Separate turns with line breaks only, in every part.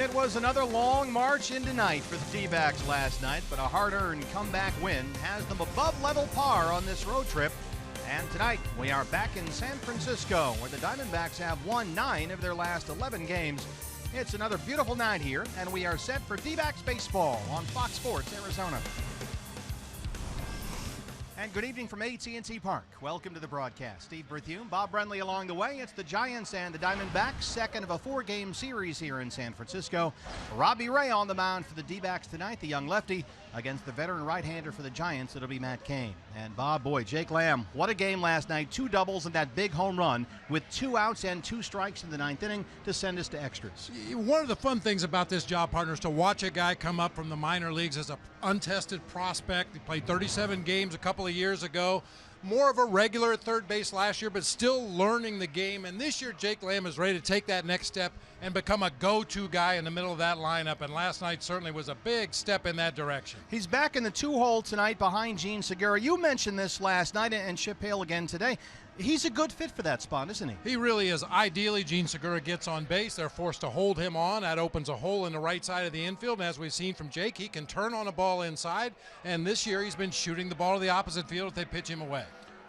It was another long march into night for the D-backs last night, but a hard-earned comeback win has them above level par on this road trip. And tonight, we are back in San Francisco, where the Diamondbacks have won 9 of their last 11 games. It's another beautiful night here, and we are set for D-backs baseball on Fox Sports Arizona. And good evening from AT&T Park. Welcome to the broadcast. Steve Berthume, Bob Brenly along the way. It's the Giants and the Diamondbacks, second of a 4-game series here in San Francisco. Robbie Ray on the mound for the D-backs tonight, the young lefty, against the veteran right-hander for the Giants. It'll be Matt Cain. And Bob, boy, Jake Lamb, what a game last night. 2 doubles and that big home run with 2 outs and 2 strikes in the 9th inning to send us to extras.
One of the fun things about this job, partner, is to watch a guy come up from the minor leagues as an untested prospect. He played 37 games a couple of years ago. More of a regular at third base last year, but still learning the game. And this year, Jake Lamb is ready to take that next step and become a go-to guy in the middle of that lineup. And last night certainly was a big step in that direction.
He's back in the 2-hole tonight behind Jean Segura. You mentioned this last night, and Chip Hale again today. He's a good fit for that spot, isn't he?
He really is. Ideally, Jean Segura gets on base. They're forced to hold him on. That opens a hole in the right side of the infield. And as we've seen from Jake, he can turn on a ball inside. And this year, he's been shooting the ball to the opposite field if they pitch him away.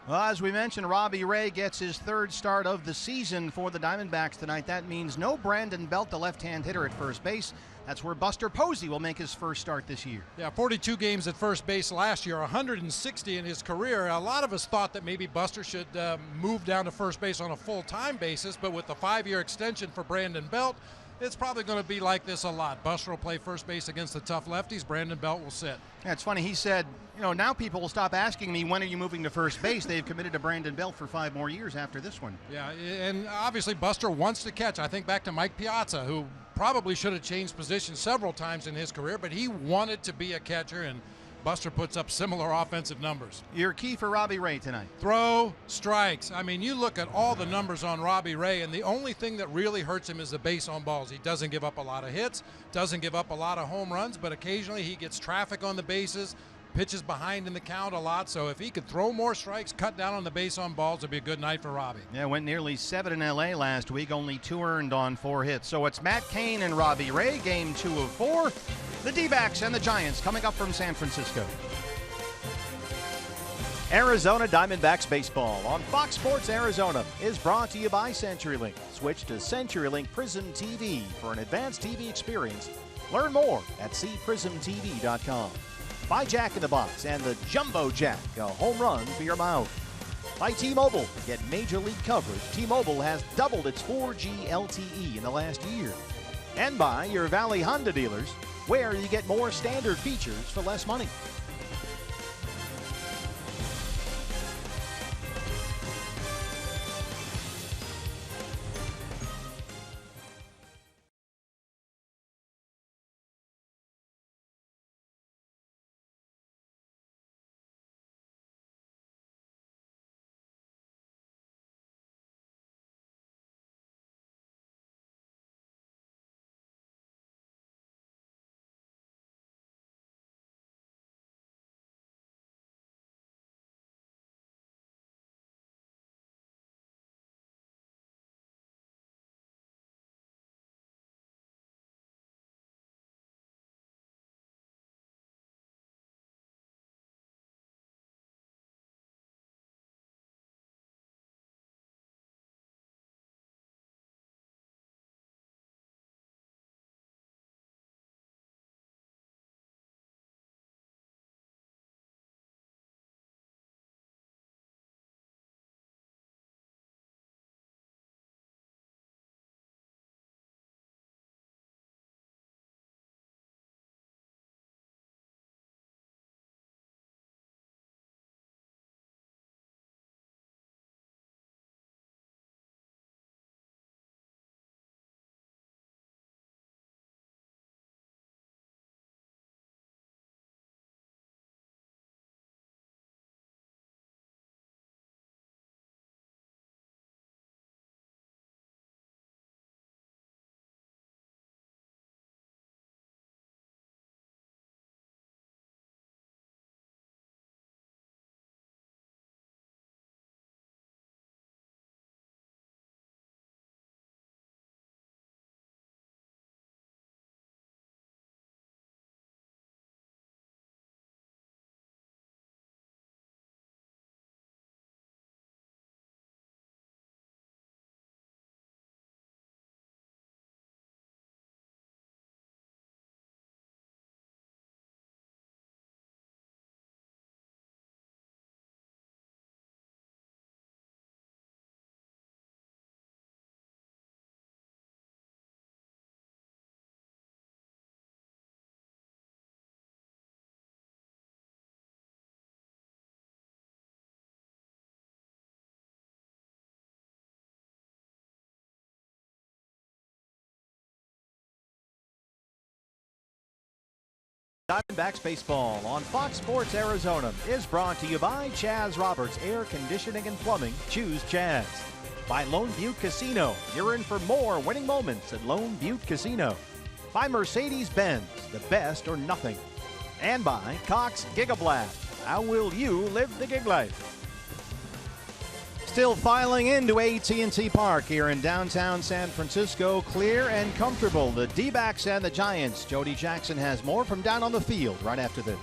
Well, as we mentioned, Robbie Ray gets his 3rd start of the season for the Diamondbacks tonight. That means no Brandon Belt, the left-hand hitter at first base. That's where Buster Posey will make his first start this year.
Yeah, 42 games at first base last year, 160 in his career. A lot of us thought that maybe Buster should move down to first base on a full-time basis, but with the 5-year extension for Brandon Belt, it's probably going to be like this a lot. Buster will play first base against the tough lefties. Brandon Belt will sit.
Yeah, it's funny. He said, now people will stop asking me, when are you moving to first base? They've committed to Brandon Belt for 5 more years after this one.
Yeah, and obviously Buster wants to catch. I think back to Mike Piazza, who probably should have changed positions several times in his career, but he wanted to be a catcher, and Buster puts up similar offensive numbers.
Your key for Robbie Ray tonight?
Throw, strikes. I mean, you look at all the numbers on Robbie Ray, and the only thing that really hurts him is the base on balls. He doesn't give up a lot of hits, doesn't give up a lot of home runs, but occasionally he gets traffic on the bases, pitches behind in the count a lot. So if he could throw more strikes, cut down on the base on balls, it'd be a good night for Robbie.
Yeah, went nearly 7 in L.A. last week, only 2 earned on 4 hits. So it's Matt Cain and Robbie Ray, game 2 of 4. The D-backs and the Giants coming up from San Francisco. Arizona Diamondbacks baseball on Fox Sports Arizona is brought to you by CenturyLink. Switch to CenturyLink Prism TV for an advanced TV experience. Learn more at cprismtv.com. By Jack in the Box and the Jumbo Jack, a home run for your mouth. By T-Mobile, get major league coverage. T-Mobile has doubled its 4G LTE in the last year. And by your Valley Honda dealers, where you get more standard features for less money. Diamondbacks baseball on Fox Sports Arizona is brought to you by Chaz Roberts Air Conditioning and Plumbing. Choose Chaz. By Lone Butte Casino. You're in for more winning moments at Lone Butte Casino. By Mercedes-Benz, the best or nothing. And by Cox Gigablast. How will you live the gig life? Still filing into AT&T Park here in downtown San Francisco. Clear and comfortable. The D-backs and the Giants. Jody Jackson has more from down on the field right after this.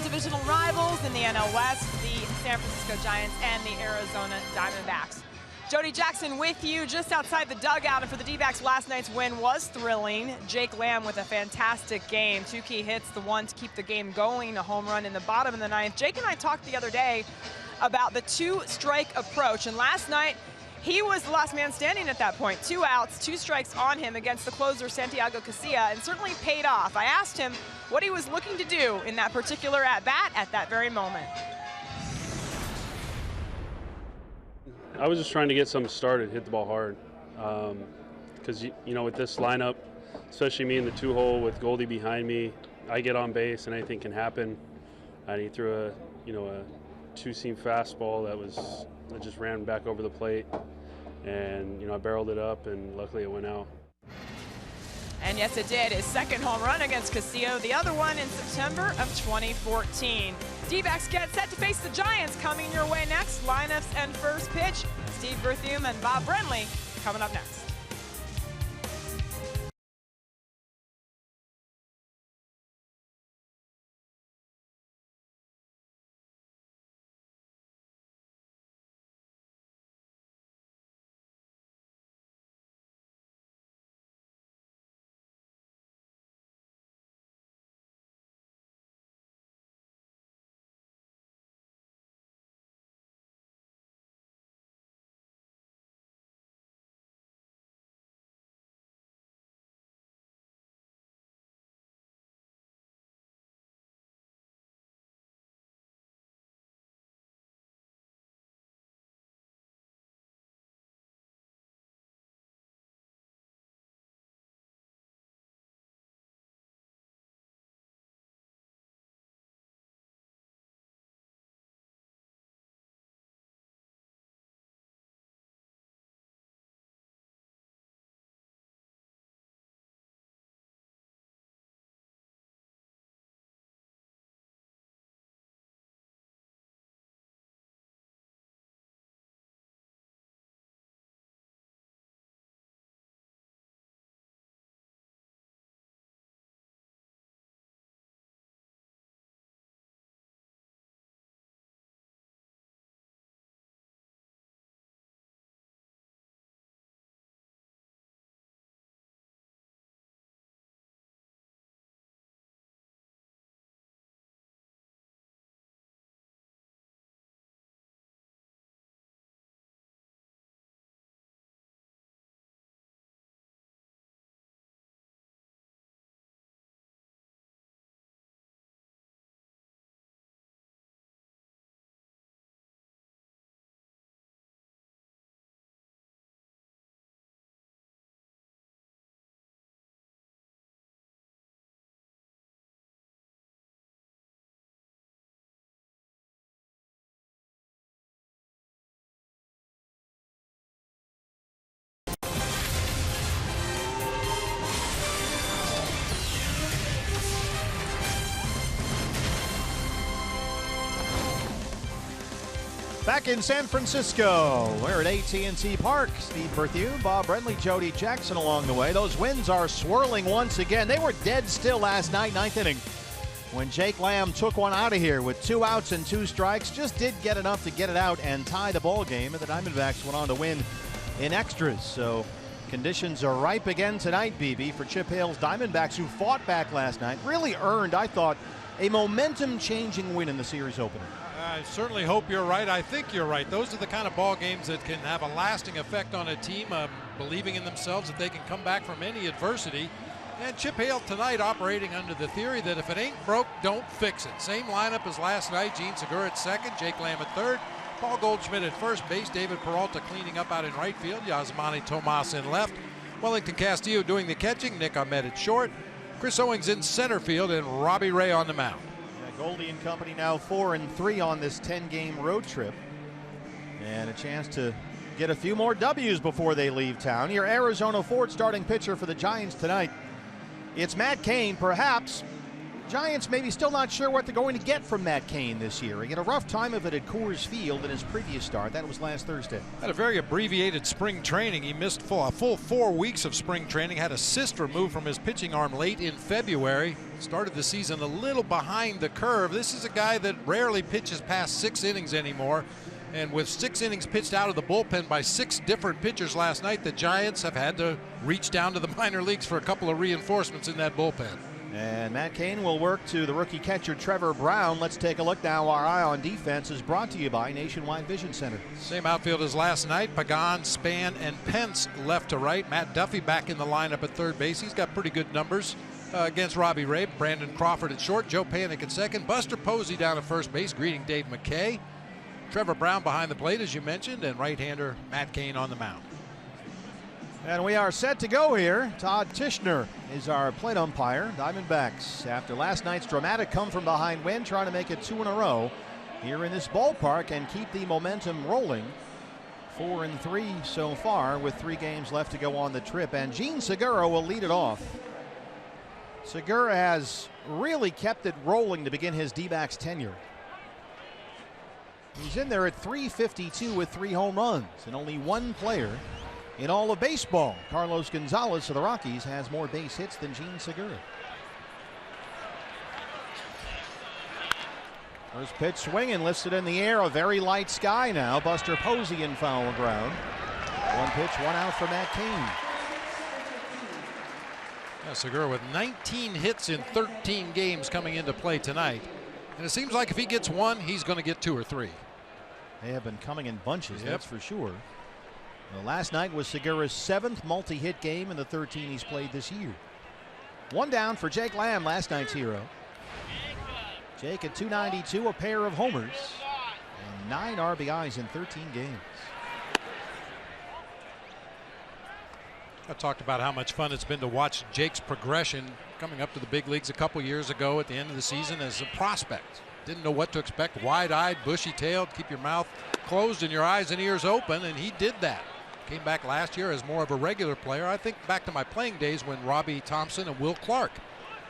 Divisional rivals in the NL West, the San Francisco Giants and the Arizona Diamondbacks. Jody Jackson with you just outside the dugout, and for the D-backs, last night's win was thrilling. Jake Lamb with a fantastic game. 2 key hits, the one to keep the game going, a home run in the bottom of the ninth. Jake and I talked the other day about the 2-strike approach, and last night he was the last man standing at that point. 2 outs, 2 strikes on him against the closer Santiago Casilla, and certainly paid off. I asked him what he was looking to do in that particular at-bat at that very moment.
I was just trying to get something started, hit the ball hard. Because, you know, with this lineup, especially me in the 2-hole with Goldie behind me, I get on base and anything can happen. And he threw a 2-seam fastball that just ran back over the plate. And, I barreled it up, and luckily it went out.
And yes, it did. His second home run against Castillo, the other one in September of 2014. D-backs get set to face the Giants coming your way next. Lineups and first pitch. Steve Berthiaume and Bob Brenly coming up next.
back in San Francisco. We're at AT&T Park. Steve Berthune, Bob Brentley, Jody Jackson along the way. Those winds are swirling once again. They were dead still last night, ninth inning, when Jake Lamb took one out of here with 2 outs and 2 strikes. Just did get enough to get it out and tie the ball game, and the Diamondbacks went on to win in extras. So conditions are ripe again tonight, BB, for Chip Hale's Diamondbacks, who fought back last night. Really earned, I thought, a momentum-changing win in the series opener.
I certainly hope you're right. I think you're right. Those are the kind of ball games that can have a lasting effect on a team, believing in themselves that they can come back from any adversity. And Chip Hale tonight operating under the theory that if it ain't broke, don't fix it. Same lineup as last night. Gene Segura at second, Jake Lamb at third, Paul Goldschmidt at first base, David Peralta cleaning up out in right field, Yasmani Tomas in left, Wellington Castillo doing the catching, Nick Ahmed at short, Chris Owings in center field, and Robbie Ray on the mound.
Goldie and company now 4-3 on this 10-game road trip, and a chance to get a few more W's before they leave town. Your Arizona Ford starting pitcher for the Giants tonight, it's Matt Cain. Perhaps Giants maybe still not sure what they're going to get from Matt Cain this year. He had a rough time of it at Coors Field in his previous start. That was last Thursday.
Had a very abbreviated spring training. He missed a full 4 weeks of spring training, had a cyst removed from his pitching arm late in February. Started the season a little behind the curve. This is a guy that rarely pitches past 6 innings anymore. And with 6 innings pitched out of the bullpen by 6 different pitchers last night, the Giants have had to reach down to the minor leagues for a couple of reinforcements in that bullpen.
And Matt Cain will work to the rookie catcher Trevor Brown. Let's take a look now. Our Eye on Defense is brought to you by Nationwide Vision Center.
Same outfield as last night. Pagan, Span, and Pence left to right. Matt Duffy back in the lineup at third base. He's got pretty good numbers against Robbie Ray. Brandon Crawford at short. Joe Panik at second. Buster Posey down at first base, greeting Dave McKay. Trevor Brown behind the plate, as you mentioned, and right-hander Matt Cain on the mound.
And we are set to go here. Todd Tishner is our plate umpire. Diamondbacks, after last night's dramatic come-from-behind win, trying to make it 2 in a row here in this ballpark and keep the momentum rolling. 4-3 so far with 3 games left to go on the trip. And Gene Segura will lead it off. Segura has really kept it rolling to begin his D-backs tenure. He's in there at .352 with 3 home runs, and only 1 player in all of baseball, Carlos Gonzalez of the Rockies, has more base hits than Gene Segura. First pitch swinging, lifted in the air, a very light sky now. Buster Posey in foul ground. 1 pitch, 1 out for Matt Cain.
Yeah, Segura with 19 hits in 13 games coming into play tonight. And it seems like if he gets 1, he's going to get 2 or 3.
They have been coming in bunches,
Yep.
that's for sure. Well, last night was Segura's 7th multi-hit game in the 13 he's played this year. 1 down for Jake Lamb, last night's hero. Jake at .292, a pair of homers, and 9 RBIs in 13 games.
I talked about how much fun it's been to watch Jake's progression coming up to the big leagues a couple years ago at the end of the season as a prospect. Didn't know what to expect, wide-eyed, bushy-tailed, keep your mouth closed and your eyes and ears open, and he did that. Came back last year as more of a regular player. I think back to my playing days when Robbie Thompson and Will Clark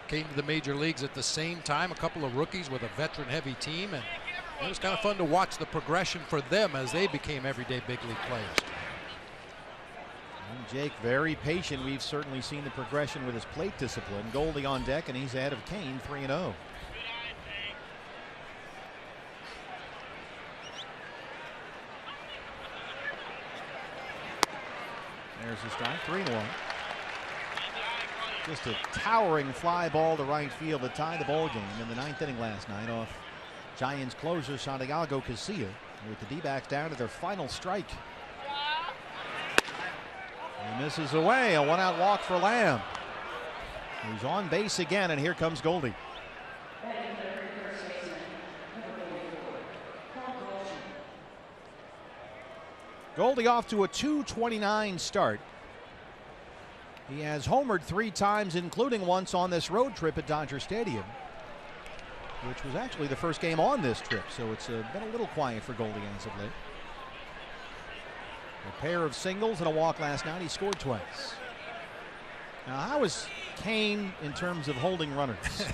came to the major leagues at the same time, a couple of rookies with a veteran-heavy team, and it was kind of fun to watch the progression for them as they became everyday big league players.
And Jake very patient. We've certainly seen the progression with his plate discipline. Goldie on deck, and he's ahead of Cain, 3-0. There's the strike, 3-1. Just a towering fly ball to right field to tie the ball game in the 9th inning last night off Giants closer Santiago Casilla, with the D-backs down to their final strike. He misses away, a 1-out walk for Lamb, who's on base again, and here comes Goldie. Goldie off to a .229 start. He has homered 3 times, including once on this road trip at Dodger Stadium, which was actually the first game on this trip, so it's been a little quiet for Goldie as of late. A pair of singles and a walk last night. He scored twice. Now, how is Cain in terms of holding runners?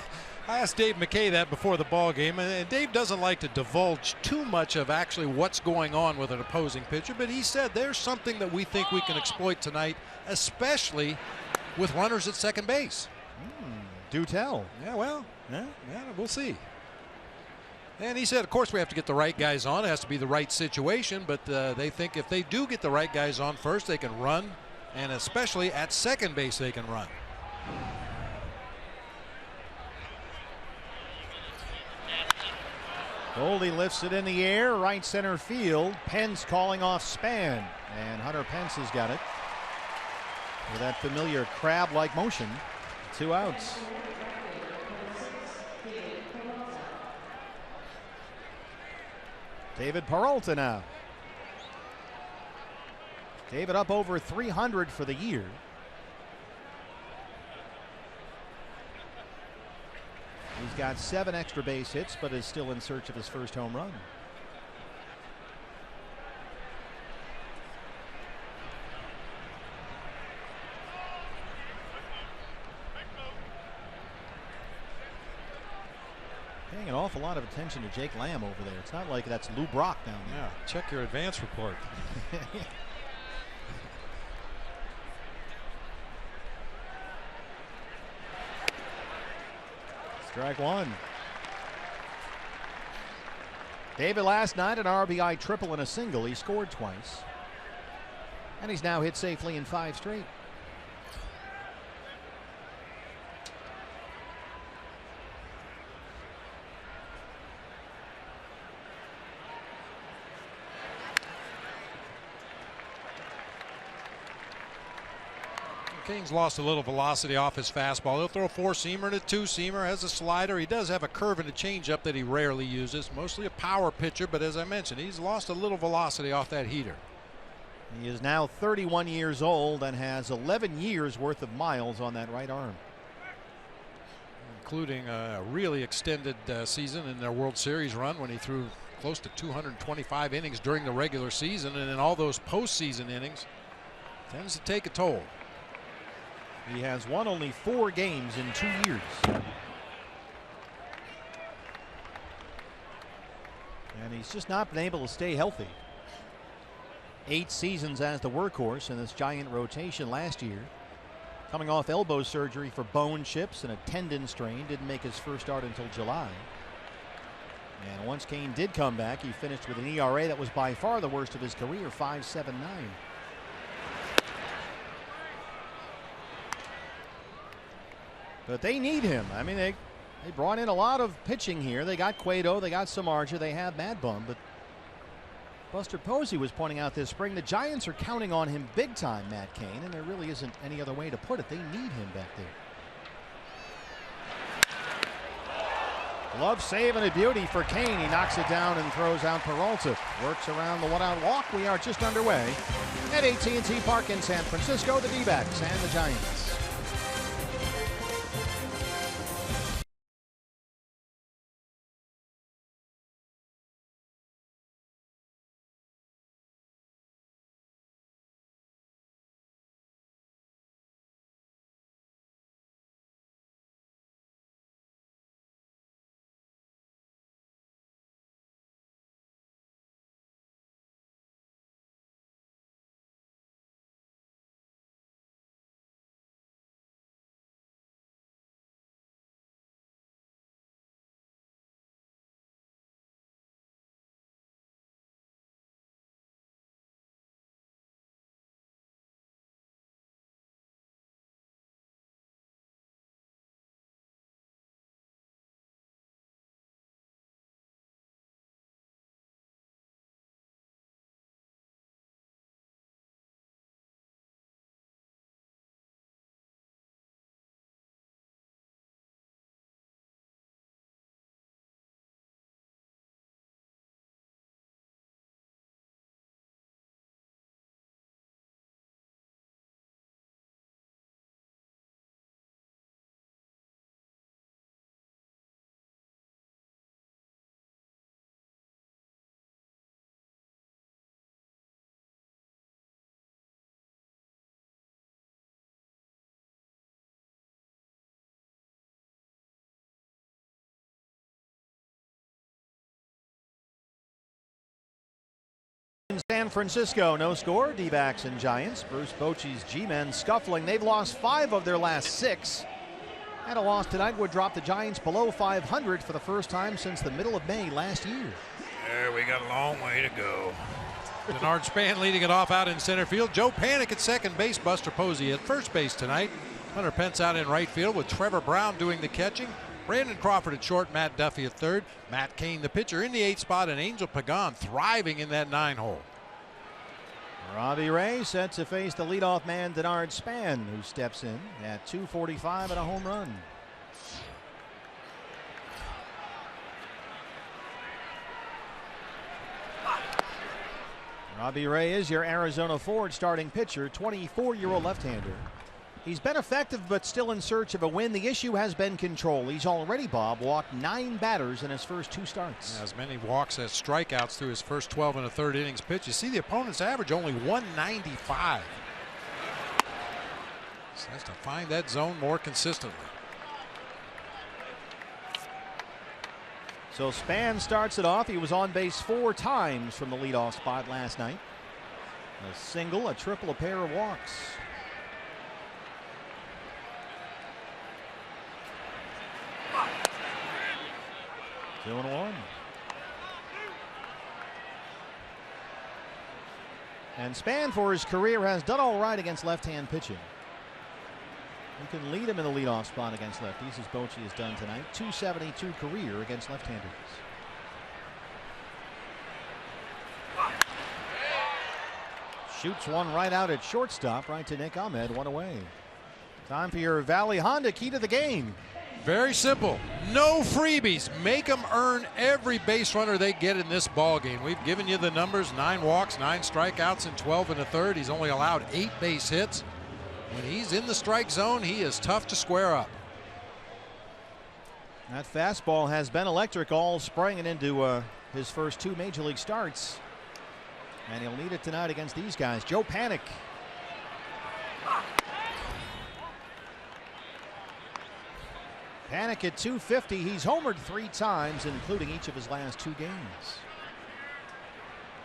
I asked Dave McKay that before the ball game, and Dave doesn't like to divulge too much of actually what's going on with an opposing pitcher, but he said there's something that we think we can exploit tonight, especially with runners at second base.
Do tell.
Yeah, well, yeah, we'll see. And he said, of course, we have to get the right guys on. It has to be the right situation, but they think if they do get the right guys on first, they can run, and especially at second base, they can run.
Goldie lifts it in the air, right center field. Pence calling off Span, and Hunter Pence has got it with that familiar crab-like motion. 2 outs. David Peralta now. David up over 300 for the year. He's got 7 extra base hits, but is still in search of his first home run. Paying an awful lot of attention to Jake Lamb over there. It's not like that's Lou Brock down there.
Yeah, check your advance report.
Strike one. David last night an RBI triple and a single. He scored twice. And he's now hit safely in 5 straight.
King's lost a little velocity off his fastball. He'll throw a 4-seamer and a 2-seamer, has a slider. He does have a curve and a changeup that he rarely uses. Mostly a power pitcher, but as I mentioned, he's lost a little velocity off that heater.
He is now 31 years old and has 11 years worth of miles on that right arm.
Including a really extended season in their World Series run when he threw close to 225 innings during the regular season, and in all those postseason innings, tends to take a toll.
He has won only 4 games in 2 years. And he's just not been able to stay healthy. 8 seasons as the workhorse in this Giant rotation last year. Coming off elbow surgery for bone chips and a tendon strain. Didn't make his first start until July. And once Kane did come back, he finished with an ERA that was by far the worst of his career, 5.79. But they need him. I mean, they brought in a lot of pitching here. They got Cueto, they got Samardzija, they have Mad Bum, but Buster Posey was pointing out this spring the Giants are counting on him big time, Matt Cain, and there really isn't any other way to put it. They need him back there. Love save and a beauty for Cain. He knocks it down and throws out Peralta. Works around the 1-out walk. We are just underway at AT&T Park in San Francisco. The D-backs and the Giants. San Francisco, no score. D-backs and Giants. Bruce Bochy's G-men scuffling. They've lost 5 of their last 6. And a loss tonight would drop the Giants below 500 for the first time since the middle of May last year.
There, we got a long way to go. Denard Span leading it off out in center field. Joe Panik at second base. Buster Posey at first base tonight. Hunter Pence out in right field with Trevor Brown doing the catching. Brandon Crawford at short, Matt Duffy at third. Matt Cain, the pitcher, in the 8th spot, and Angel Pagan thriving in that 9-hole.
Robbie Ray set to face the leadoff man, Denard Span, who steps in at 245 and a home run. Robbie Ray is your Arizona Ford starting pitcher, 24-year-old left-hander. He's been effective but still in search of a win. The issue has been control. He's already, Bob, walked 9 batters in his first 2 starts.
As many walks as strikeouts through his first 12 and a third innings pitch. You see the opponent's average only 195. So has to find that zone more consistently.
So Span starts it off. He was on base 4 times from the leadoff spot last night. A single, a triple, a pair of walks. 2-1. And Span for his career has done all right against left-hand pitching. You can lead him in the leadoff spot against lefties, as Bochy has done tonight. 272 career against left-handers. Shoots one right out at shortstop, right to Nick Ahmed, 1 away. Time for your Valley Honda key to the game.
Very simple. No freebies. Make them earn every base runner they get in this ball game. We've given you the numbers: 9 walks, 9 strikeouts, and 12 and a third. He's only allowed 8 base hits. When he's in the strike zone, he is tough to square up.
That fastball has been electric all spring and into his first 2 major league starts. And he'll need it tonight against these guys. Joe Panik. Panik at 250. He's homered 3 times, including each of his last 2 games.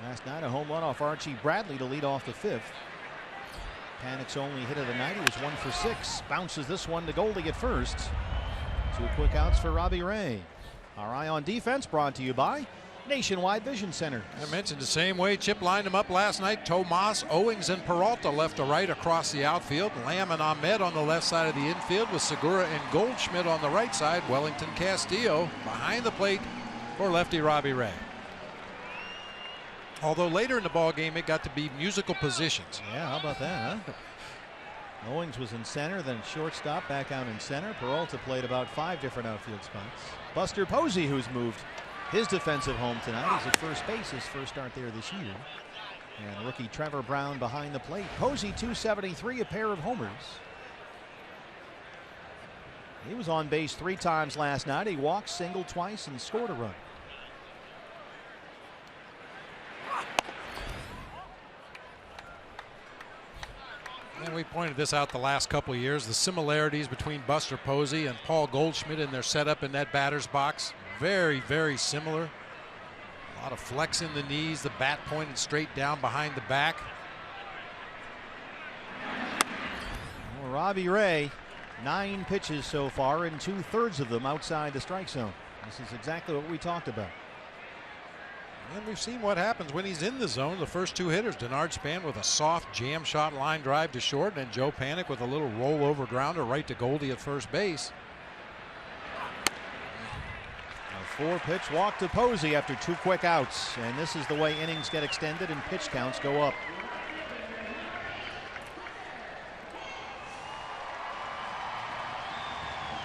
Last night, a home run off Archie Bradley to lead off the 5th. Panik's only hit of the night. He was 1 for 6. Bounces this one to Goldie at first. 2 quick outs for Robbie Ray. Our Eye on Defense brought to you by Nationwide Vision Center.
I mentioned the same way Chip lined them up last night. Tomas, Owings, and Peralta left to right across the outfield. Lamb and Ahmed on the left side of the infield, with Segura and Goldschmidt on the right side. Wellington Castillo behind the plate for lefty Robbie Ray. Although later in the ball game it got to be musical positions.
Yeah, how about that, huh? Owings was in center, then shortstop, back out in center. Peralta played about 5 different outfield spots. Buster Posey, who's moved his defensive home tonight. He's at first base, his first start there this year. And rookie Trevor Brown behind the plate. Posey 273, a pair of homers. He was on base 3 times last night. He walked, singled twice, and scored a run.
And we pointed this out the last couple of years, the similarities between Buster Posey and Paul Goldschmidt in their setup in that batter's box. Very, very similar. A lot of flex in the knees, the bat pointed straight down behind the back.
Well, Robbie Ray, 9 pitches so far, and 2/3 of them outside the strike zone. This is exactly what we talked about.
And we've seen what happens when he's in the zone. The first 2 hitters, Denard Span with a soft jam shot line drive to short, and Joe Panik with a little rollover grounder right to Goldie at first base.
A 4-pitch walk to Posey after 2 quick outs, and this is the way innings get extended and pitch counts go up.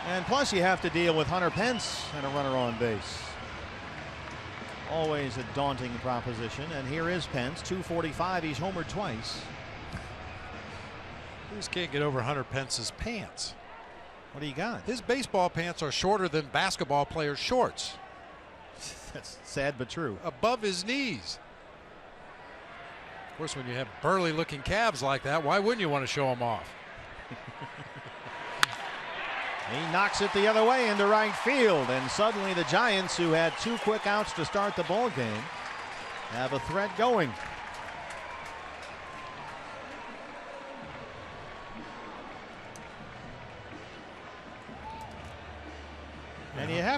And plus you have to deal with Hunter Pence and a runner on base. Always a daunting proposition. And here is Pence, 245. He's homered twice.
You just can't get over Hunter Pence's pants.
What do you got?
His baseball pants are shorter than basketball players' shorts.
That's sad but true.
Above his knees. Of course, when you have burly looking calves like that, why wouldn't you want to show them off?
He knocks it the other way into right field, and suddenly the Giants, who had 2 quick outs to start the ball game, have a threat going.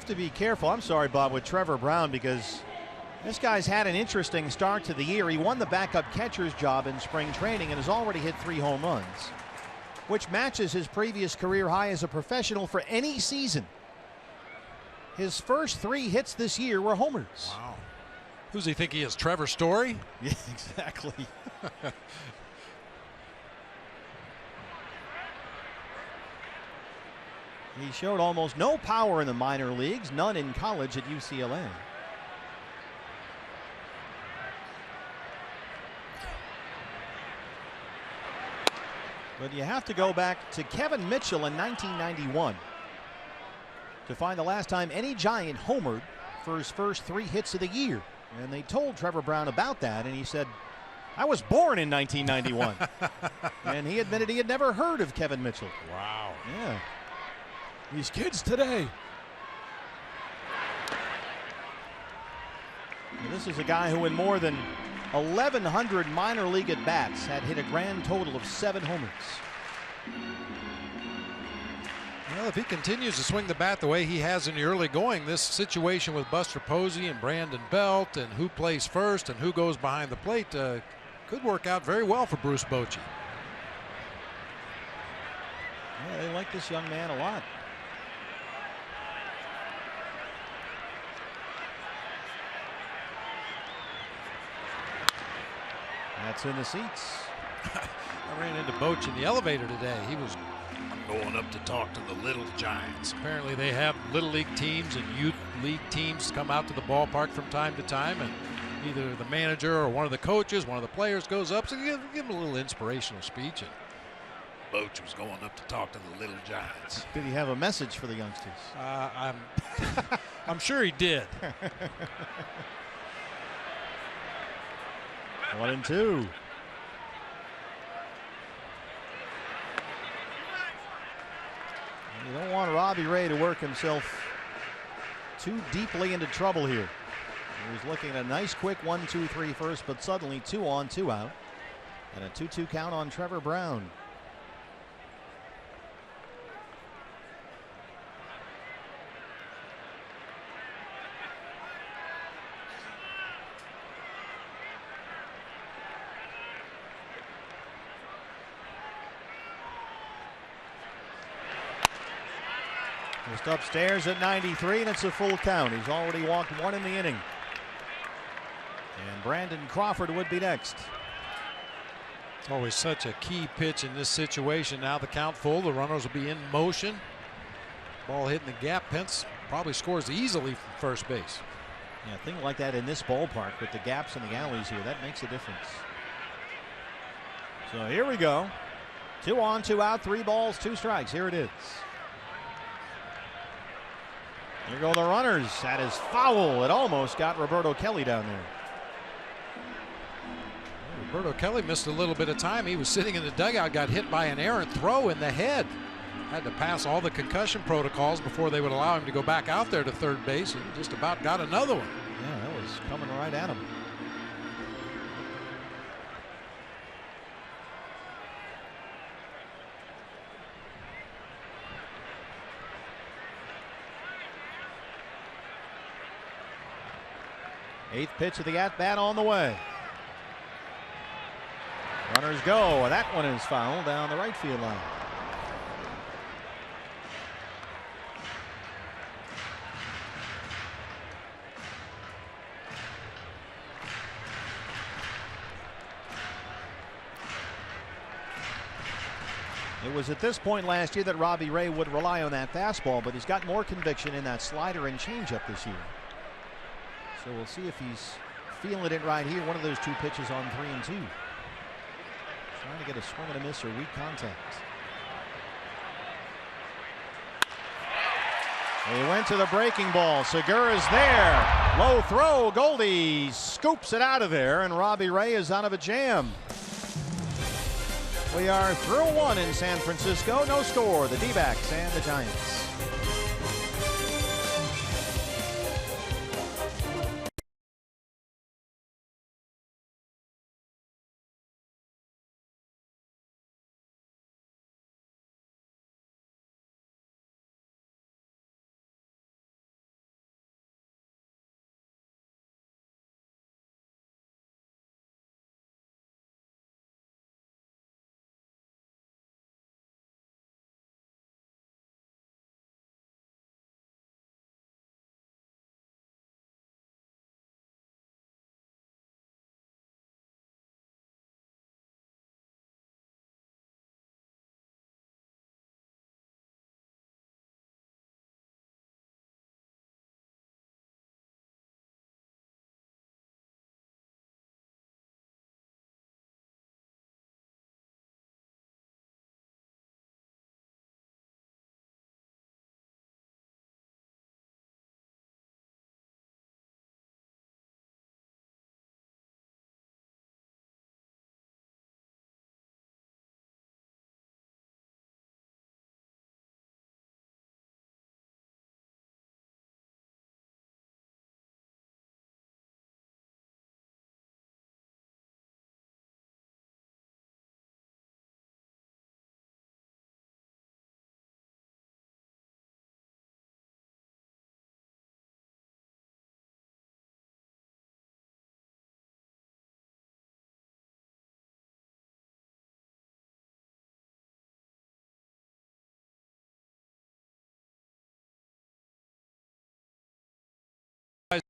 have to be careful, I'm sorry, Bob, with Trevor Brown, because this guy's had an interesting start to the year. He won the backup catcher's job in spring training and has already hit 3 home runs, which matches his previous career high as a professional for any season. His first 3 hits this year were homers.
Wow. Who's he think he is, Trevor Story?
Yeah, exactly. He showed almost no power in the minor leagues, none in college at UCLA. But you have to go back to Kevin Mitchell in 1991 to find the last time any Giant homered for his first 3 hits of the year. And they told Trevor Brown about that, and he said, I was born in 1991. And he admitted he had never heard of Kevin Mitchell.
Wow.
Yeah. These kids today. And this is a guy who in more than 1,100 minor league at-bats had hit a grand total of 7 homers.
Well, if he continues to swing the bat the way he has in the early going, this situation with Buster Posey and Brandon Belt and who plays first and who goes behind the plate could work out very well for Bruce Bochy.
Yeah, they like this young man a lot. That's in the seats.
I ran into Bochy in the elevator today. He was going up to talk to the Little Giants. Apparently they have Little League teams and Youth League teams come out to the ballpark from time to time, and either the manager or one of the coaches, one of the players goes up to give him a little inspirational speech. And Bochy was going up to talk to the Little Giants.
Did he have a message for the youngsters?
I'm sure he did.
1-2. You don't want Robbie Ray to work himself too deeply into trouble here. He was looking at a nice quick 1-2-3 first, but suddenly 2 on, 2 out, and a 2-2 count on Trevor Brown. Just upstairs at 93, and it's a full count. He's already walked 1 in the inning. And Brandon Crawford would be next.
Always such a key pitch in this situation. Now the count full. The runners will be in motion. Ball hitting the gap. Pence probably scores easily from first base.
Yeah, a thing like that in this ballpark with the gaps in the alleys here, that makes a difference. So here we go. 2 on, 2 out, 3 balls, 2 strikes. Here it is. Here go the runners. That is foul. It almost got Roberto Kelly down there.
Roberto Kelly missed a little bit of time. He was sitting in the dugout, got hit by an errant throw in the head. Had to pass all the concussion protocols before they would allow him to go back out there to third base, and just about got another one.
Yeah, that was coming right at him. Eighth pitch of the at-bat on the way. Runners go, and that one is foul down the right field line. It was at this point last year that Robbie Ray would rely on that fastball, but he's got more conviction in that slider and changeup this year. So we'll see if he's feeling it right here. One of those 2 pitches on 3-2. Trying to get a swing and a miss or weak contact. He went to the breaking ball. Segura's there. Low throw. Goldie scoops it out of there, and Robbie Ray is out of a jam. We are through 1 in San Francisco. No score. The D-backs and the Giants.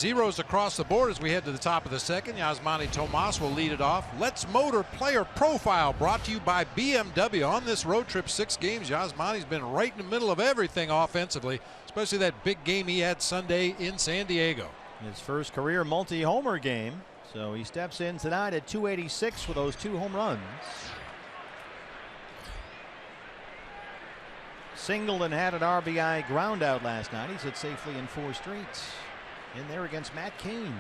Zeros across the board as we head to the top of the second. Yasmani Tomas will lead it off. Let's Motor Player Profile brought to you by BMW. On this road trip, 6 games, Yasmani's been right in the middle of everything offensively, especially that big game he had Sunday in San Diego.
His first career multi-homer game. So he steps in tonight at 286 with those 2 home runs. Singled and had an RBI ground out last night. He's hit safely in 4 straight. In there against Matt Cain.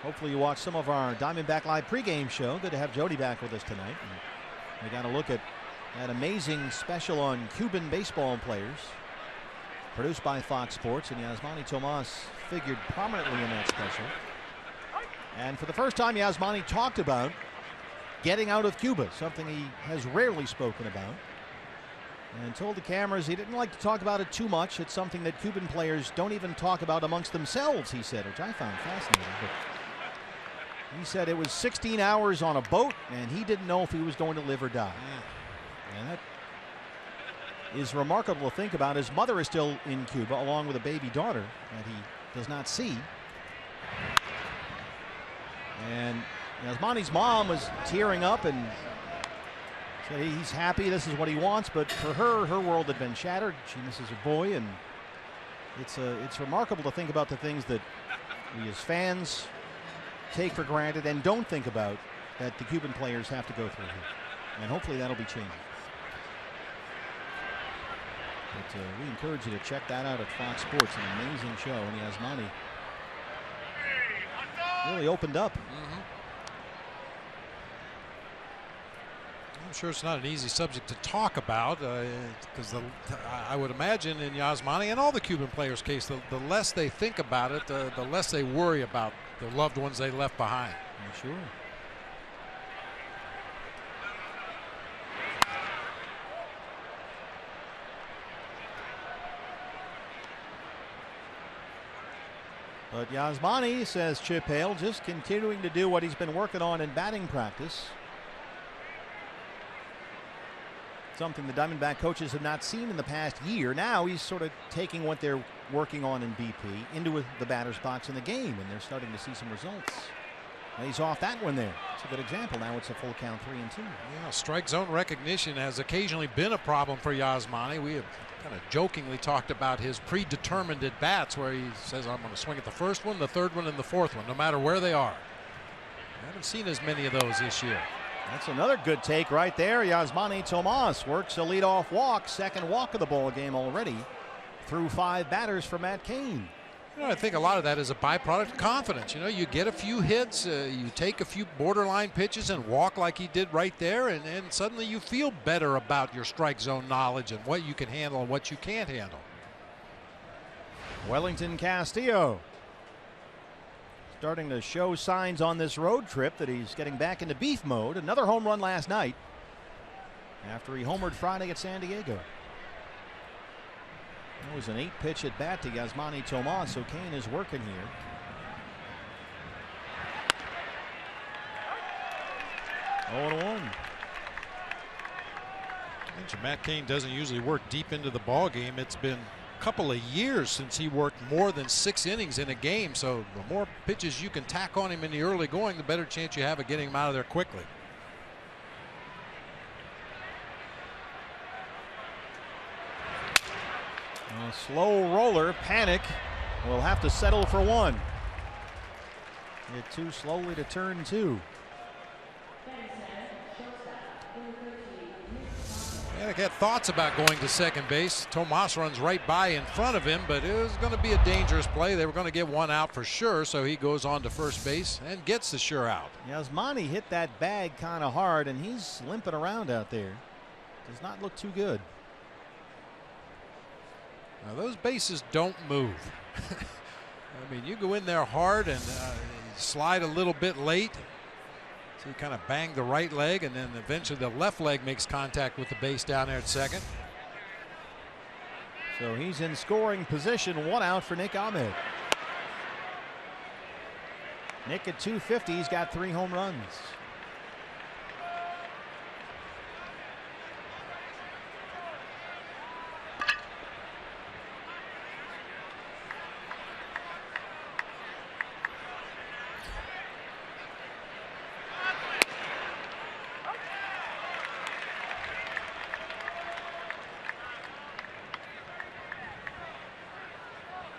Hopefully you watch some of our Diamondback Live pregame show. Good to have Jody back with us tonight. And we got a look at that amazing special on Cuban baseball players produced by Fox Sports, and Yasmani Tomas figured prominently in that special. And for the first time, Yasmani talked about getting out of Cuba, something he has rarely spoken about, and told the cameras he didn't like to talk about it too much. It's something that Cuban players don't even talk about amongst themselves, he said, which I found fascinating. But he said it was 16 hours on a boat and he didn't know if he was going to live or die. And that is remarkable to think about. His mother is still in Cuba along with a baby daughter that he does not see. And Yasmani's mom was tearing up and said he's happy, this is what he wants, but for her world had been shattered. She misses her boy, and it's remarkable to think about the things that we as fans take for granted and don't think about that the Cuban players have to go through here. And hopefully that'll be changing. But we encourage you to check that out at Fox Sports, an amazing show, and Yasmani really opened up.
I'm sure it's not an easy subject to talk about because I would imagine in Yasmani and all the Cuban players' case, the less they think about it, the less they worry about the loved ones they left behind.
I'm sure. But Yasmani, says Chip Hale, just continuing to do what he's been working on in batting practice. Something the Diamondback coaches have not seen in the past year. Now he's sort of taking what they're working on in BP into the batter's box in the game, and they're starting to see some results. And he's off that one there. It's a good example. Now it's a full count, 3-2.
Yeah, strike zone recognition has occasionally been a problem for Yasmani. We have kind of jokingly talked about his predetermined at bats, where he says, I'm going to swing at the first one, the third one, and the fourth one, no matter where they are. I haven't seen as many of those this year.
That's another good take right there. Yasmani Tomas works a leadoff walk, second walk of the ball game already, through 5 batters for Matt Cain.
You know, I think a lot of that is a byproduct of confidence. You know, you get a few hits, you take a few borderline pitches and walk like he did right there, and suddenly you feel better about your strike zone knowledge and what you can handle and what you can't handle.
Wellington Castillo starting to show signs on this road trip that he's getting back into beef mode. Another home run last night after he homered Friday at San Diego. That was an 8-pitch at bat to Yasmani Tomas, so Cain is working here. Oh, 0-1.
Matt Cain doesn't usually work deep into the ball game. It's been a couple of years since he worked more than 6 innings in a game, so the more pitches you can tack on him in the early going, the better chance you have of getting him out of there quickly.
A slow roller, Panic will have to settle for 1. Hit too slowly to turn 2.
Panic had thoughts about going to second base. Tomas runs right by in front of him, but it was going to be a dangerous play. They were going to get 1 out for sure, so he goes on to first base and gets the sure out.
Yasmani hit that bag kind of hard, and he's limping around out there. Does not look too good.
Now those bases don't move. I mean, you go in there hard and slide a little bit late. So you kind of bang the right leg, and then eventually the left leg makes contact with the base down there at second.
So he's in scoring position. 1 out for Nick Ahmed. Nick at 250. He's got 3 home runs.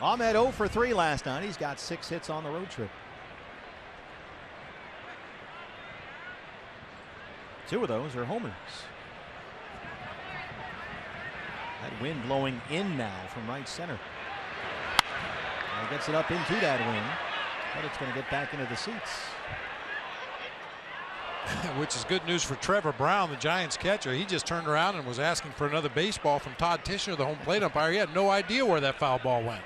Ahmed 0 for 3 last night. He's got 6 hits on the road trip. 2 of those are homers. That wind blowing in now from right center. He gets it up into that wind, but it's going to get back into the seats.
Which is good news for Trevor Brown, the Giants catcher. He just turned around and was asking for another baseball from Todd Tishner, the home plate umpire. He had no idea where that foul ball went.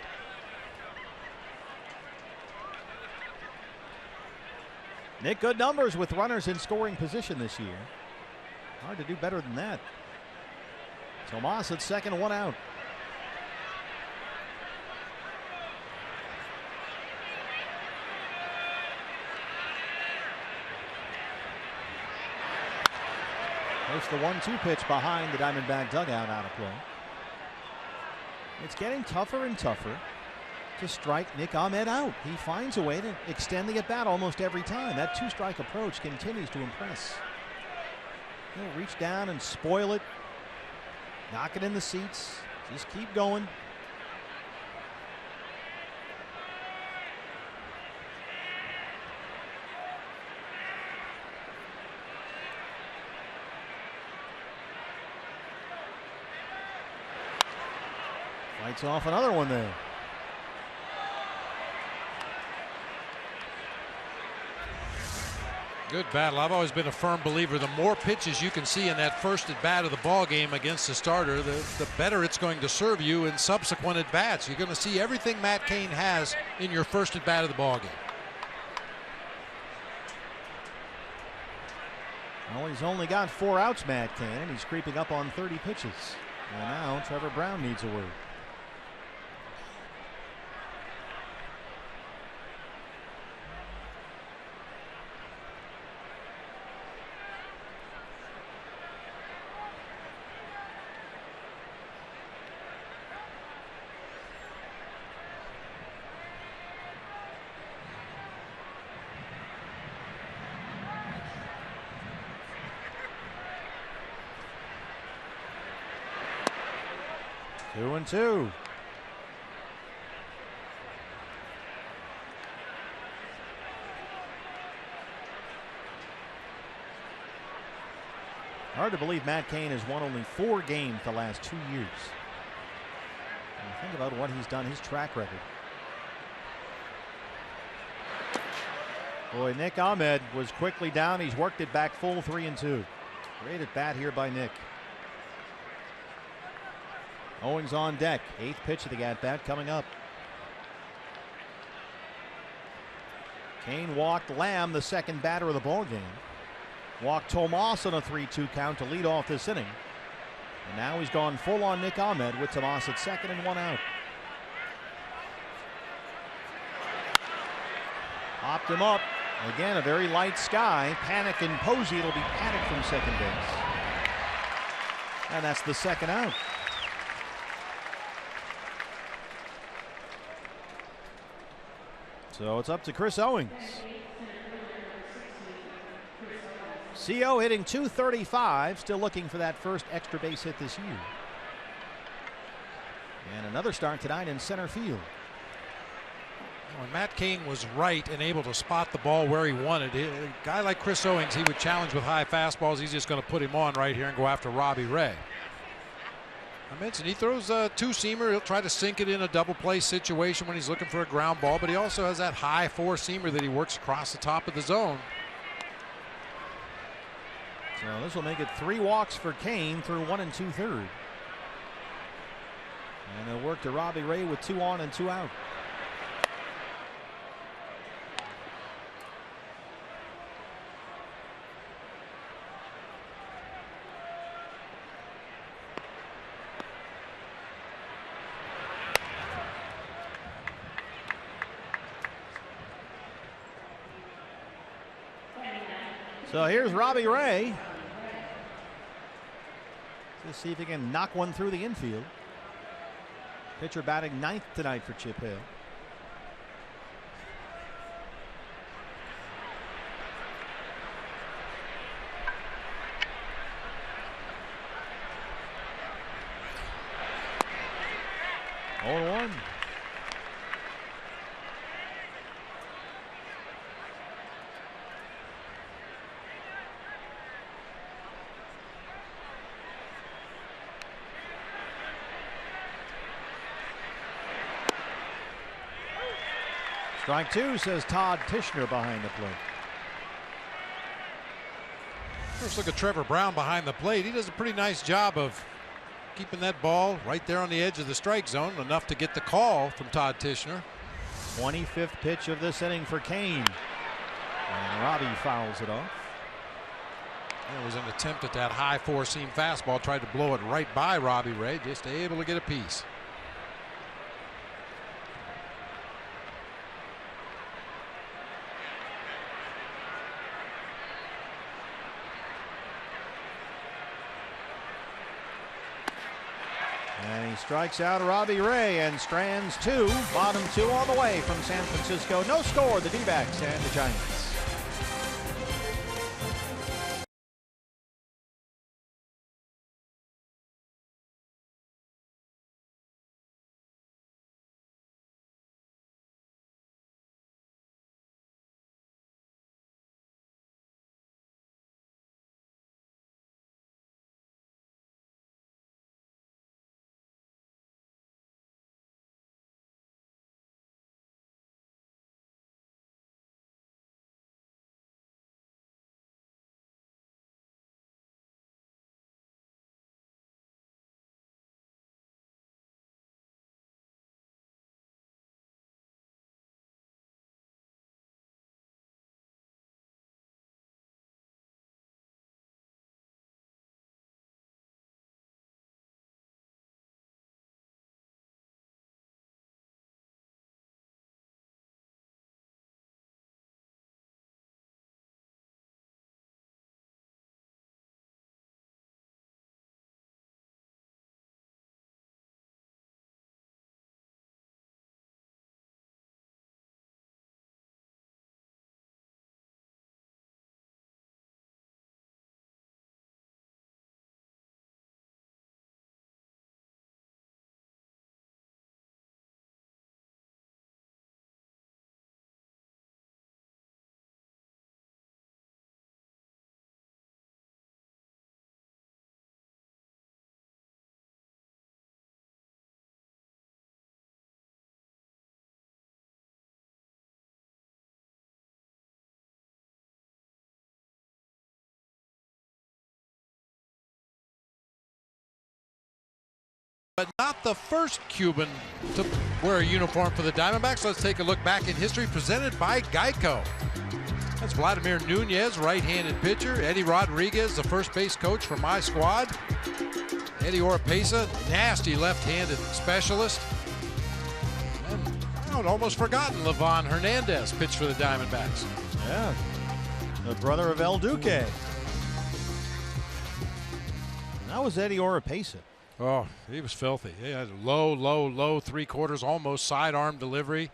Nick, good numbers with runners in scoring position this year. Hard to do better than that. Tomas at second, 1 out. There's the 1-2 pitch behind the Diamondback dugout, out of play. It's getting tougher and tougher to strike Nick Ahmed out. He finds a way to extend the at-bat almost every time. That 2-strike approach continues to impress. He'll reach down and spoil it, knock it in the seats, just keep going. Fights off another one there.
Good battle. I've always been a firm believer the more pitches you can see in that first at bat of the ball game against the starter, the better it's going to serve you in subsequent at bats. You're going to see everything Matt Cain has in your first at bat of the ball game.
Well, he's only got 4 outs, Matt Cain, and he's creeping up on 30 pitches. And now Trevor Brown needs a word. Two and two. Hard to believe Matt Cain has won only 4 games the last 2 years. And think about what he's done, his track record. Boy, Nick Ahmed was quickly down. He's worked it back full 3-2. Great at bat here by Nick. Owings on deck. 8th pitch of the at-bat coming up. Cain walked Lamb, the second batter of the ball game. Walked Tomas on a 3-2 count to lead off this inning. And now he's gone full on Nick Ahmed with Tomas at second and 1 out. Popped him up. Again, a very light sky. Panic and Posey. It'll be Panic from second base. And that's the second out. So it's up to Chris Owings. CO hitting .235, still looking for that first extra base hit this year. And another start tonight in center field.
When Matt Cain was right and able to spot the ball where he wanted it, a guy like Chris Owings, he would challenge with high fastballs. He's just going to put him on right here and go after Robbie Ray. I mentioned he throws a 2-seamer. He'll try to sink it in a double play situation when he's looking for a ground ball, but he also has that high 4-seamer that he works across the top of the zone.
So this will make it 3 walks for Cain through 1 2/3. And they'll work to Robbie Ray with 2 on and 2 out. So here's Robbie Ray. Let's see if he can knock one through the infield. Pitcher batting 9th tonight for Chip Hill. Oh, 1. Strike two, says Todd Tishner behind the plate.
First look at Trevor Brown behind the plate. He does a pretty nice job of keeping that ball right there on the edge of the strike zone, enough to get the call from Todd Tishner.
25th pitch of this inning for Kane. And Robbie fouls it off.
There was an attempt at that high four-seam fastball, tried to blow it right by Robbie Ray, just able to get a piece.
And he strikes out Robbie Ray and strands two. Bottom two on the way from San Francisco. No score, the D-backs and the Giants.
But not the first Cuban to wear a uniform for the Diamondbacks. Let's take a look back in history, presented by Geico. That's Vladimir Nunez, right-handed pitcher. Eddie Rodriguez, the first base coach for my squad. Eddie Oropesa, nasty left-handed specialist. And I'd almost forgotten Livan Hernandez pitched for the Diamondbacks.
Yeah, the brother of El Duque. And that was Eddie Oropesa.
Oh, he was filthy. He had a low three-quarters, almost sidearm delivery.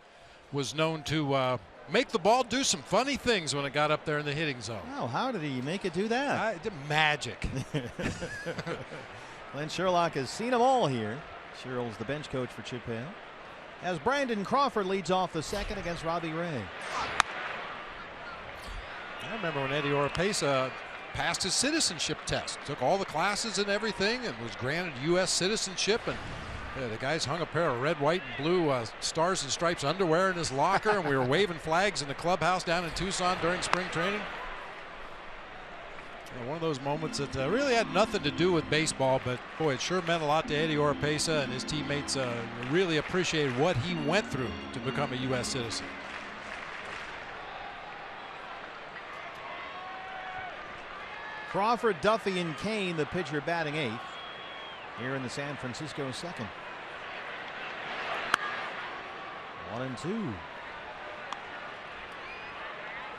Was known to make the ball do some funny things when it got up there in the hitting zone.
Wow, how did he make it do that?
Magic.
Glenn Sherlock has seen them all here. Sherrill's the bench coach for Chip Hale. As Brandon Crawford leads off the second against Robbie Ray.
I remember when Eddie Oropesa passed his citizenship test, took all the classes and everything, and was granted U.S. citizenship. And the guys hung a pair of red, white, and blue stars and stripes underwear in his locker, and we were waving flags in the clubhouse down in Tucson during spring training. One of those moments that really had nothing to do with baseball, but boy, it sure meant a lot to Eddie Oropesa, and his teammates really appreciated what he went through to become a U.S. citizen.
Crawford, Duffy, and Kane, the pitcher batting eighth here in the San Francisco second. 1-2.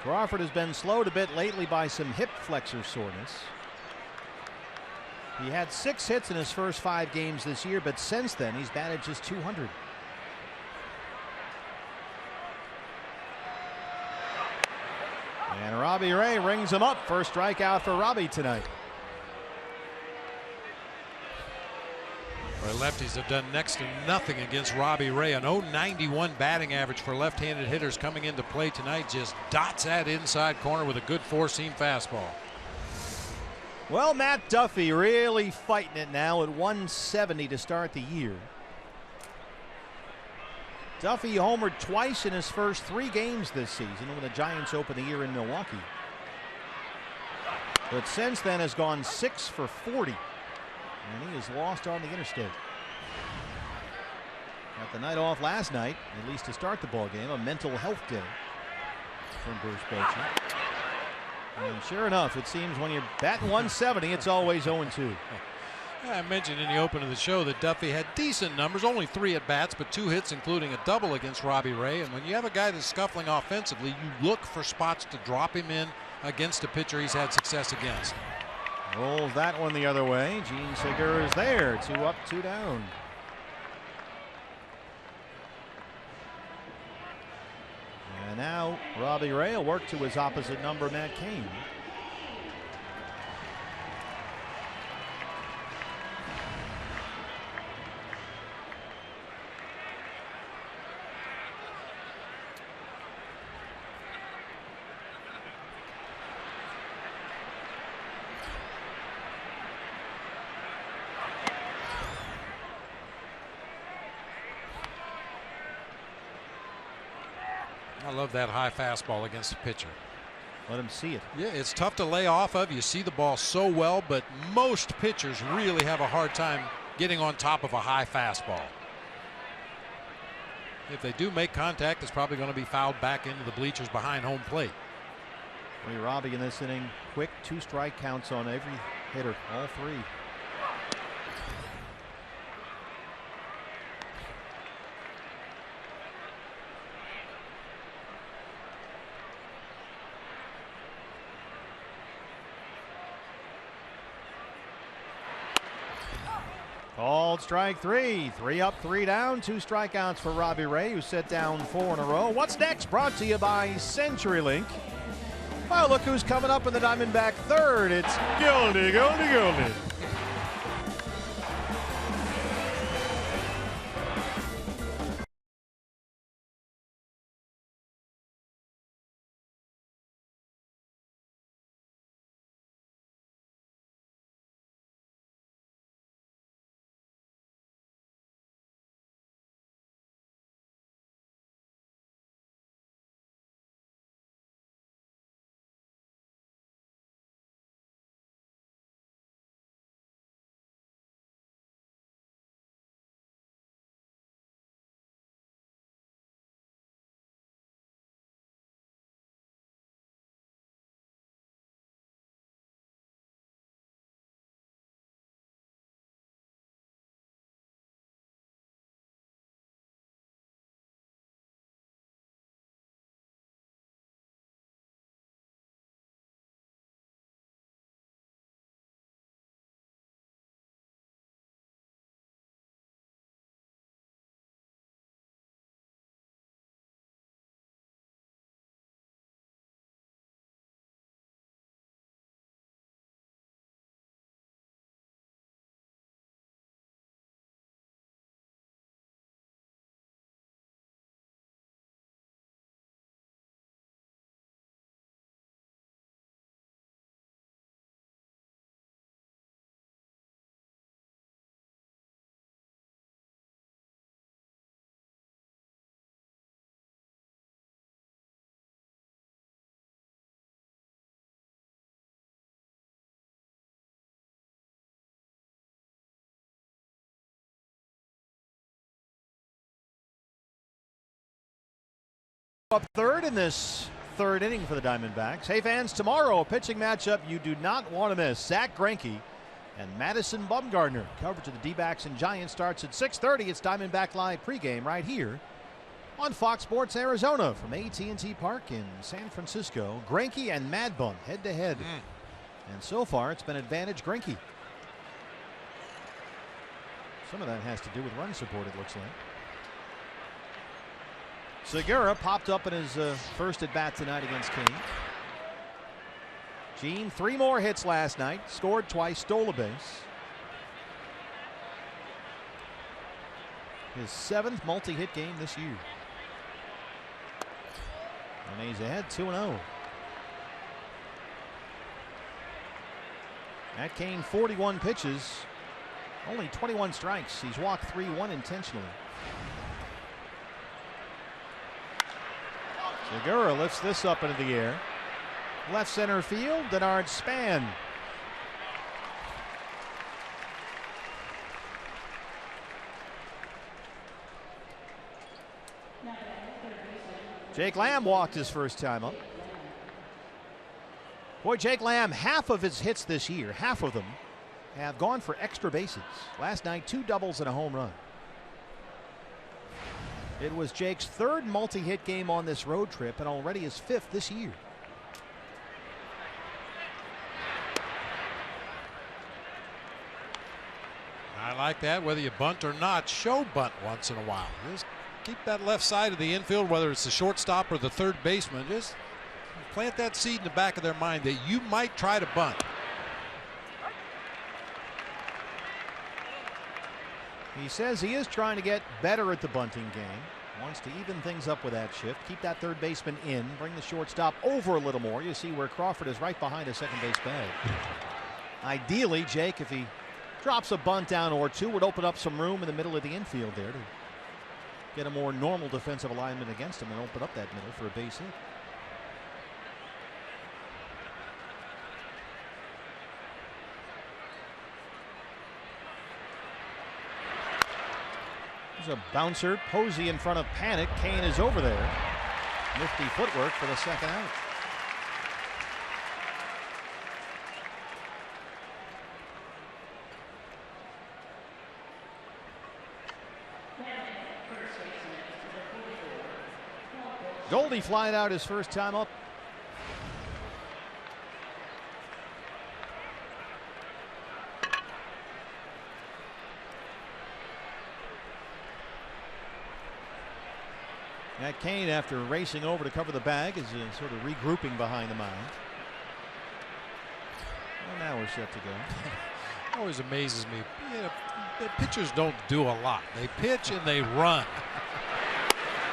Crawford has been slowed a bit lately by some hip flexor soreness. He had 6 hits in his first 5 games this year, but since then he's batted just .200. And Robbie Ray rings him up. First strikeout for Robbie tonight.
Our lefties have done next to nothing against Robbie Ray. An .091 batting average for left-handed hitters coming into play tonight. Just dots that inside corner with a good four-seam fastball.
Well, Matt Duffy really fighting it now at 170 to start the year. Duffy homered twice in his first 3 games this season when the Giants opened the year in Milwaukee. But since then has gone 6 for 40. And he is lost on the interstate. Got the night off last night, at least to start the ball game, a mental health day from Bruce Bochy. And sure enough, it seems when you're batting 170, it's always 0-2.
I mentioned in the open of the show that Duffy had decent numbers, only 3 at-bats, but 2 hits, including a double against Robbie Ray. And when you have a guy that's scuffling offensively, you look for spots to drop him in against a pitcher he's had success against.
Rolls that one the other way. Gene Segura is there. 2 up, 2 down. And now Robbie Ray will work to his opposite number, Matt Cain.
I love that high fastball against the pitcher.
Let him see it.
Yeah, it's tough to lay off of. You see the ball so well, but most pitchers really have a hard time getting on top of a high fastball. If they do make contact, it's probably going to be fouled back into the bleachers behind home plate.
Robbie in this inning, quick 2 strike counts on every hitter, all 3. Called strike 3. 3 up, 3 down. 2 strikeouts for Robbie Ray, who set down 4 in a row. What's next? Brought to you by CenturyLink. Well, look who's coming up in the Diamondback third. It's Goldie, Goldie, Goldie. Up third in this third inning for the Diamondbacks. Hey fans, tomorrow a pitching matchup you do not want to miss. Zach Greinke and Madison Bumgarner. Coverage of the D-backs and Giants starts at 6:30. It's Diamondback Live pregame right here on Fox Sports Arizona from AT&T Park in San Francisco. Greinke and Mad Bum head to head. And so far it's been advantage Greinke. Some of that has to do with run support, it looks like. Segura popped up in his first at bat tonight against King. Gene, 3 more hits last night, scored twice, stole a base. His 7th multi-hit game this year. And he's ahead 2-0. Matt Cain, 41 pitches, only 21 strikes. He's walked 3, 1 intentionally. Segura lifts this up into the air. Left center field, Denard Span. Jake Lamb walked his first time up. Boy, Jake Lamb, half of his hits this year, half of them have gone for extra bases. Last night, 2 doubles and a home run. It was Jake's 3rd multi-hit game on this road trip and already his 5th this year.
I like that. Whether you bunt or not, show bunt once in a while. Just keep that left side of the infield, whether it's the shortstop or the third baseman. Just plant that seed in the back of their mind that you might try to bunt.
He says he is trying to get better at the bunting game. Wants to even things up with that shift. Keep that third baseman in. Bring the shortstop over a little more. You see where Crawford is right behind a second base bag. Ideally, Jake, if he drops a bunt down or 2, would open up some room in the middle of the infield there to get a more normal defensive alignment against him and open up that middle for a base hit. There's a bouncer. Posey in front of Panic. Kane is over there. Nifty footwork for the second out. Goldie flying out his first time up. Matt Cain, after racing over to cover the bag, is sort of regrouping behind the mound. Well, now we're set to go.
Always amazes me. You know, the pitchers don't do a lot. They pitch and they run.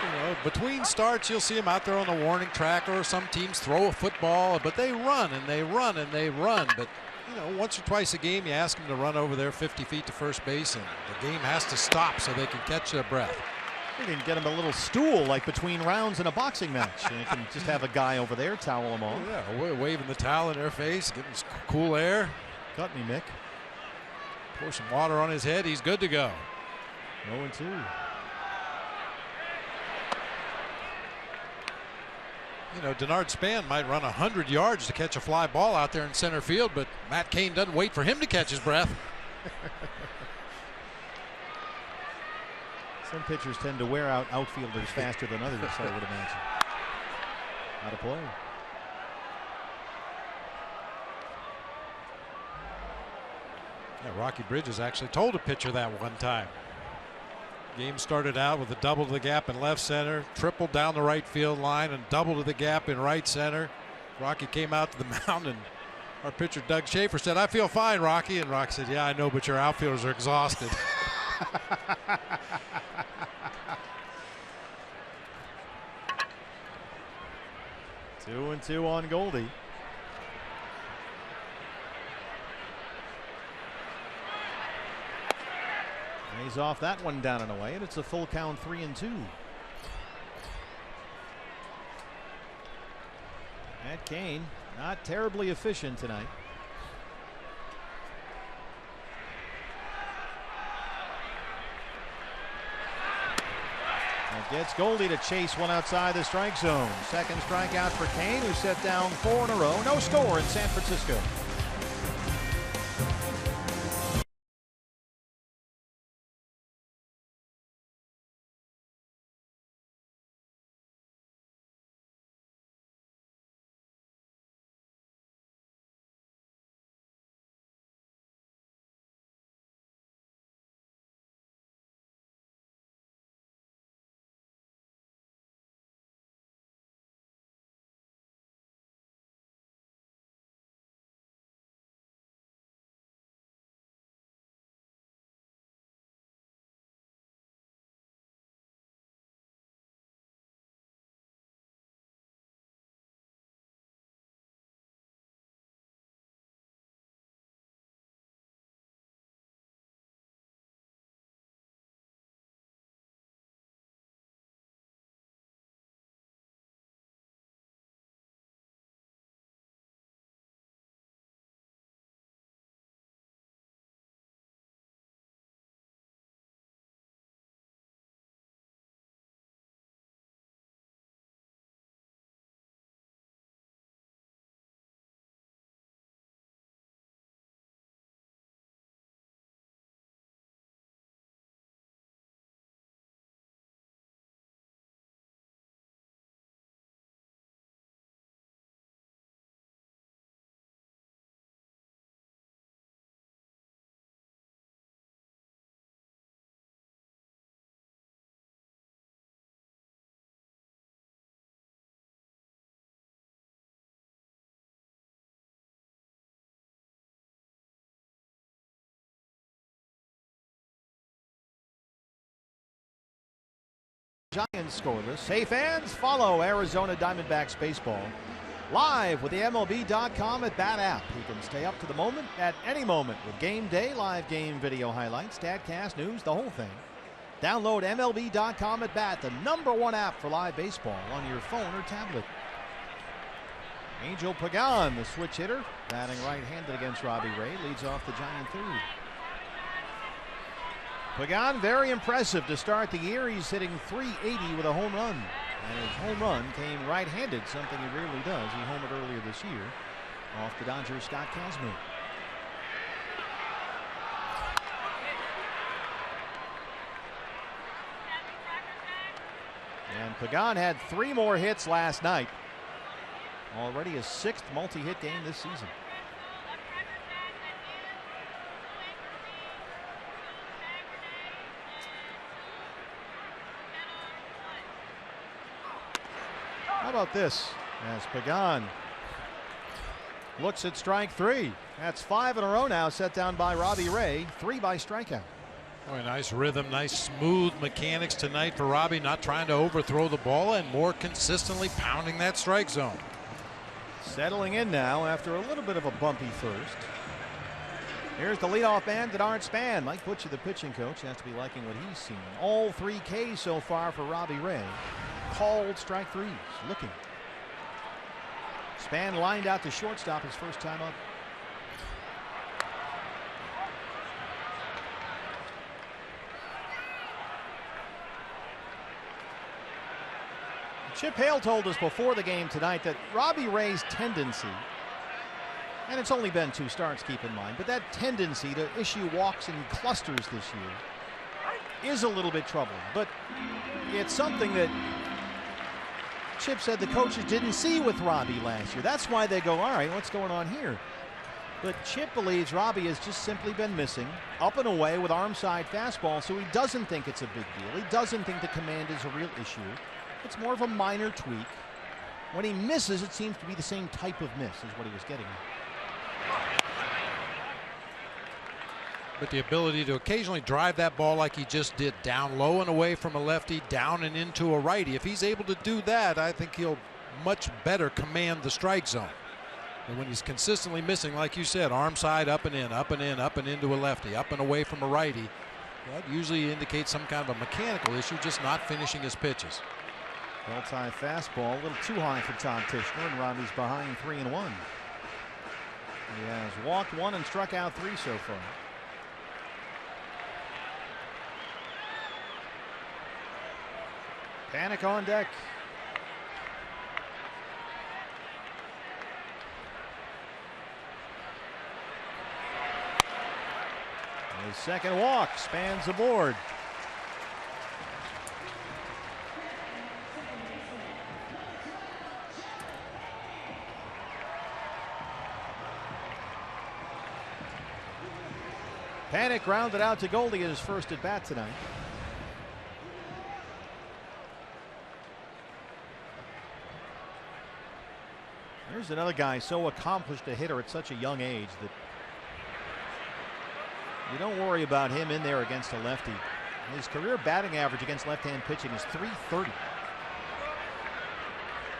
You know, between starts, you'll see them out there on the warning track, or some teams throw a football, but they run and they run and they run. But you know, once or twice a game, you ask them to run over there 50 feet to first base, and the game has to stop so they can catch their breath.
We can get him a little stool like between rounds in a boxing match. And you can just have a guy over there towel him off.
Yeah, waving the towel in their face, getting some cool air.
Cut me, Mick.
Pour some water on his head. He's good to go.
0-2.
You know, Denard Span might run 100 yards to catch a fly ball out there in center field, but Matt Cain doesn't wait for him to catch his breath.
Some pitchers tend to wear out outfielders faster than others, I would imagine. Out of play.
Yeah, Rocky Bridges actually told a pitcher that one time. Game started out with a double to the gap in left center, triple down the right field line, and double to the gap in right center. Rocky came out to the mound, and our pitcher Doug Schaefer said, "I feel fine, Rocky." And Rocky said, "Yeah, I know, but your outfielders are exhausted."
2-2 on Goldie. He's off that one down and away, and it's a full count 3-2. Matt Cain not terribly efficient tonight. That gets Goldie to chase one outside the strike zone. Second strikeout for Cain, who set down 4 in a row. No score in San Francisco. Giants scoreless. Hey fans, follow Arizona Diamondbacks baseball live with the MLB.com at Bat app. You can stay up to the moment at any moment with game day, live game video highlights, StatCast, news, the whole thing. Download MLB.com at Bat, the #1 app for live baseball on your phone or tablet. Angel Pagan, the switch hitter, batting right-handed against Robbie Ray, leads off the Giant third. Pagan, very impressive to start the year. He's hitting .380 with a home run. And his home run came right-handed, something he rarely does. He homered earlier this year off the Dodgers' Scott Kazmir. And Pagan had 3 more hits last night. Already his 6th multi-hit game this season. How about this? As Pagan looks at strike 3. That's 5 in a row now, set down by Robbie Ray. 3 by strikeout.
Boy, nice rhythm, nice smooth mechanics tonight for Robbie, not trying to overthrow the ball and more consistently pounding that strike zone.
Settling in now after a little bit of a bumpy first. Here's the leadoff man, Denard Span. Mike Butcher, the pitching coach, has to be liking what he's seen. All 3 Ks so far for Robbie Ray. Called strike 3s, looking. Span lined out to shortstop his first time up. Chip Hale told us before the game tonight that Robbie Ray's tendency, and it's only been 2 starts, keep in mind, but that tendency to issue walks in clusters this year is a little bit troubling. But it's something that Chip said the coaches didn't see with Robbie last year. That's why they go, all right, what's going on here? But Chip believes Robbie has just simply been missing up and away with arm side fastball, so he doesn't think it's a big deal. He doesn't think the command is a real issue. It's more of a minor tweak. When he misses, it seems to be the same type of miss as what he was getting at.
But the ability to occasionally drive that ball like he just did, down low and away from a lefty, down and into a righty. If he's able to do that, I think he'll much better command the strike zone. And when he's consistently missing, like you said, arm side up and in, up and in, up and into a lefty, up and away from a righty, that usually indicates some kind of a mechanical issue, just not finishing his pitches.
Well-timed fastball, a little too high for Tom Tishner, and Robbie's behind 3-1. He has walked 1 and struck out 3 so far. Panik on deck. His second walk, spans the board. Panik grounded out to Goldie in his first at bat tonight. Here's another guy so accomplished a hitter at such a young age that you don't worry about him in there against a lefty. His career batting average against left-hand pitching is .330.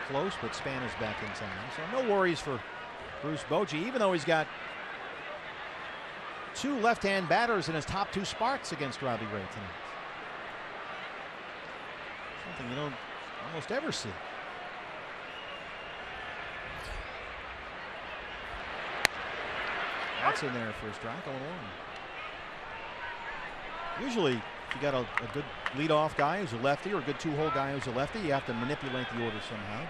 Close, but Span is back in time. So no worries for Bruce Bochy, even though he's got 2 left-hand batters in his top 2 spots against Robbie Ray tonight. Something you don't almost ever see. That's in there for a strike on 1. Usually, if you got a good leadoff guy who's a lefty or a good 2-hole guy who's a lefty, you have to manipulate the order somehow.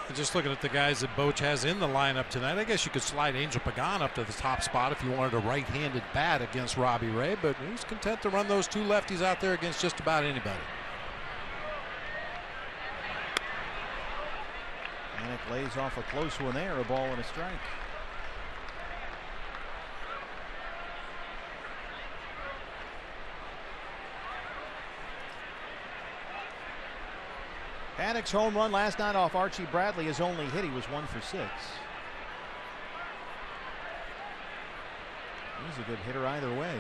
But
just looking at the guys that Boch has in the lineup tonight, I guess you could slide Angel Pagan up to the top spot if you wanted a right-handed bat against Robbie Ray, but he's content to run those 2 lefties out there against just about anybody.
Panik lays off a close one there, a ball and a strike. Panik's home run last night off Archie Bradley, his only hit. He was 1 for 6. He's a good hitter either way.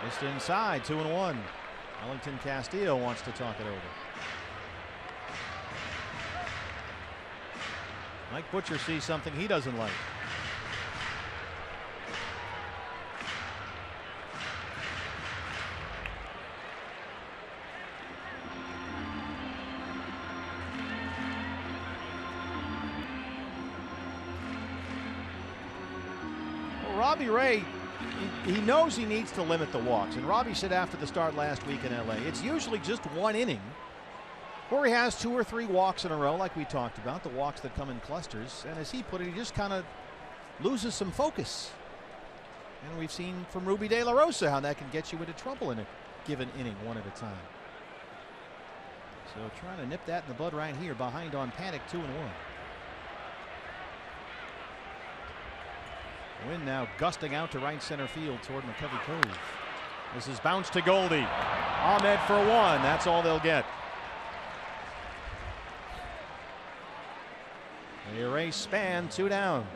Just inside, 2-1. Ellington Castillo wants to talk it over. Mike Butcher sees something he doesn't like. Well, Robbie Ray, he knows he needs to limit the walks. And Robbie said after the start last week in LA, it's usually just one inning where he has 2 or 3 walks in a row, like we talked about, the walks that come in clusters. And as he put it, he just kind of loses some focus. And we've seen from Ruby De La Rosa how that can get you into trouble in a given inning, one at a time. So trying to nip that in the bud right here, behind on Panik, 2-1. Wind now gusting out to right center field toward McCovey Cove. This is bounced to Goldie. Ahmed for 1. That's all they'll get. They erase Span, 2 down.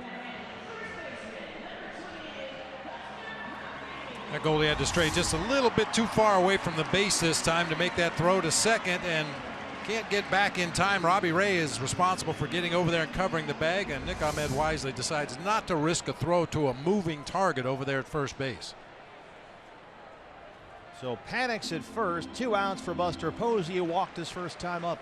That goalie had to stray just a little bit too far away from the base this time to make that throw to second, and can't get back in time. Robbie Ray is responsible for getting over there and covering the bag, and Nick Ahmed wisely decides not to risk a throw to a moving target over there at first base.
So Panik's at first, 2 outs for Buster Posey, who walked his first time up.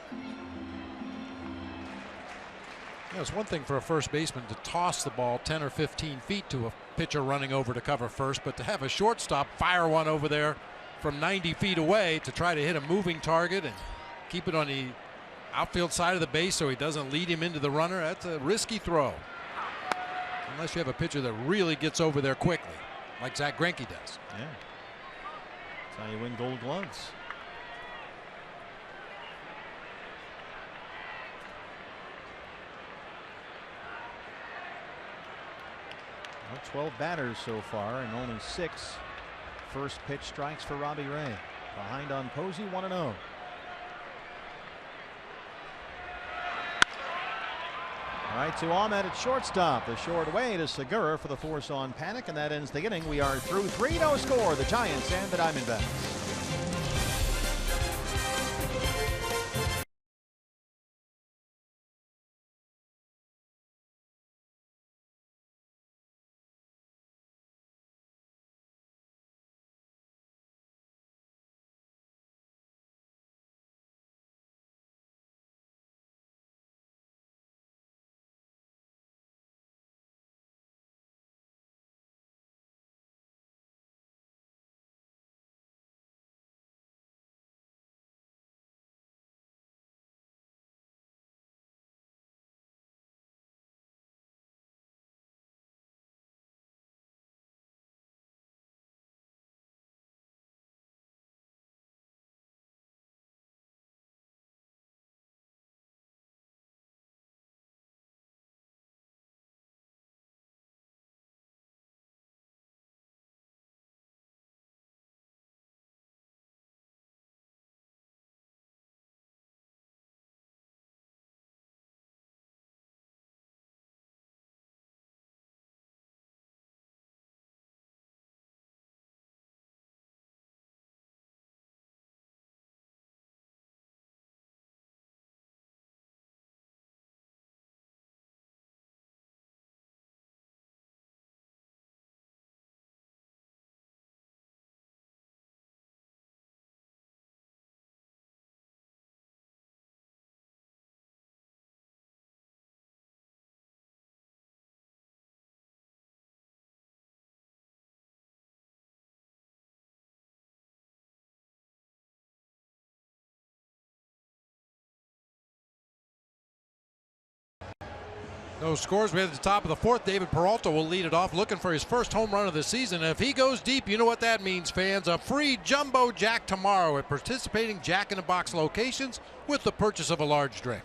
You know, it's one thing for a first baseman to toss the ball 10 or 15 feet to a pitcher running over to cover first, but to have a shortstop fire one over there from 90 feet away to try to hit a moving target and keep it on the outfield side of the base so he doesn't lead him into the runner, that's a risky throw. Unless you have a pitcher that really gets over there quickly, like Zach Greinke does.
Yeah. That's how you win Gold Gloves. Well, 12 batters so far and only 6 first pitch strikes for Robbie Ray. Behind on Posey, 1-0. All right, to Ahmed at shortstop. The short way to Segura for the force on Panik, and that ends the inning. We are through 3, no score. The Giants and the Diamondbacks.
Those scores we had at the top of the 4th. David Peralta will lead it off, looking for his first home run of the season. And if he goes deep, you know what that means, fans. A free Jumbo Jack tomorrow at participating Jack in the Box locations with the purchase of a large drink.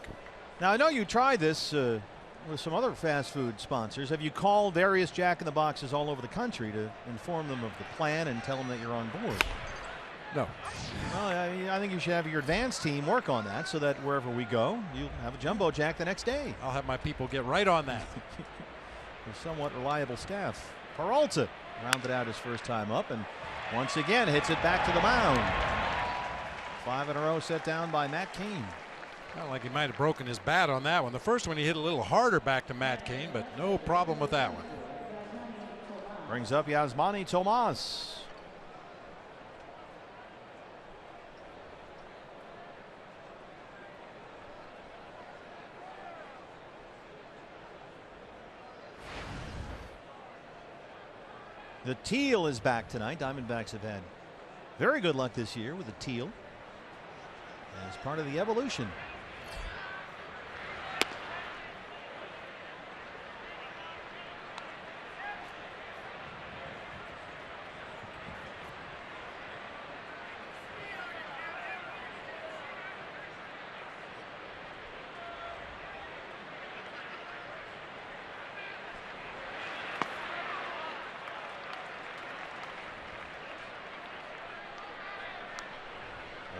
Now, I know you tried this with some other fast food sponsors. Have you called various Jack in the Boxes all over the country to inform them of the plan and tell them that you're on board?
No.
Well, I think you should have your advance team work on that so that wherever we go, you'll have a Jumbo Jack the next day.
I'll have my people get right on that.
A somewhat reliable staff. Peralta rounded out his first time up, and Once again hits it back to the mound. 5 in a row set down by Matt Cain.
Felt like he might have broken his bat on that one. The first one he hit a little harder back to Matt Cain, but no problem with that one.
Brings up Yasmani Tomas. The teal is back tonight. Diamondbacks have had very good luck this year with the teal as part of the evolution.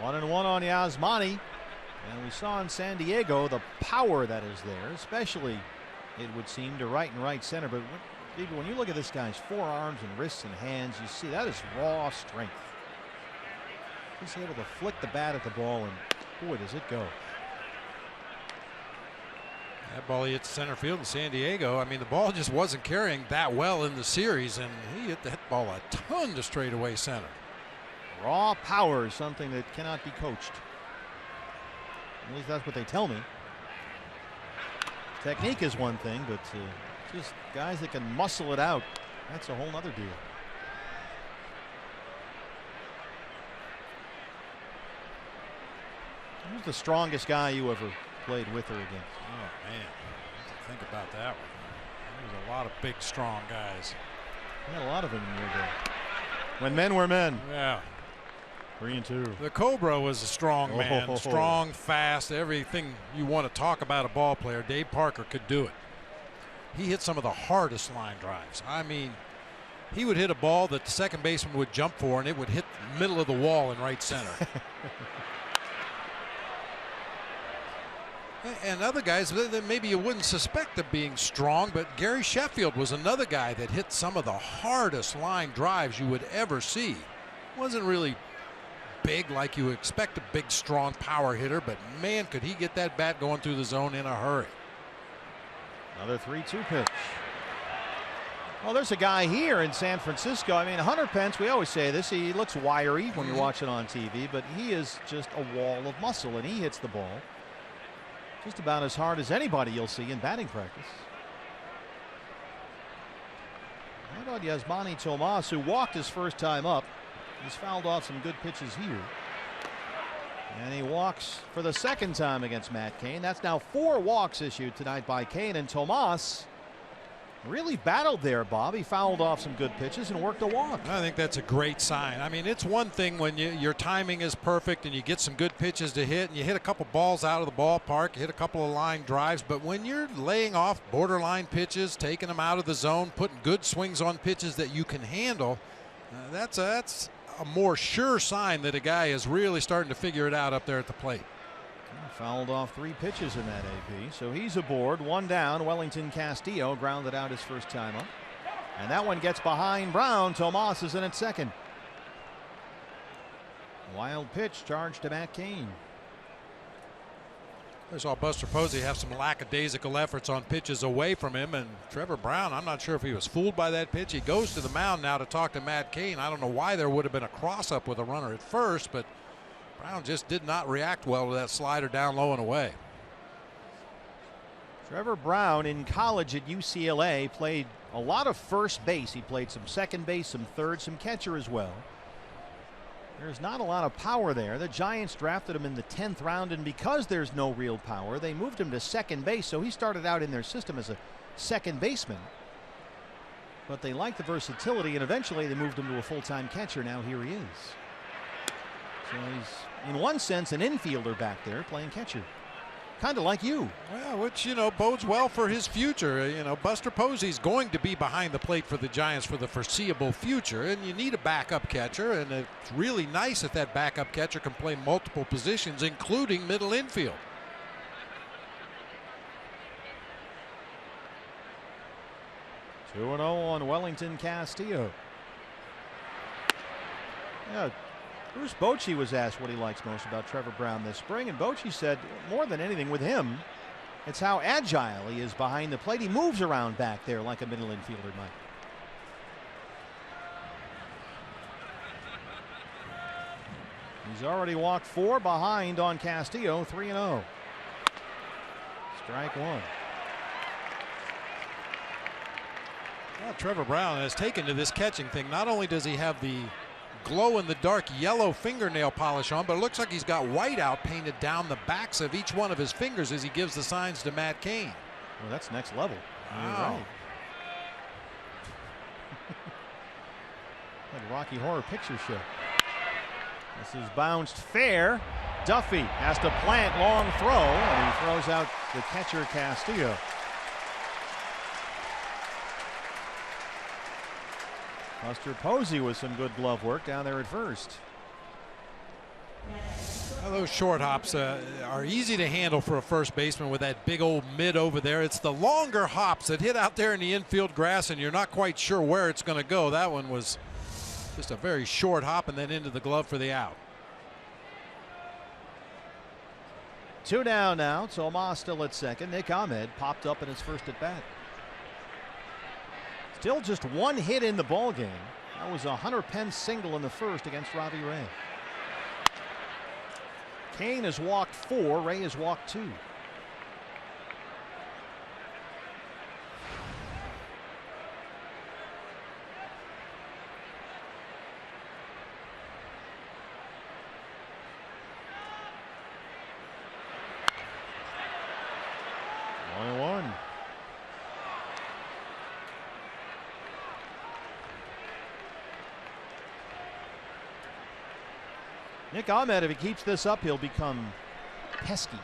One and one on Yasmani, and we saw in San Diego the power that is there, especially it would seem to right and right center. But when you look at this guy's forearms and wrists and hands, you see that is raw strength. He's able to flick the bat at the ball, and boy, does it go.
That ball he hit center field in San Diego. I mean, the ball just wasn't carrying that well in the series, and he hit that ball a ton to straightaway center.
Raw power is something that cannot be coached. At least that's what they tell me. Technique is one thing, but just guys that can muscle it out, that's a whole nother deal. Who's the strongest guy you ever played with or against?
Oh, man. I have to think about that one. There's a lot of big, strong guys.
We had a lot of them in your day. When men were men.
Yeah.
3-2.
The Cobra was a strong man, strong, fast, everything you want to talk about a ball player. Dave Parker could do it. He hit some of the hardest line drives. I mean, he would hit a ball that the second baseman would jump for, and it would hit the middle of the wall in right center. And other guys that maybe you wouldn't suspect of being strong, but Gary Sheffield was another guy that hit some of the hardest line drives you would ever see. Wasn't really big like you would expect a big, strong power hitter, but man, could he get that bat going through the zone in a hurry.
Another 3-2 pitch. Well, there's a guy here in San Francisco. I mean, Hunter Pence, we always say this, he looks wiry when you're watching on TV, but he is just a wall of muscle, and he hits the ball just about as hard as anybody you'll see in batting practice. How about Yasmani Tomas, who walked his first time up? He's fouled off some good pitches here. And he walks for the second time against Matt Cain. That's now 4 walks issued tonight by Cain, and Tomas really battled there, Bob. He fouled off some good pitches and worked a walk.
I think that's a great sign. I mean, it's one thing when your timing is perfect and you get some good pitches to hit and you hit a couple balls out of the ballpark, you hit a couple of line drives, but when you're laying off borderline pitches, taking them out of the zone, putting good swings on pitches that you can handle, that's a more sure sign that a guy is really starting to figure it out up there at the plate.
Fouled off 3 pitches in that AP, so he's aboard. 1 down. Wellington Castillo grounded out his first time up, and that one gets behind Brown. Tomas is in at second. Wild pitch charged to Matt Cain.
I saw Buster Posey have some lackadaisical efforts on pitches away from him, and Trevor Brown, I'm not sure if he was fooled by that pitch. He goes to the mound now to talk to Matt Cain. I don't know why there would have been a cross-up with a runner at first, but Brown just did not react well to that slider down low and away.
Trevor Brown in college at UCLA played a lot of first base. He played some second base, some third, some catcher as well. There's not a lot of power there. The Giants drafted him in the 10th round, and because there's no real power, they moved him to second base. So he started out in their system as a second baseman. But they liked the versatility, and eventually they moved him to a full-time catcher. Now here he is. So he's, in one sense, an infielder back there playing catcher. Kind of like you.
Well, which, bodes well for his future. Buster Posey's going to be behind the plate for the Giants for the foreseeable future, and you need a backup catcher, and it's really nice if that backup catcher can play multiple positions, including middle infield. Two
2-0 on Wellington Castillo. Yeah, Bruce Bochy was asked what he likes most about Trevor Brown this spring, and Bochy said more than anything with him, it's how agile he is behind the plate. He moves around back there like a middle infielder might. He's already walked 4 behind on Castillo, 3-0. Strike 1.
Well, Trevor Brown has taken to this catching thing. Not only does he have the glow-in-the-dark yellow fingernail polish on, but it looks like he's got whiteout painted down the backs of each one of his fingers as he gives the signs to Matt Cain.
Well, that's next level.
Wow.
Right. Like Rocky Horror Picture Show. This is bounced fair. Duffy has to plant long throw, and he throws out the catcher Castillo. Buster Posey with some good glove work down there at first.
Well, those short hops are easy to handle for a first baseman with that big old mid over there. It's the longer hops that hit out there in the infield grass and you're not quite sure where it's going to go. That one was just a very short hop and then into the glove for the out.
2 down now. Tomas still at second. Nick Ahmed popped up in his first at bat. Still just 1 hit in the ball game. That was a Hunter Pence single in the first against Robbie Ray. Cain has walked 4. Ray has walked 2. Nick Ahmed, if he keeps this up, he'll become pesky.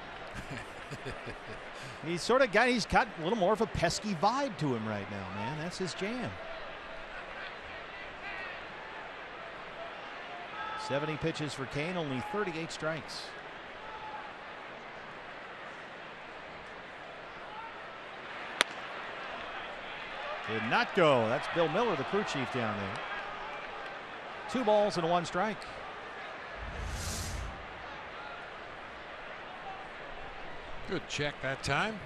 He's sort of he's got a little more of a pesky vibe to him right now, man. That's his jam. 70 pitches for Cain, only 38 strikes. Did not go. That's Bill Miller, the crew chief down there. 2 balls and 1 strike.
Good check that time.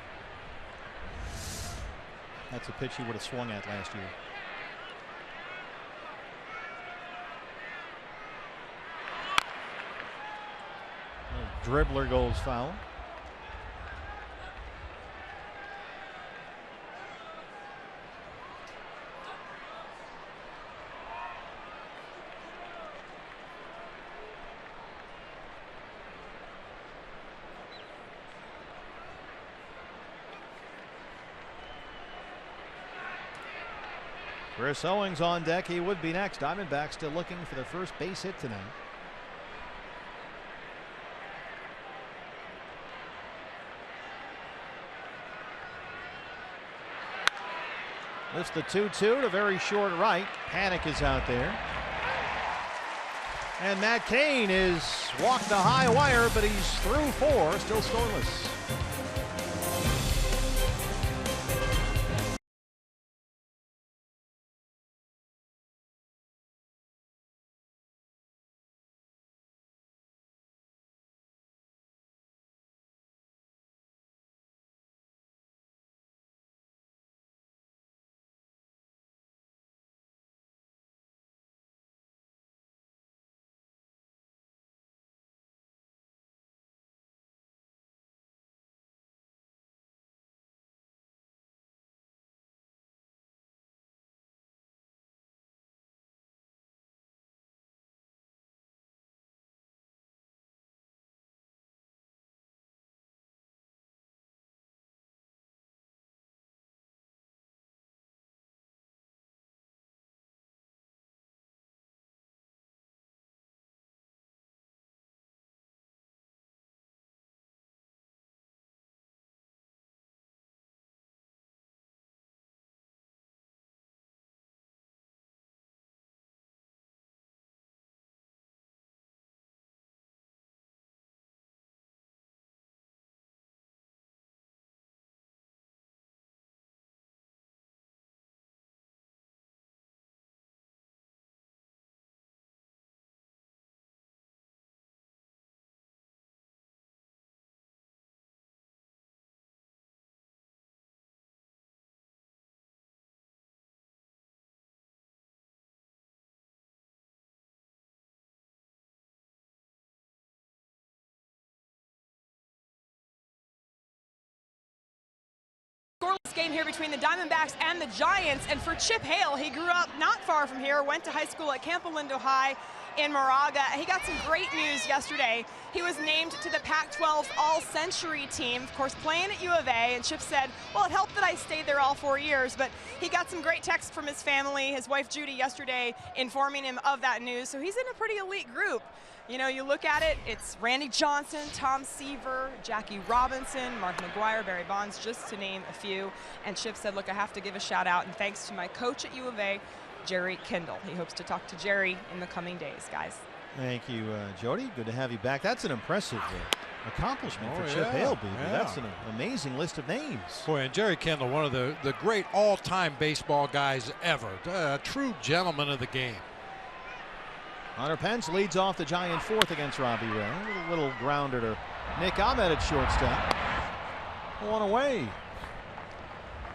That's a pitch he would have swung at last year. Dribbler goes foul. Chris Owings on deck. He would be next. Diamondbacks still looking for their first base hit tonight. Lifts the 2-2 to very short right. Panic is out there. And Matt Cain is walked the high wire, but he's through 4, still scoreless.
game here between the Diamondbacks and the Giants. And for Chip Hale, he grew up not far from here, went to high school at Campo Lindo High in Moraga. He got some great news yesterday. He was named to the Pac-12 All-Century team, of course, playing at U of A. And Chip said, well, it helped that I stayed there all 4 years. But he got some great texts from his family, his wife Judy yesterday, informing him of that news. So he's in a pretty elite group. You know, you look at it, it's Randy Johnson, Tom Seaver, Jackie Robinson, Mark McGuire, Barry Bonds, just to name a few. And Chip said, look, I have to give a shout out and thanks to my coach at U of A, Jerry Kendall. He hopes to talk to Jerry in the coming days, guys.
Thank you, Jody. Good to have you back. That's an impressive accomplishment for Chip Hale, baby.
Yeah.
That's an amazing list of names.
Boy, and Jerry Kendall, one of the great all-time baseball guys ever. A true gentleman of the game.
Hunter Pence leads off the Giant fourth against Robbie Ray. A little grounder to Nick Ahmed at shortstop. One away.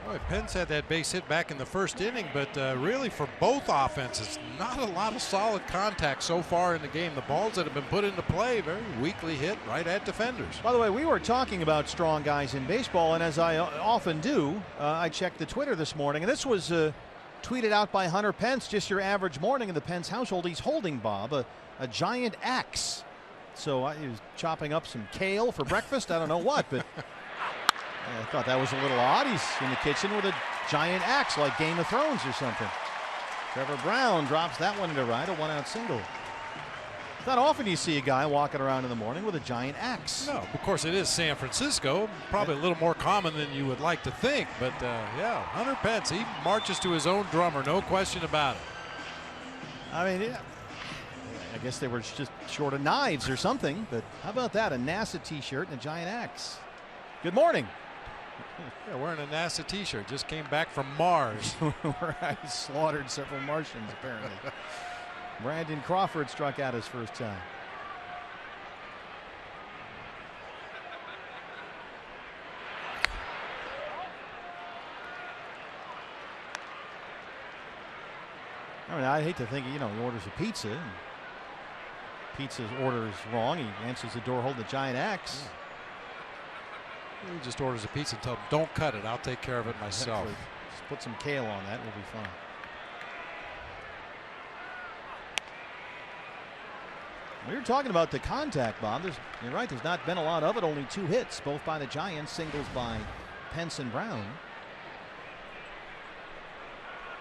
Boy, Pence had that base hit back in the first inning, but really for both offenses, not a lot of solid contact so far in the game. The balls that have been put into play, very weakly hit right at defenders.
By the way, we were talking about strong guys in baseball, and as I often do, I checked the Twitter this morning, and this was tweeted out by Hunter Pence, just your average morning in the Pence household. He's holding, Bob, a giant axe. So he was chopping up some kale for breakfast. I don't know what, but I thought that was a little odd. He's in the kitchen with a giant axe like Game of Thrones or something. Trevor Brown drops that one into right, a one-out single. It's not often you see a guy walking around in the morning with a giant axe.
No, of course it is San Francisco. Probably a little more common than you would like to think. But yeah, Hunter Pence, he marches to his own drummer, no question about it.
I mean, yeah, I guess they were just short of knives or something. But how about that? A NASA t-shirt and a giant axe. Good morning.
Yeah, wearing a NASA t-shirt. Just came back from Mars.
Where I slaughtered several Martians, apparently. Brandon Crawford struck out his first time. I mean, I hate to think, you know, he orders a pizza. And pizza's order is wrong. He answers the door holding the giant axe.
Yeah. He just orders a pizza and tells him, don't cut it. I'll take care of it myself.
Exactly. Just put some kale on that. We'll be fine. We were talking about the contact, Bob. You're right. There's not been a lot of it. Only 2 hits, both by the Giants, singles by Pence and Brown.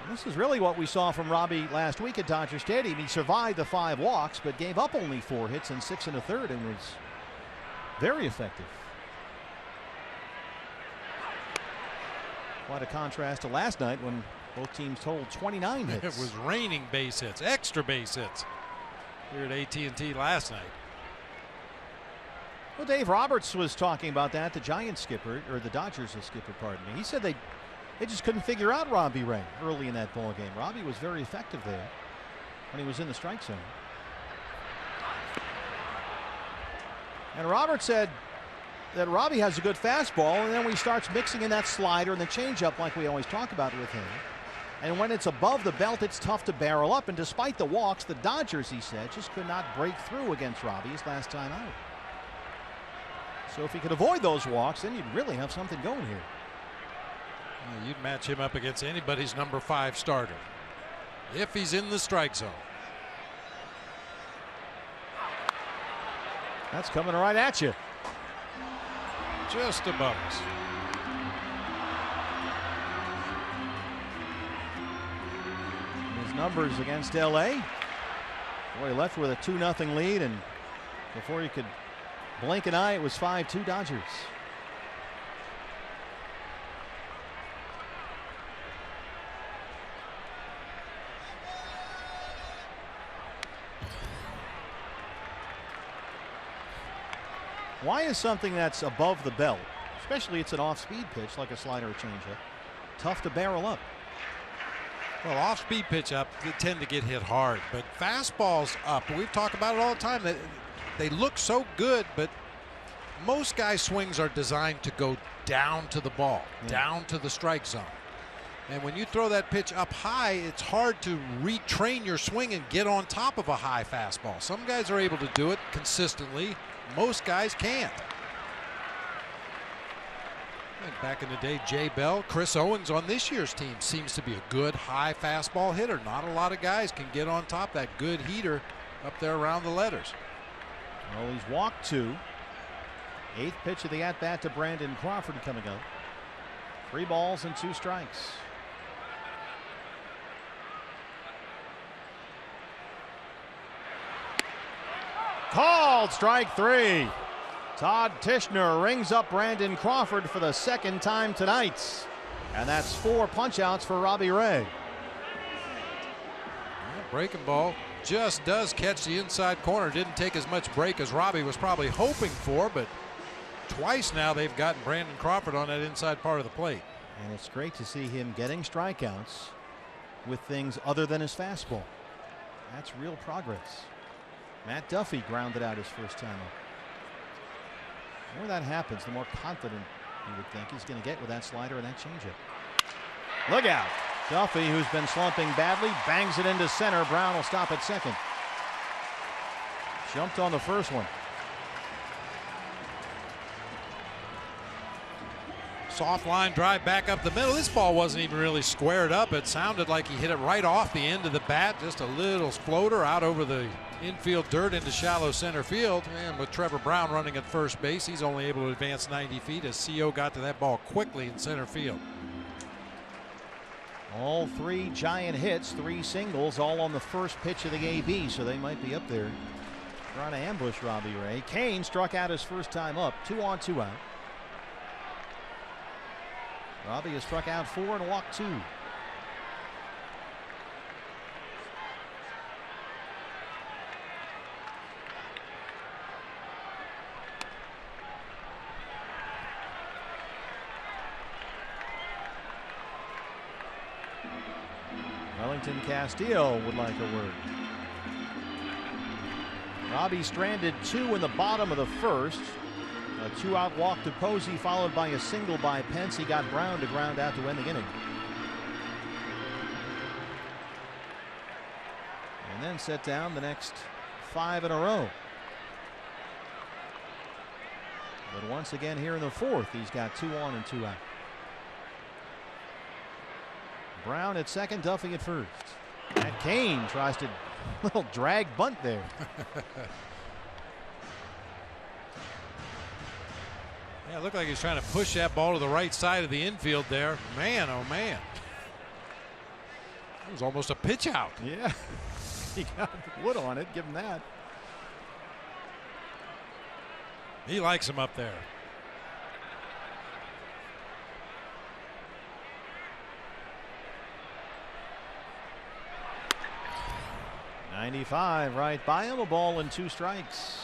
And this is really what we saw from Robbie last week at Dodger Stadium. He survived the 5 walks, but gave up only 4 hits and 6 1/3, and was very effective. Quite a contrast to last night when both teams totaled 29 hits.
It was raining base hits, extra base hits here at AT&T last night.
Well, Dave Roberts was talking about that, the Giants skipper, or the Dodgers skipper, pardon me. He said they just couldn't figure out Robbie Ray early in that ball game. Robbie was very effective there when he was in the strike zone. And Roberts said that Robbie has a good fastball, and then when he starts mixing in that slider and the changeup like we always talk about with him, and when it's above the belt, it's tough to barrel up. And despite the walks, the Dodgers, he said, just could not break through against Robbie his last time out. So if he could avoid those walks, then you'd really have something going here.
Yeah, you'd match him up against anybody's number 5 starter if he's in the strike zone.
That's coming right at you.
Just above us.
His numbers against LA. Boy, left with a 2-0 lead, and before you could blink an eye, it was 5-2 Dodgers. Why is something that's above the belt, especially it's an off-speed pitch like a slider or changeup, tough to barrel up?
Well, off-speed pitch up, they tend to get hit hard, but fastballs up, we've talked about it all the time, that they look so good, but most guys' swings are designed to go down to the ball, down to the strike zone. And when you throw that pitch up high, it's hard to retrain your swing and get on top of a high fastball. Some guys are able to do it consistently. Most guys can't. And back in the day, Jay Bell, Chris Owens on this year's team seems to be a good high fastball hitter. Not a lot of guys can get on top. That good heater up there around the letters.
Well, he's walked 2. 8th pitch of the at-bat to Brandon Crawford coming up. 3 balls and 2 strikes. Called strike 3. Todd Tichenor rings up Brandon Crawford for the 2nd time tonight. And that's 4 punch-outs for Robbie Ray.
Breaking ball just does catch the inside corner. Didn't take as much break as Robbie was probably hoping for, but twice now they've gotten Brandon Crawford on that inside part of the plate.
And it's great to see him getting strikeouts with things other than his fastball. That's real progress. Matt Duffy grounded out his first time up. The more that happens, the more confident you would think he's going to get with that slider and that changeup. Look out. Duffy, who's been slumping badly, bangs it into center. Brown will stop at second. Jumped on the first one.
Soft line drive back up the middle. This ball wasn't even really squared up. It sounded like he hit it right off the end of the bat. Just a little floater out over the infield dirt into shallow center field. And with Trevor Brown running at first base, he's only able to advance 90 feet as CO got to that ball quickly in center field.
All 3 giant hits, 3 singles, all on the first pitch of the AB, so they might be up there trying to ambush Robbie Ray. Kane struck out his first time up. 2 on, 2 out. Robbie has struck out 4 and walked 2. Wellington Castillo would like a word. Robbie stranded 2 in the bottom of the first. A 2-out walk to Posey, followed by a single by Pence. He got Brown to ground out to end the inning. And then set down the next 5 in a row. But once again here in the 4th, he's got 2 on and 2 out. Brown at second, Duffy at first. And Kane tries to little drag bunt there.
Yeah, it looked like he was trying to push that ball to the right side of the infield there. Man, oh man. It was almost a pitch out.
Yeah. He got wood on it. Give him that.
He likes him up there.
.95 right by him. A ball and 2 strikes.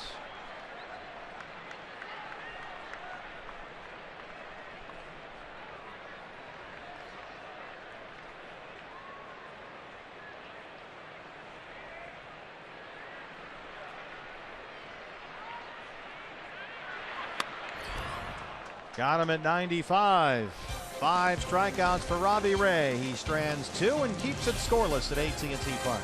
Got him at 95. 5 strikeouts for Robbie Ray. He strands 2 and keeps it scoreless at AT&T Park.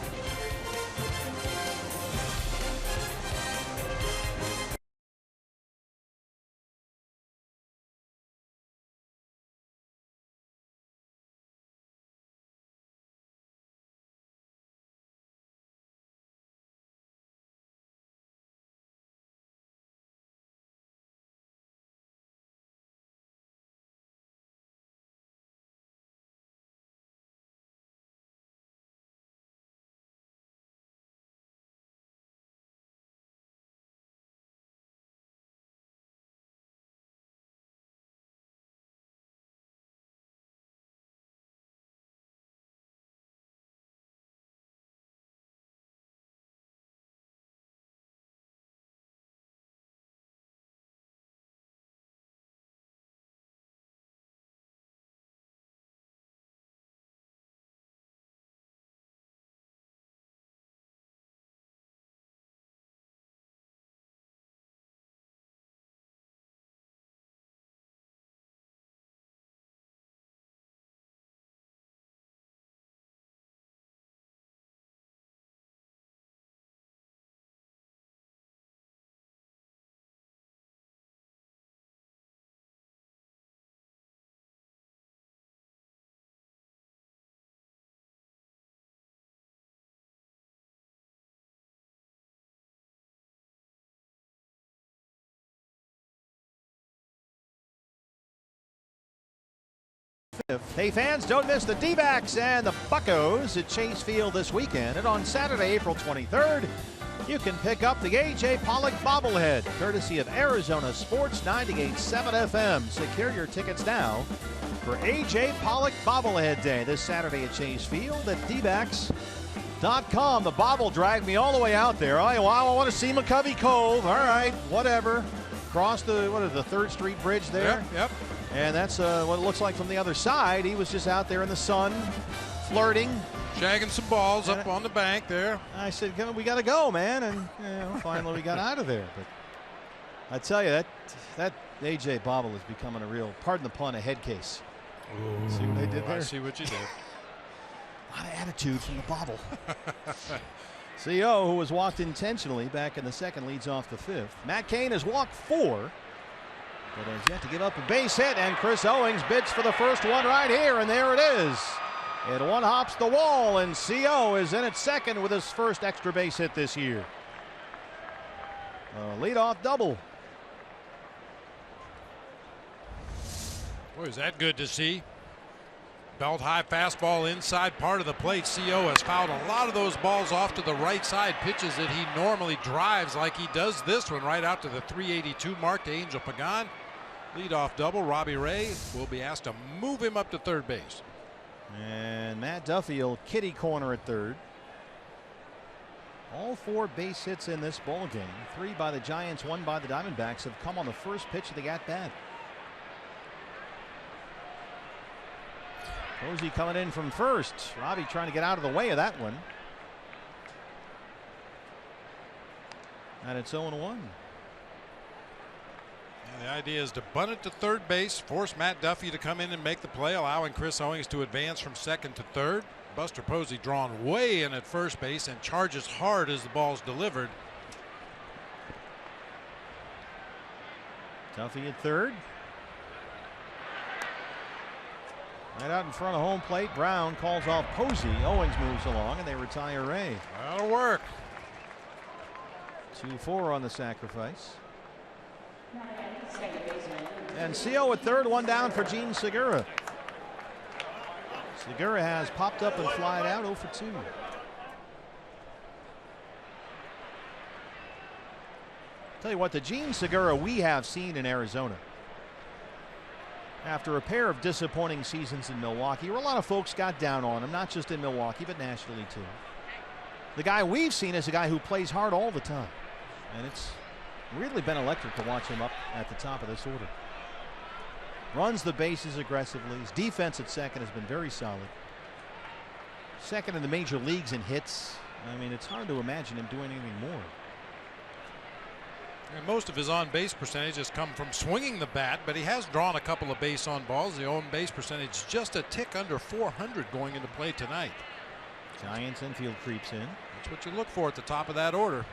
5th. Hey fans, don't miss the D-backs and the Buccos at Chase Field this weekend. And on Saturday, April 23rd, you can pick up the A.J. Pollock bobblehead, courtesy of Arizona Sports 98.7 FM. Secure your tickets now for A.J. Pollock bobblehead day this Saturday at Chase Field at dbacks.com. The bobble dragged me all the way out there. Oh, wow, I want to see McCovey Cove. All right, whatever. Cross the 3rd Street Bridge there.
Yep.
And that's what it looks like from the other side. He was just out there in the sun, flirting.
Shagging some balls up on the bank there.
I said, we got to go, man. And finally we got out of there. But I tell you, that A.J. bobble is becoming a real, pardon the pun, a head case.
Ooh,
see what they did there?
I see what you did.
A lot of attitude from the bobble. CO, who was walked intentionally back in the 2nd, leads off the 5th. Matt Cain has walked 4, but has yet to give up a base hit, and Chris Owings bids for the first one right here, and there it is. It one hops the wall, and CO is in at 2nd with his first extra base hit this year. A leadoff double.
Boy, is that good to see. Belt high fastball inside part of the plate. CO has fouled a lot of those balls off to the right side, pitches that he normally drives like he does this one right out to the 382 mark to Angel Pagan. Leadoff double. Robbie Ray will be asked to move him up to 3rd base.
And Matt Duffy will kitty corner at 3rd. All 4 base hits in this ball game, 3 by the Giants, 1 by the Diamondbacks, have come on the first pitch of the at-bat. Posey coming in from 1st. Robbie trying to get out of the way of that one. And it's 0-1.
The idea is to bunt it to 3rd base, force Matt Duffy to come in and make the play, allowing Chris Owings to advance from 2nd to 3rd. Buster Posey drawn way in at 1st base and charges hard as the ball's delivered.
Duffy at 3rd. Right out in front of home plate, Brown calls off Posey. Owings moves along, and they retire Ray.
That'll work.
2-4 on the sacrifice. And CO at 3rd, 1 down for Gene Segura. Segura has popped up and flied out 0 for 2. Tell you what, the Gene Segura we have seen in Arizona, after a pair of disappointing seasons in Milwaukee, where a lot of folks got down on him, not just in Milwaukee, but nationally too. The guy we've seen is a guy who plays hard all the time. And it's really been electric to watch him up at the top of this order. Runs the bases aggressively. His defense at 2nd has been very solid. 2nd in the major leagues in hits. I mean, it's hard to imagine him doing anything more.
And most of his on-base percentage has come from swinging the bat, but he has drawn a couple of base on balls. The on-base percentage just a tick under 400 going into play tonight.
Giants infield creeps in.
That's what you look for at the top of that order.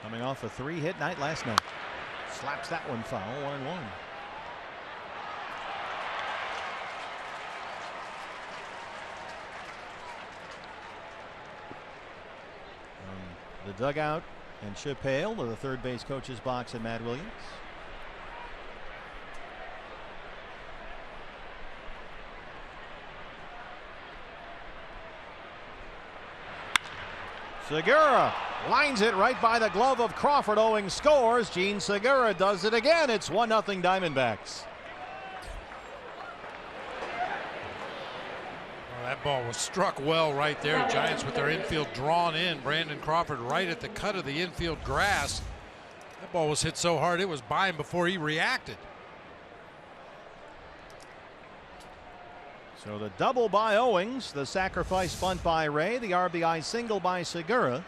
Coming off a 3-hit night last night. Slaps that one foul, 1-1. The dugout and Chip Hale to the 3rd base coach's box and Matt Williams. Segura lines it right by the glove of Crawford. Owings scores. Gene Segura does it again. It's 1-0 Diamondbacks.
That ball was struck well right there. Giants with their infield drawn in. Brandon Crawford right at the cut of the infield grass. That ball was hit so hard it was by him before he reacted.
So the double by Owings, the sacrifice bunt by Ray, the RBI single by Segura.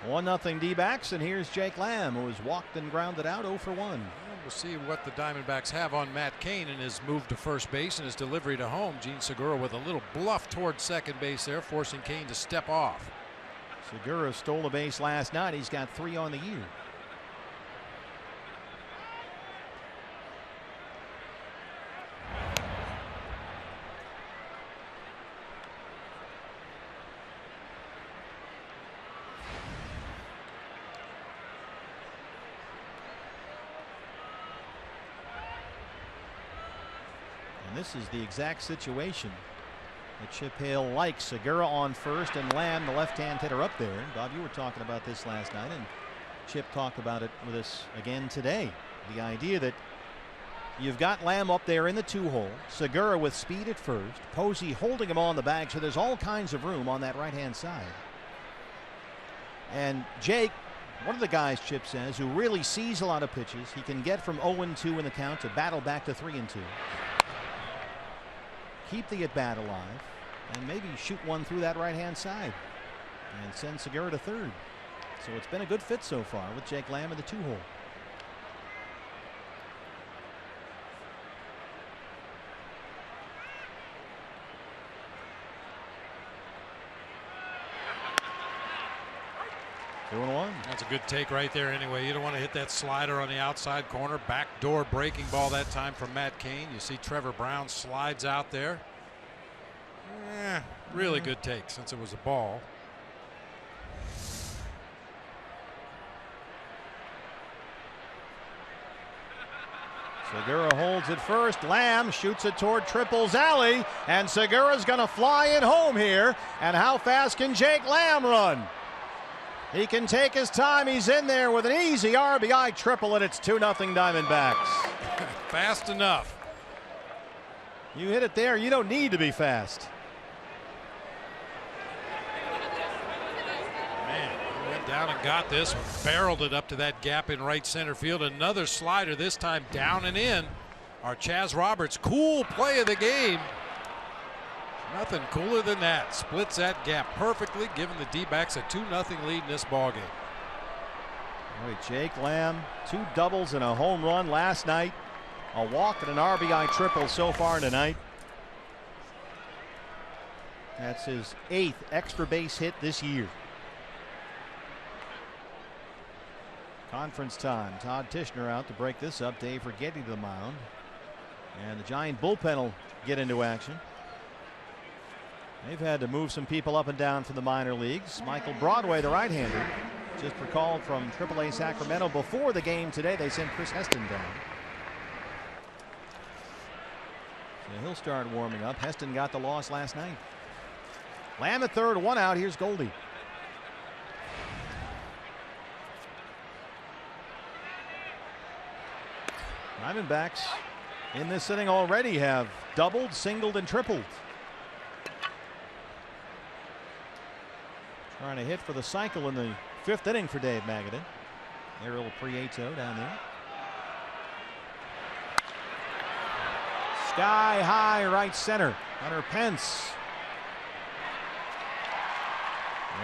1-0 D-backs, and here's Jake Lamb, who has walked and grounded out 0 for 1.
We'll see what the Diamondbacks have on Matt Cain in his move to 1st base and his delivery to home. Gene Segura with a little bluff towards 2nd base there, forcing Cain to step off.
Segura stole a base last night. He's got 3 on the year. this is the exact situation that Chip Hale likes. Segura on first and Lamb, the left-hand hitter, up there. And Bob, you were talking about this last night, and Chip talked about it with us again today. The idea that you've got Lamb up there in the 2-hole, Segura with speed at first, Posey holding him on the bag, so there's all kinds of room on that right-hand side. And Jake, one of the guys, Chip says, who really sees a lot of pitches. He can get from 0-2 in the count to battle back to 3-2. Keep the at-bat alive and maybe shoot one through that right-hand side and send Segura to third. So it's been a good fit so far with Jake Lamb in the 2-hole. Two and one.
That's a good take right there anyway. You don't want to hit that slider on the outside corner. Backdoor breaking ball that time from Matt Cain. You see Trevor Brown slides out there. Really good take since it was a ball.
Segura holds it first. Lamb shoots it toward Triple's alley, and Segura's going to fly in home here. And how fast can Jake Lamb run? He can take his time. He's in there with an easy RBI triple, and it's 2-0 Diamondbacks.
Fast enough.
You hit it there. You don't need to be fast.
Man, he went down and got this one. Barreled it up to that gap in right center field. Another slider, this time down and in. Our Chaz Roberts, cool play of the game. Nothing cooler than that. Splits that gap perfectly, giving the D-backs a 2-0 lead in this ball game.
All right, Jake Lamb, 2 doubles and a home run last night. A walk and an RBI triple so far tonight. That's his 8th extra base hit this year. Conference time. Todd Tishner out to break this up. Dave Righetti to the mound. And the Giant bullpen will get into action. They've had to move some people up and down from the minor leagues. Michael Broadway, the right-hander, just recalled from AAA Sacramento before the game today. They sent Chris Heston down. So he'll start warming up. Heston got the loss last night. Lamb at third, 1 out. Here's Goldie. Diamondbacks in this inning already have doubled, singled, and tripled. Trying to hit for the cycle in the 5th inning for Dave Magadan. Ariel Prieto down there. Sky high right center. Hunter Pence.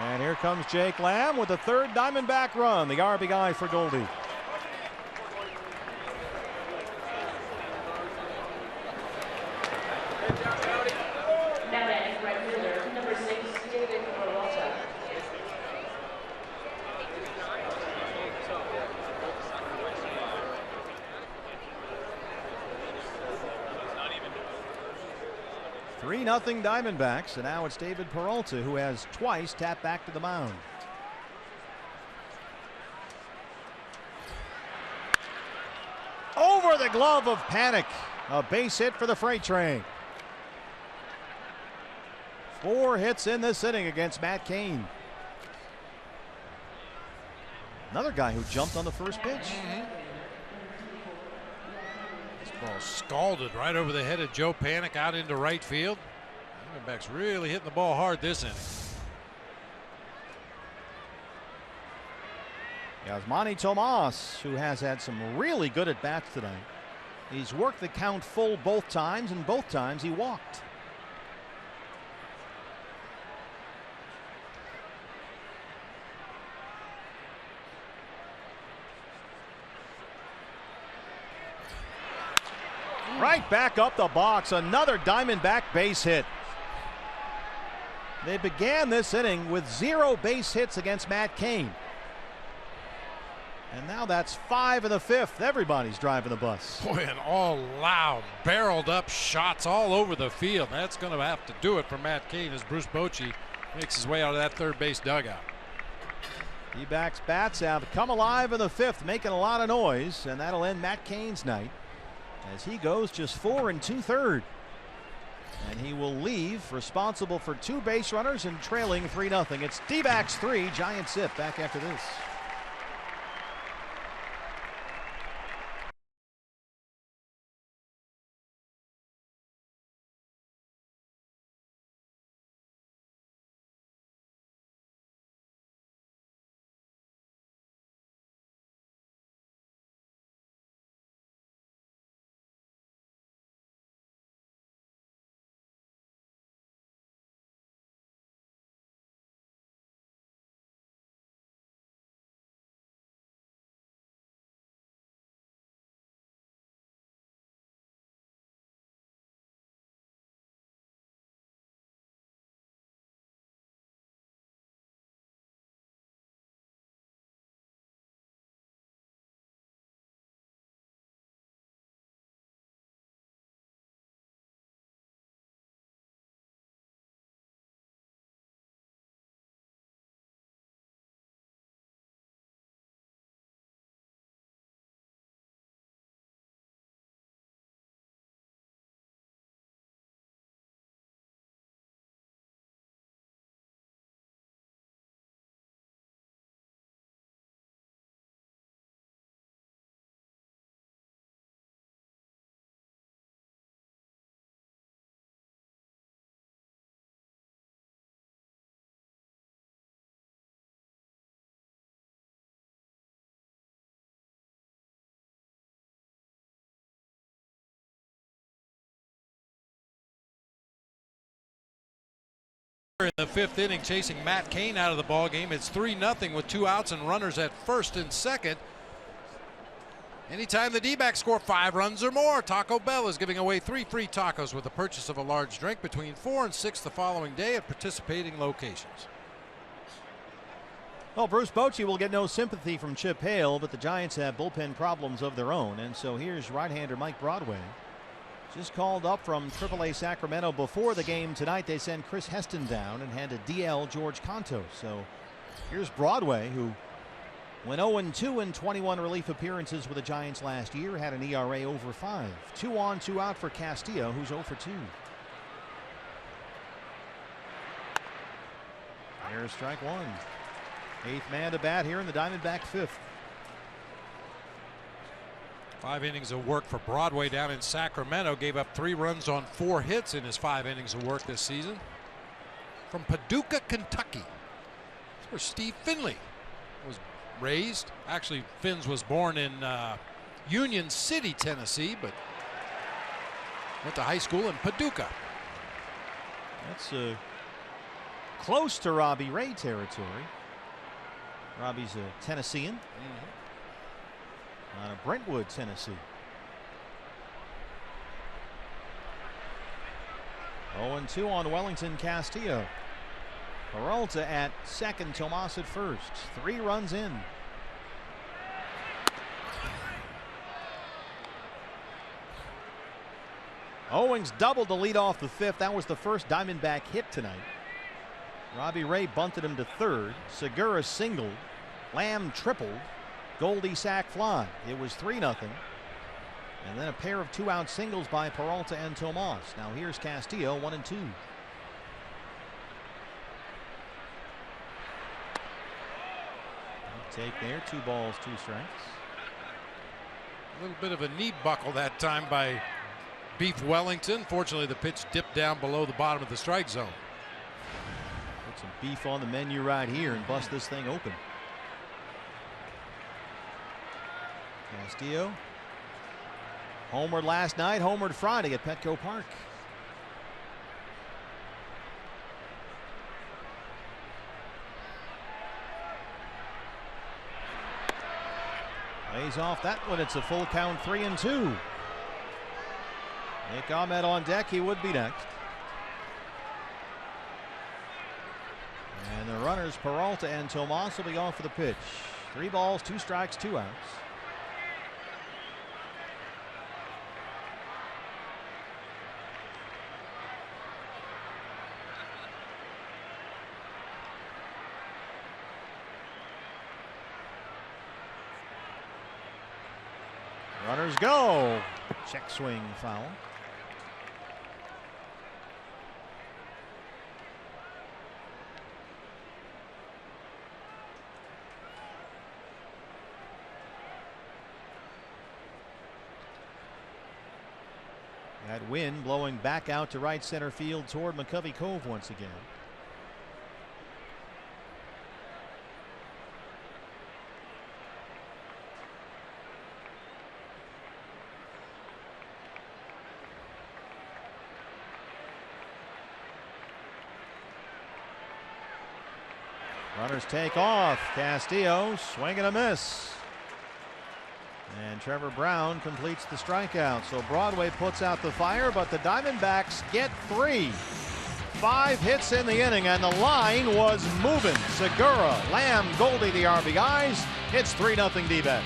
And here comes Jake Lamb with the 3rd Diamondback run. The RBI for Goldie. Nothing Diamondbacks, and now it's David Peralta who has twice tapped back to the mound. Over the glove of Panic. A base hit for the freight train. 4 hits in this inning against Matt Cain. Another guy who jumped on the first pitch.
This ball scalded right over the head of Joe Panic out into right field. Diamondbacks really hitting the ball hard this inning.
Yasmani Tomas, who has had some really good at-bats tonight. He's worked the count full both times, and both times he walked. Right back up the box, another Diamondback base hit. They began this inning with 0 base hits against Matt Cain. And now that's 5 in the 5th. Everybody's driving the bus.
Boy, and all loud, barreled up shots all over the field. That's going to have to do it for Matt Cain as Bruce Bochy makes his way out of that third base dugout.
D-backs bats have come alive in the 5th, making a lot of noise, and that'll end Matt Cain's night as he goes just 4 2/3. And he will leave responsible for 2 base runners and trailing 3-0. It's D-backs 3, Giants zip. Back after this.
In the 5th inning, chasing Matt Cain out of the ball game. It's 3-0 with 2 outs and runners at first and second. Anytime the D-backs score 5 runs or more, Taco Bell is giving away 3 free tacos with the purchase of a large drink between 4 and 6 the following day at participating locations.
Well, Bruce Bochy will get no sympathy from Chip Hale, but the Giants have bullpen problems of their own. And so here's right-hander Mike Broadway. Just called up from AAA Sacramento before the game tonight. They sent Chris Heston down and had to DL George Contos. So here's Broadway, who went 0-2 in 21 relief appearances with the Giants last year, had an ERA over 5. 2 on, 2 out for Castillo, who's 0 for 2. Here's strike 1. 8th man to bat here in the Diamondback 5th.
5 innings of work for Broadway down in Sacramento. Gave up 3 runs on 4 hits in his 5 innings of work this season. From Paducah, Kentucky. That's where Steve Finley was raised. Actually, Finns was born in Union City, Tennessee, but went to high school in Paducah.
That's close to Robbie Ray territory. Robbie's a Tennessean. Out of Brentwood, Tennessee. 0-2 on Wellington Castillo. Peralta at second, Tomas at first. 3 runs in. Owings doubled to lead off the 5th. That was the first Diamondback hit tonight. Robbie Ray bunted him to third. Segura singled. Lamb tripled. Goldie sac fly. It was 3-0. And then a pair of 2-out singles by Peralta and Tomas. Now here's Castillo, 1-2. Take there, 2 balls, 2 strikes.
A little bit of a knee buckle that time by Beef Wellington. Fortunately, the pitch dipped down below the bottom of the strike zone.
Put some beef on the menu right here and bust this thing open. Castillo homered last night, homered Friday at Petco Park. Lays off that one. It's a full count, 3-2. Nick Ahmed on deck. He would be next. And the runners Peralta and Tomas will be off for the pitch. 3 balls, 2 strikes, 2 outs. Runners go. Check swing foul. That wind blowing back out to right center field toward McCovey Cove once again. Runners take off. Castillo swing and a miss. And Trevor Brown completes the strikeout. So Broadway puts out the fire, but the Diamondbacks get 3. 5 hits in the inning, and the line was moving. Segura, Lamb, Goldie the RBIs. It's 3-0 D-backs.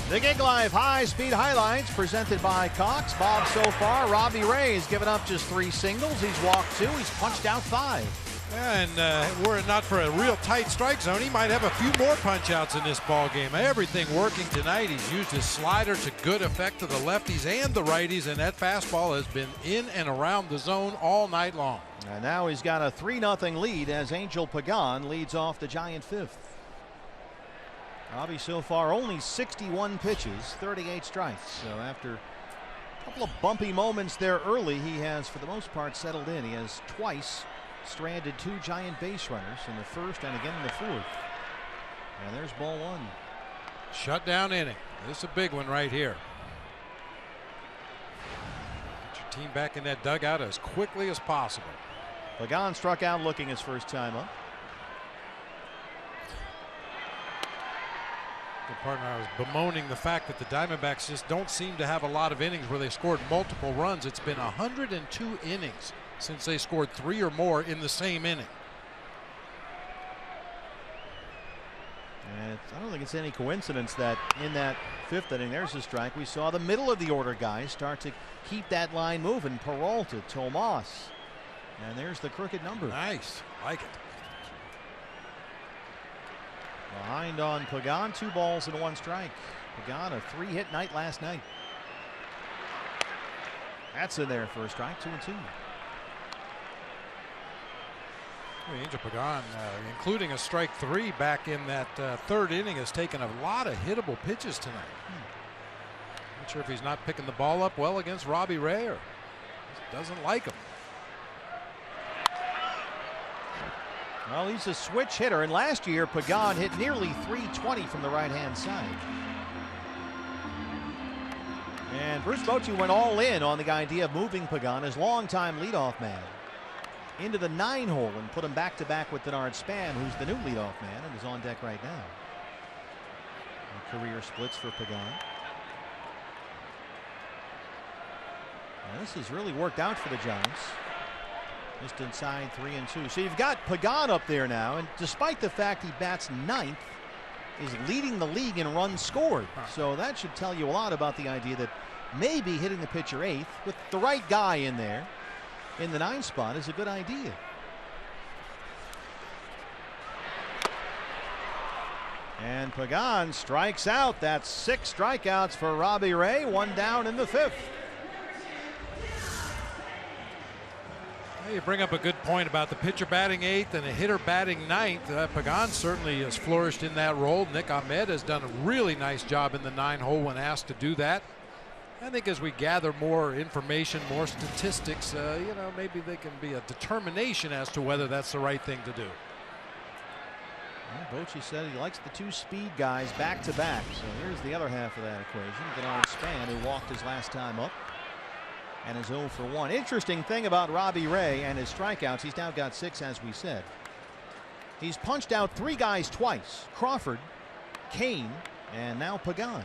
The Gig Life high-speed highlights presented by Cox. Bob so far, Robbie Ray has given up just 3 singles. He's walked 2. He's punched out 5.
Yeah, and were it not for a real tight strike zone, he might have a few more punch-outs in this ball game. Everything working tonight. He's used his slider to good effect to the lefties and the righties, and that fastball has been in and around the zone all night long.
And now he's got a 3-0 lead as Angel Pagan leads off the Giant 5th. Robbie so far only 61 pitches, 38 strikes. So after a couple of bumpy moments there early, he has for the most part settled in. He has twice stranded 2 Giant base runners in the first and again in the 4th. And there's ball 1.
Shutdown inning. This is a big one right here. Get your team back in that dugout as quickly as possible.
Pagan struck out looking his first time up.
Good partner, I was bemoaning the fact that the Diamondbacks just don't seem to have a lot of innings where they scored multiple runs. It's been 102 innings since they scored 3 or more in the same inning.
And I don't think it's any coincidence that in that 5th inning, there's a strike. We saw the middle of the order guys start to keep that line moving. Peralta, Tomas, and there's the crooked number.
Nice, like it.
Behind on Pagan, 2 balls and 1 strike. Pagan a 3-hit night last night. That's in there for a strike, 2-2.
Angel Pagan, including a strike 3 back in that 3rd inning, has taken a lot of hittable pitches tonight. Not sure if he's not picking the ball up well against Robbie Ray or just doesn't like him.
Well, he's a switch hitter, and last year Pagan hit nearly 320 from the right-hand side. And Bruce Bochy went all in on the idea of moving Pagan, his longtime leadoff man, into the 9-hole and put him back-to-back with Denard Span, who's the new leadoff man and is on deck right now. And career splits for Pagan. Now, this has really worked out for the Giants. Just inside 3-2. So you've got Pagan up there now, and despite the fact he bats 9th is leading the league in runs scored. So that should tell you a lot about the idea that maybe hitting the pitcher 8th with the right guy in there in the 9th spot is a good idea. And Pagan strikes out. That's 6 strikeouts for Robbie Ray. 1 down in the 5th.
Well, you bring up a good point about the pitcher batting 8th and the hitter batting 9th. Pagan certainly has flourished in that role. Nick Ahmed has done a really nice job in the 9-hole when asked to do that. I think as we gather more information, more statistics, you know, maybe they can be a determination as to whether that's the right thing to do.
Well, Bochy said he likes the 2 speed guys back to back. So here's the other half of that equation. Denard Span, who walked his last time up and is 0 for 1. Interesting thing about Robbie Ray and his strikeouts, he's now got 6, as we said. He's punched out 3 guys twice: Crawford, Kane, and now Pagan.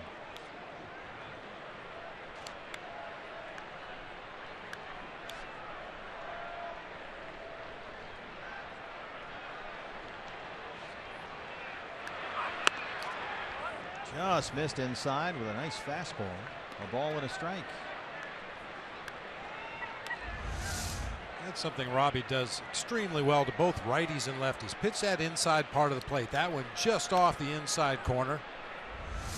Just missed inside with a nice fastball. A ball and a strike.
That's something Robbie does extremely well to both righties and lefties. Pitch that inside part of the plate. That one just off the inside corner.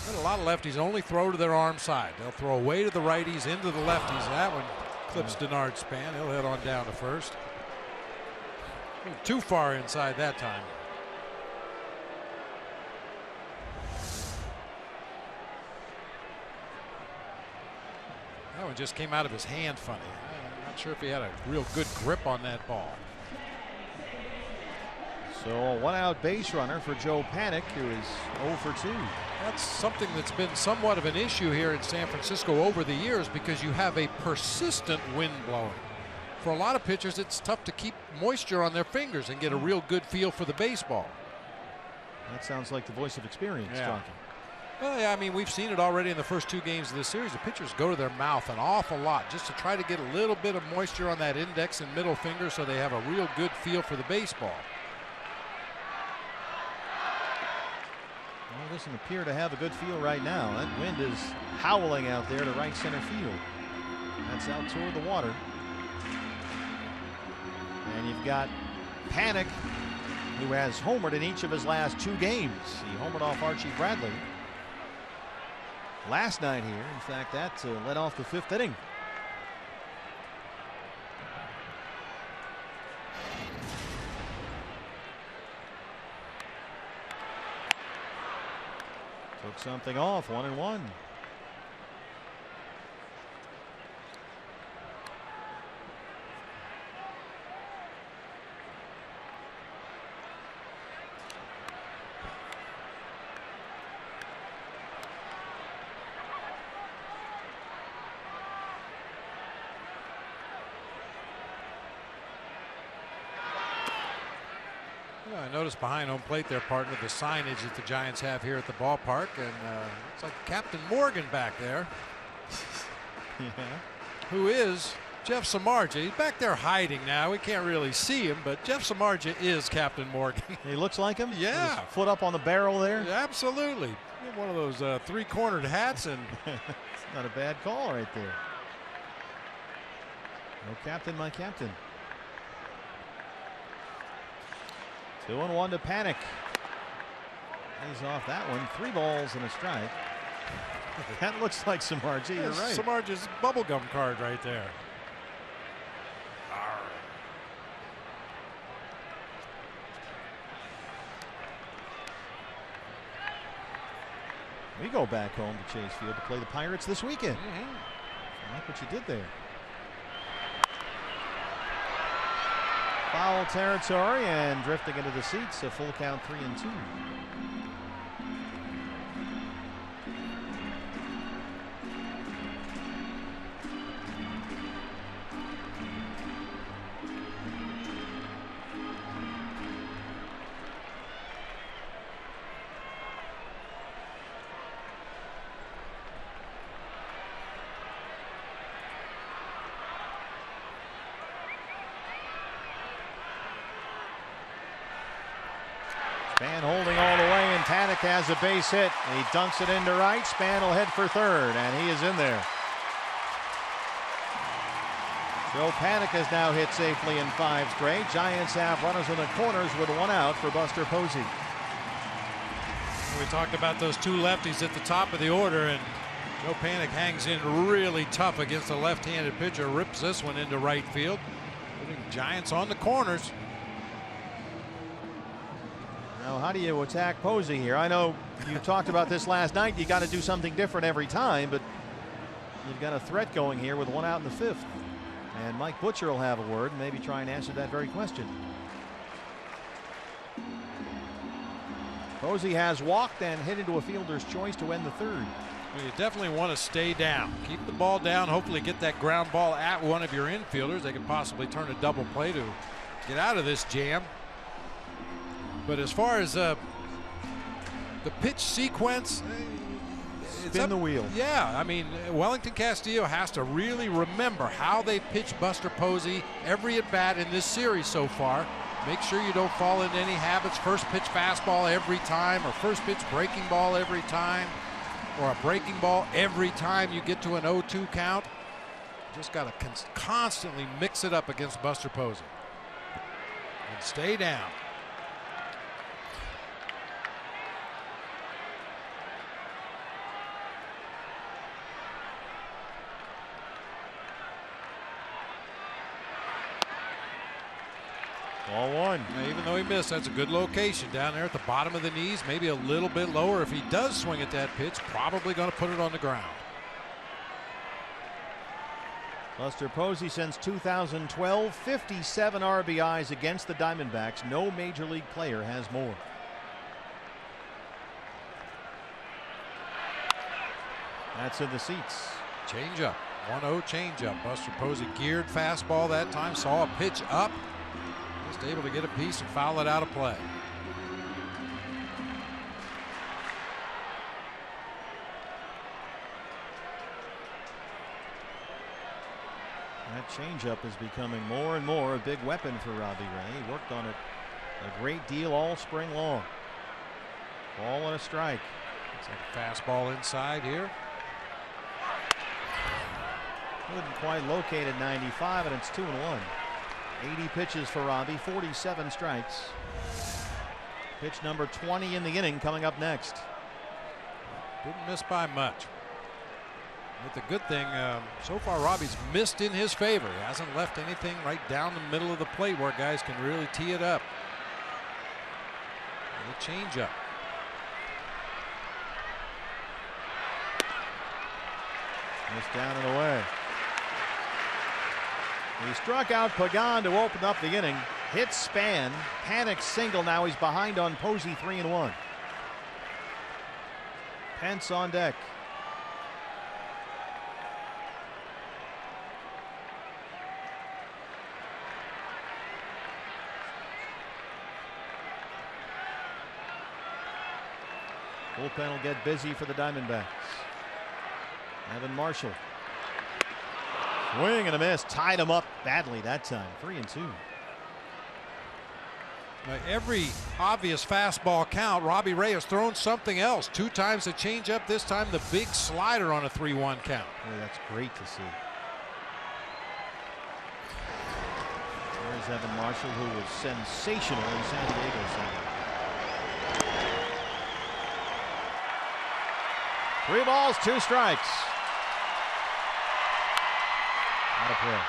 And a lot of lefties only throw to their arm side. They'll throw away to the righties, into the lefties. That one clips Denard Span. He'll head on down to first. Too far inside that time. That one just came out of his hand funny. I'm not sure if he had a real good grip on that ball.
So a 1-out base runner for Joe Panik, who is 0 for 2.
That's something that's been somewhat of an issue here in San Francisco over the years, because you have a persistent wind blowing. For a lot of pitchers, it's tough to keep moisture on their fingers and get a real good feel for the baseball.
That sounds like the voice of experience talking.
Well, yeah, I mean, we've seen it already in the first 2 games of this series. The pitchers go to their mouth an awful lot just to try to get a little bit of moisture on that index and middle finger so they have a real good feel for the baseball.
Well, doesn't appear to have a good feel right now. That wind is howling out there to right center field. That's out toward the water. And you've got Panik, who has homered in each of his last 2 games. He homered off Archie Bradley last night here. In fact, that led off the 5th inning. Took something off, 1-1.
I noticed behind home plate there, partner, the signage that the Giants have here at the ballpark, and it's like Captain Morgan back there.
Yeah.
Who is Jeff Samardzija. He's back there hiding now. We can't really see him, but Jeff Samardzija is Captain Morgan.
He looks like him?
Yeah.
With his foot up on the barrel there?
Yeah, absolutely. One of those 3-cornered hats, and
it's not a bad call right there. No captain, my captain. 2-1 to Panik. He's off that one. 3 balls and a strike. That looks like Samardzija. You're right.
Samardzija's bubblegum card right there.
We go back home to Chase Field to play the Pirates this weekend. I like what you did there. Foul territory and drifting into the seats. A full count, 3-2. Span holding all the way and Panik has a base hit. He dunks it into right. Span will head for third, and he is in there. Joe Panik has now hit safely in 5 straight. Giants have runners in the corners with 1 out for Buster Posey.
We talked about those 2 lefties at the top of the order, and Joe Panik hangs in really tough against a left-handed pitcher. Rips this one into right field, putting Giants on the corners.
Now, how do you attack Posey here? I know you talked about this last night. You got to do something different every time, but you've got a threat going here with 1 out in the 5th. And Mike Butcher will have a word and maybe try and answer that very question. Posey has walked and hit into a fielder's choice to end the 3rd.
Well, you definitely want to stay down. Keep the ball down. Hopefully get that ground ball at one of your infielders. They could possibly turn a double play to get out of this jam. But as far as the pitch sequence,
spin the wheel.
Yeah, I mean, Wellington Castillo has to really remember how they pitched Buster Posey every at bat in this series so far. Make sure you don't fall into any habits. First pitch fastball every time, or first pitch breaking ball every time, or a breaking ball every time you get to an 0-2 count. Just got to constantly mix it up against Buster Posey. And stay down.
Ball 1.
Now, even though he missed, that's a good location down there at the bottom of the knees, maybe a little bit lower. If he does swing at that pitch, probably going to put it on the ground.
Buster Posey since 2012, 57 RBIs against the Diamondbacks. No major league player has more. That's in the seats.
Changeup, 1-0 changeup. Buster Posey geared fastball that time, saw a pitch up. Just able to get a piece and foul it out of play.
That changeup is becoming more and more a big weapon for Robbie Ray. He worked on it a great deal all spring long. Ball and a strike.
It's like a fastball inside here.
Couldn't quite locate at 95, and it's 2-1. 80 pitches for Robbie, 47 strikes. Pitch number 20 in the inning coming up next.
Didn't miss by much. But the good thing, so far Robbie's missed in his favor. He hasn't left anything right down the middle of the plate where guys can really tee it up. And a changeup.
It's down and away. He struck out Pagan to open up the inning. Hit Span. Panik single. Now he's behind on Posey, 3-1. Pence on deck. Bullpen will get busy for the Diamondbacks. Evan Marshall. Swing and a miss. Tied him up badly that time. 3-2.
Every obvious fastball count, Robbie Ray has thrown something else. 2 times the changeup, this time the big slider on a 3-1 count.
Boy, that's great to see. There's Evan Marshall, who was sensational in San Diego Sunday. 3 balls, 2 strikes. Out of play.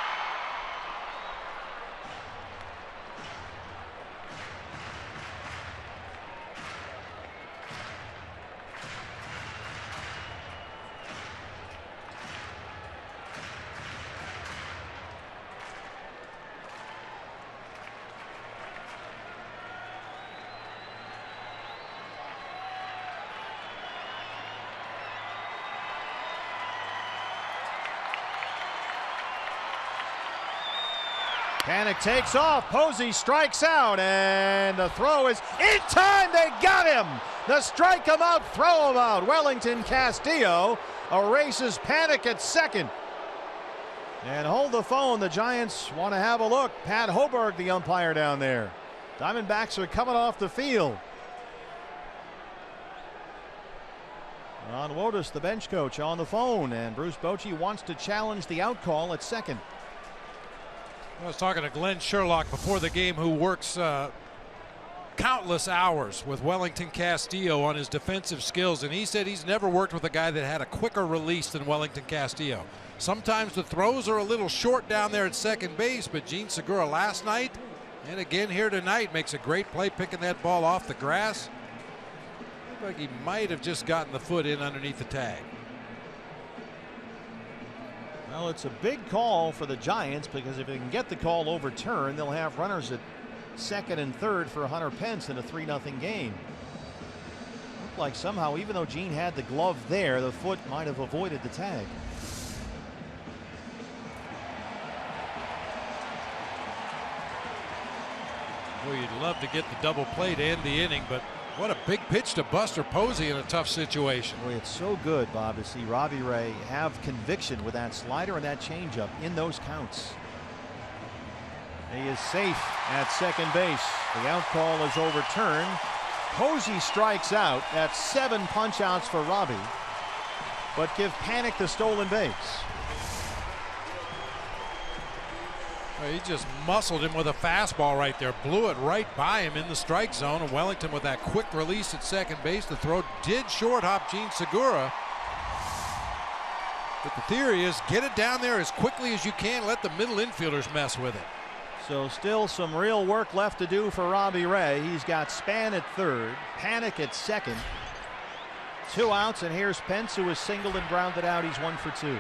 Panik takes off. Posey strikes out, and the throw is in time. They got him. The strike him out, throw him out. Wellington Castillo erases Panik at second. And hold the phone. The Giants want to have a look. Pat Hoberg, the umpire down there. Diamondbacks are coming off the field. Ron Wotus, the bench coach, on the phone, and Bruce Bochy wants to challenge the out call at second.
I was talking to Glenn Sherlock before the game, who works countless hours with Wellington Castillo on his defensive skills, and he said he's never worked with a guy that had a quicker release than Wellington Castillo. Sometimes the throws are a little short down there at second base, but Jean Segura last night and again here tonight makes a great play picking that ball off the grass. Looked like he might have just gotten the foot in underneath the tag.
Well, it's a big call for the Giants, because if they can get the call overturned, they'll have runners at second and third for Hunter Pence in a 3-0 game. Looked like somehow, even though Jean had the glove there, the foot might have avoided the tag.
Boy, you'd love to get the double play to end the inning, but what a big pitch to Buster Posey in a tough situation.
Boy, it's so good, Bob, to see Robbie Ray have conviction with that slider and that changeup in those counts. He is safe at second base. The out call is overturned. Posey strikes out. That's 7 punch-outs for Robbie, but give Panik the stolen base.
He just muscled him with a fastball right there, blew it right by him in the strike zone, and Wellington with that quick release at second base. The throw did short hop Jean Segura, but the theory is get it down there as quickly as you can, let the middle infielders mess with it.
So still some real work left to do for Robbie Ray. He's got Span at third, Panik at second. 2 outs, and here's Pence, who is singled and grounded out. He's 1 for 2.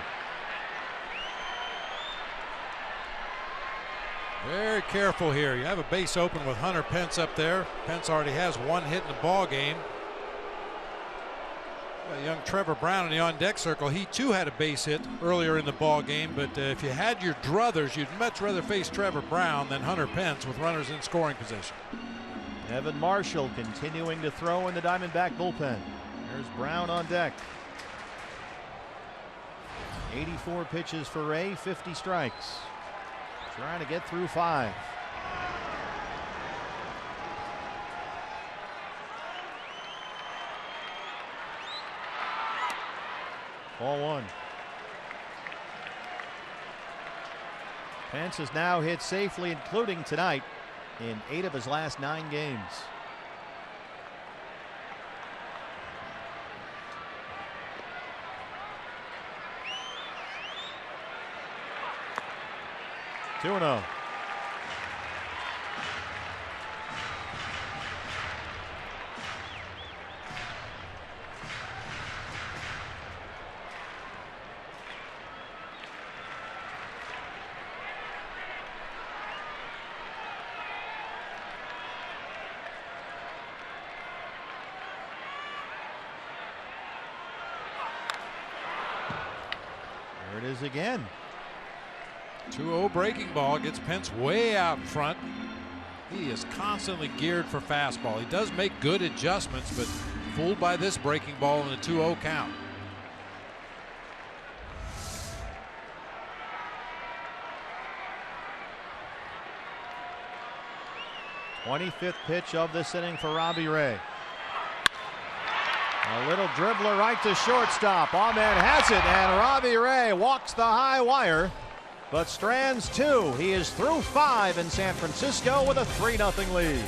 Very careful here. You have a base open with Hunter Pence up there. Pence already has 1 hit in the ball game. Young Trevor Brown in the on-deck circle, he too had a base hit earlier in the ball game, but if you had your druthers, you'd much rather face Trevor Brown than Hunter Pence with runners in scoring position.
Evan Marshall continuing to throw in the Diamondback bullpen. There's Brown on deck. 84 pitches for Ray, 50 strikes. Trying to get through 5. Ball 1. Pence has now hit safely, including tonight, in 8 of his last 9 games. Two and 0. There it is again.
2-0 breaking ball gets Pence way out in front. He is constantly geared for fastball. He does make good adjustments, but fooled by this breaking ball in a 2-0 count.
25th pitch of this inning for Robbie Ray. A little dribbler right to shortstop. Ahmed has it, and Robbie Ray walks the high wire, but strands 2. He is through 5 in San Francisco with a 3-0 lead.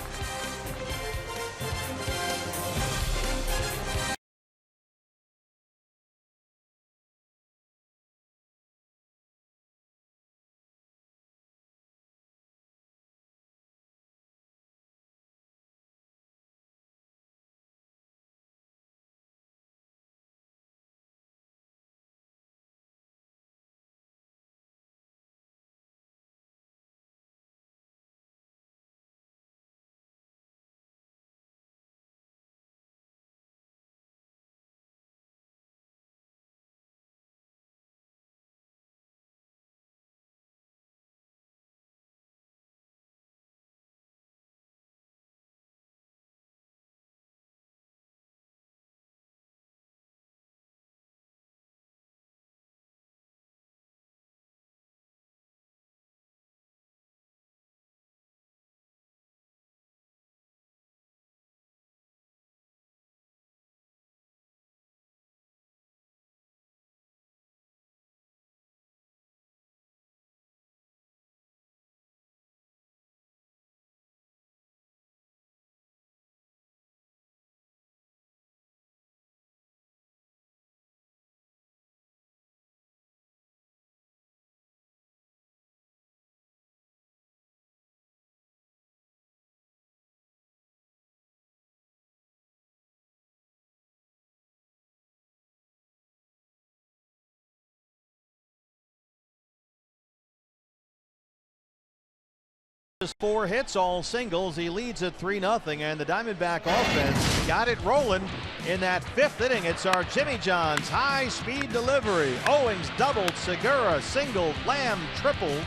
4 hits, all singles. He leads at 3-0, and the Diamondback offense got it rolling in that 5th inning. It's our Jimmy John's high-speed delivery. Owings doubled, Segura singled, Lamb tripled,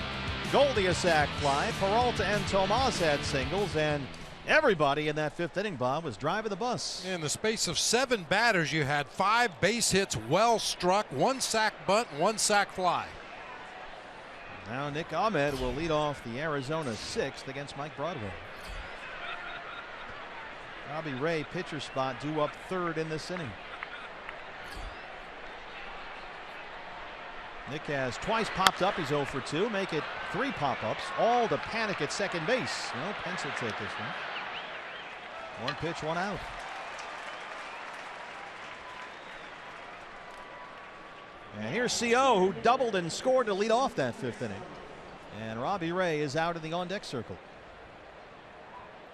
Goldie a sac fly, Peralta and Tomas had singles, and everybody in that 5th inning, Bob, was driving the bus.
In the space of 7 batters, you had 5 base hits well struck, 1 sac bunt, 1 sac fly.
Now Nick Ahmed will lead off the Arizona 6th against Mike Broadway. Robbie Ray, pitcher spot, due up 3rd in this inning. Nick has twice popped up. He's 0 for 2. Make it 3 pop-ups. All to Panic at second base. No, Pence will take this one. 1 pitch, 1 out. And here's CO, who doubled and scored to lead off that 5th inning. And Robbie Ray is out in the on-deck circle.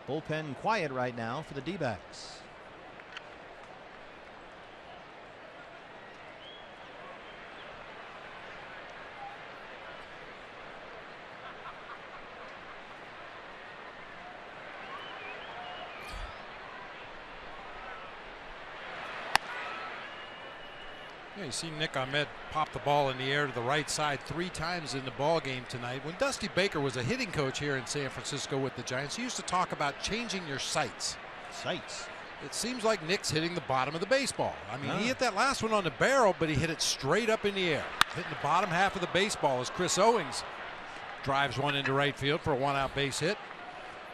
Bullpen quiet right now for the D-backs.
Yeah, you see Nick Ahmed pop the ball in the air to the right side 3 times in the ball game tonight. When Dusty Baker was a hitting coach here in San Francisco with the Giants, he used to talk about changing your sights.
Sights.
It seems like Nick's hitting the bottom of the baseball. I mean, he hit that last one on the barrel, but he hit it straight up in the air. Hitting the bottom half of the baseball as Chris Owings drives one into right field for a 1-out base hit.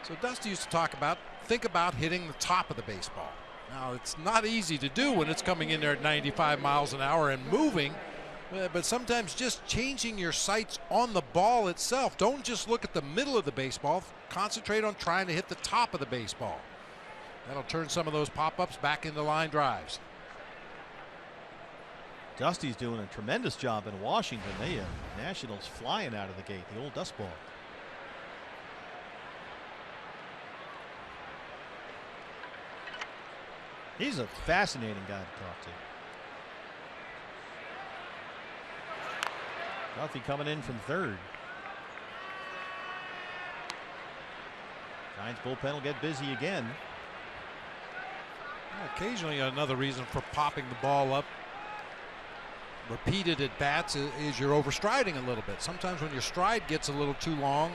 So Dusty used to think about hitting the top of the baseball. Now, it's not easy to do when it's coming in there at 95 miles an hour and moving, but sometimes just changing your sights on the ball itself. Don't just look at the middle of the baseball. Concentrate on trying to hit the top of the baseball. That'll turn some of those pop-ups back into line drives.
Dusty's doing a tremendous job in Washington. The Nationals flying out of the gate, the old Dust Bowl. He's a fascinating guy to talk to. Duffy coming in from 3rd. Giants bullpen will get busy again.
Occasionally another reason for popping the ball up repeated at bats is you're overstriding a little bit. Sometimes when your stride gets a little too long,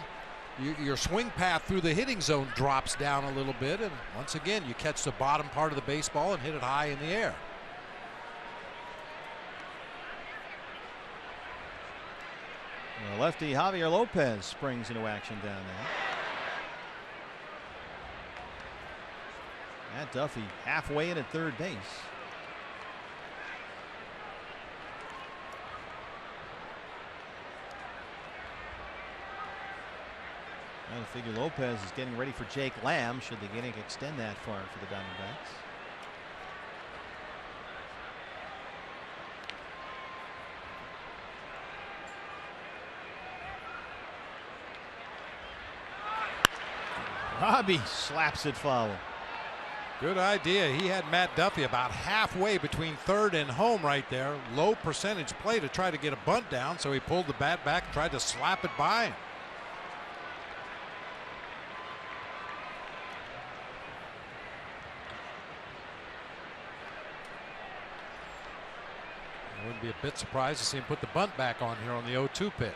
your swing path through the hitting zone drops down a little bit, and once again you catch the bottom part of the baseball and hit it high in the air.
Well, lefty Javier Lopez springs into action down there. Matt Duffy halfway in at 3rd base. I figure Lopez is getting ready for Jake Lamb should the inning extend that far for the Diamondbacks. Robbie slaps it foul.
Good idea. He had Matt Duffy about halfway between 3rd and home right there. Low percentage play to try to get a bunt down, so he pulled the bat back and tried to slap it by him. I wouldn't be a bit surprised to see him put the bunt back on here on the 0-2 pitch.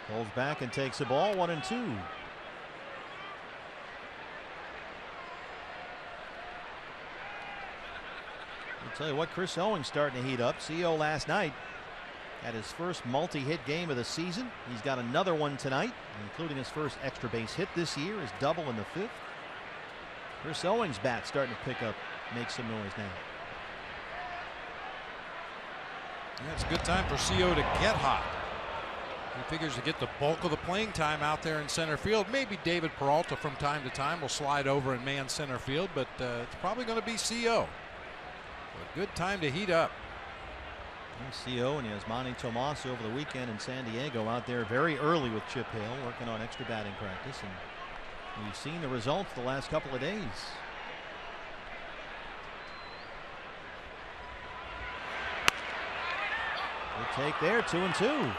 Pulls back and takes the ball, 1-2. I'll tell you what, Chris Owings starting to heat up. CO last night had his first multi-hit game of the season. He's got another one tonight, including his first extra base hit this year, his double in the 5th. Chris Owings' bat starting to pick up, make some noise now.
Yeah, it's a good time for CO to get hot. He figures to get the bulk of the playing time out there in center field. Maybe David Peralta from time to time will slide over and man center field, but it's probably going to be CO. A good time to heat up.
CO and Yasmani Tomas over the weekend in San Diego out there very early with Chip Hale working on extra batting practice, and we've seen the results the last couple of days. Good take there, 2-2.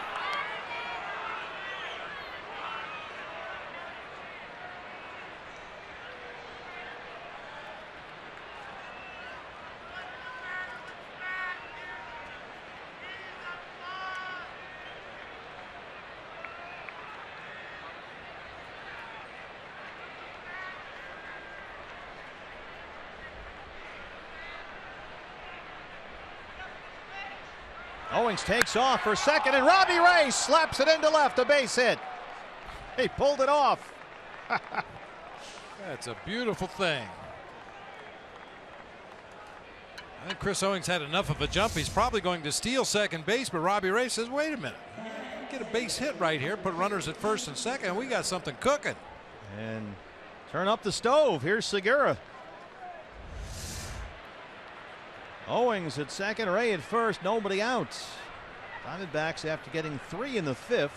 Owings takes off for second, and Robbie Ray slaps it into left, a base hit. He pulled it off.
That's a beautiful thing. I think Chris Owings had enough of a jump. He's probably going to steal second base, but Robbie Ray says, wait a minute. We get a base hit right here, put runners at first and second, and we got something cooking.
And turn up the stove. Here's Segura. Owings at second, Ray at first, nobody out. Diamondbacks, after getting 3 in the 5th,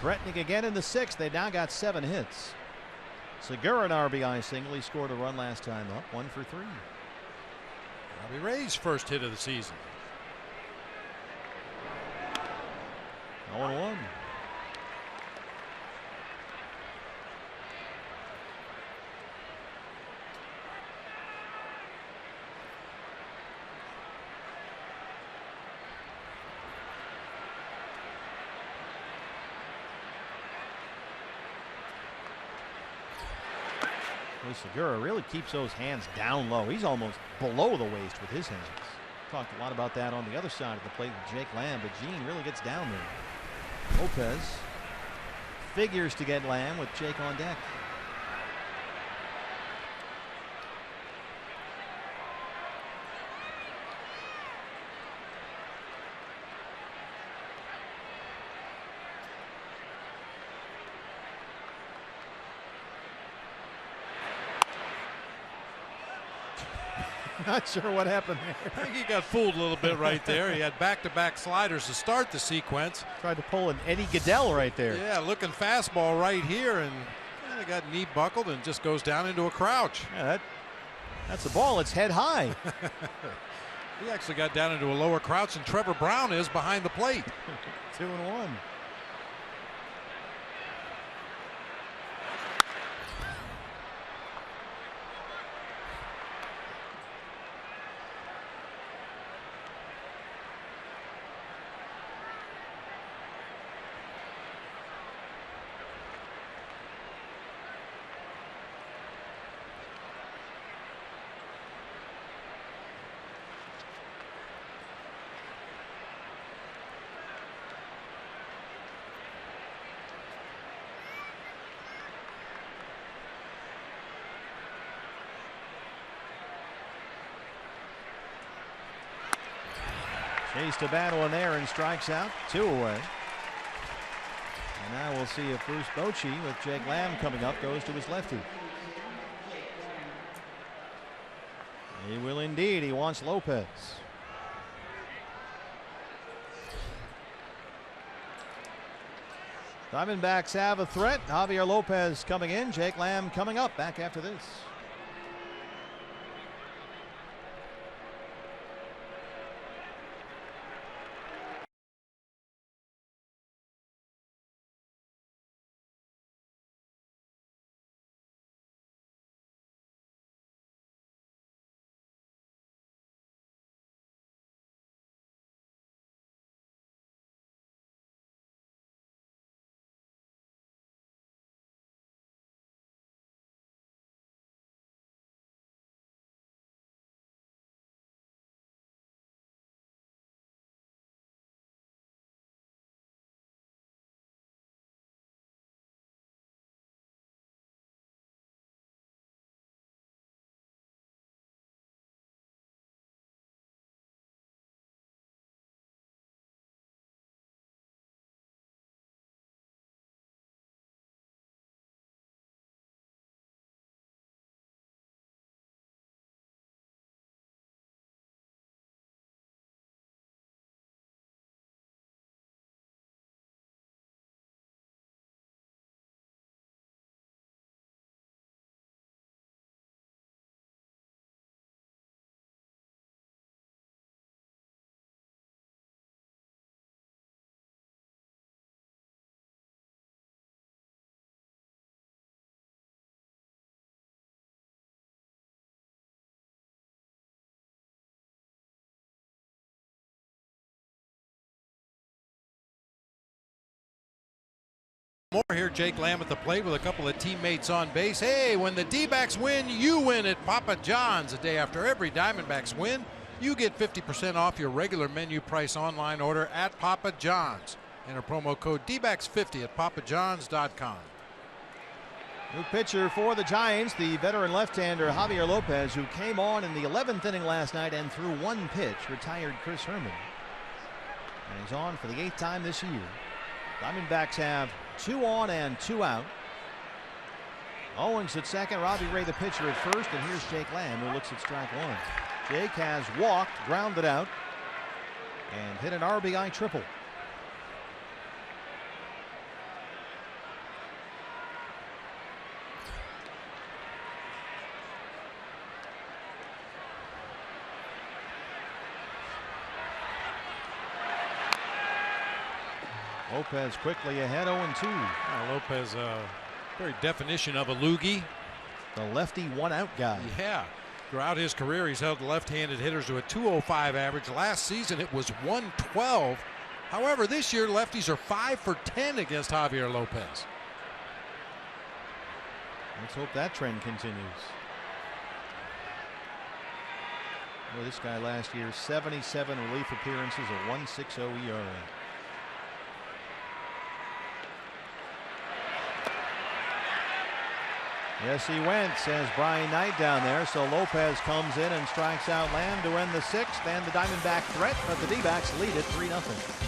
threatening again in the 6th. They now got 7 hits. Segura an RBI single. He scored a run last time up, 1 for 3.
Robbie Ray's first hit of the season.
0-1. Segura really keeps those hands down low. He's almost below the waist with his hands. Talked a lot about that on the other side of the plate with Jake Lamb, but Gene really gets down there. Lopez figures to get Lamb with Jake on deck. Not sure what happened there.
I think he got fooled a little bit right there. He had back-to-back sliders to start the sequence.
Tried to pull an Eddie Goodell right there.
Yeah, looking fastball right here, and they got knee buckled and just goes down into a crouch.
Yeah, that's a ball. It's head high.
He actually got down into a lower crouch, and Trevor Brown is behind the plate.
2-1. Chase to battle in there and strikes out. 2 away. And now we'll see if Bruce Bochy with Jake Lamb coming up goes to his lefty. He will indeed. He wants Lopez. Diamondbacks have a threat. Javier Lopez coming in. Jake Lamb coming up. Back after this.
More here, Jake Lamb at the plate with a couple of teammates on base. Hey, when the D-backs win, you win at Papa John's. The day after every Diamondbacks win, you get 50% off your regular menu price online order at Papa John's. Enter promo code DBACKS50 at papajohns.com.
New pitcher for the Giants, the veteran left-hander Javier Lopez, who came on in the 11th inning last night and threw one pitch, retired Chris Herman. And he's on for the 8th time this year. Diamondbacks have 2 on and 2 out. Owings at second, Robbie Ray the pitcher at first, and here's Jake Lamb who looks at strike one. Jake has walked, grounded out, and hit an RBI triple. Lopez quickly ahead, 0-2.
Lopez, very definition of a loogie.
The lefty one-out guy.
Yeah. Throughout his career, he's held left-handed hitters to a 205 average. Last season, it was 112. However, this year, lefties are 5 for 10 against Javier Lopez.
Let's hope that trend continues. Well, this guy last year, 77 relief appearances, a 1.60 ERA. Yes, he went, says Brian Knight down there. So Lopez comes in and strikes out Lamb to end the 6th, and the Diamondback threat, but the D-backs lead it 3-0.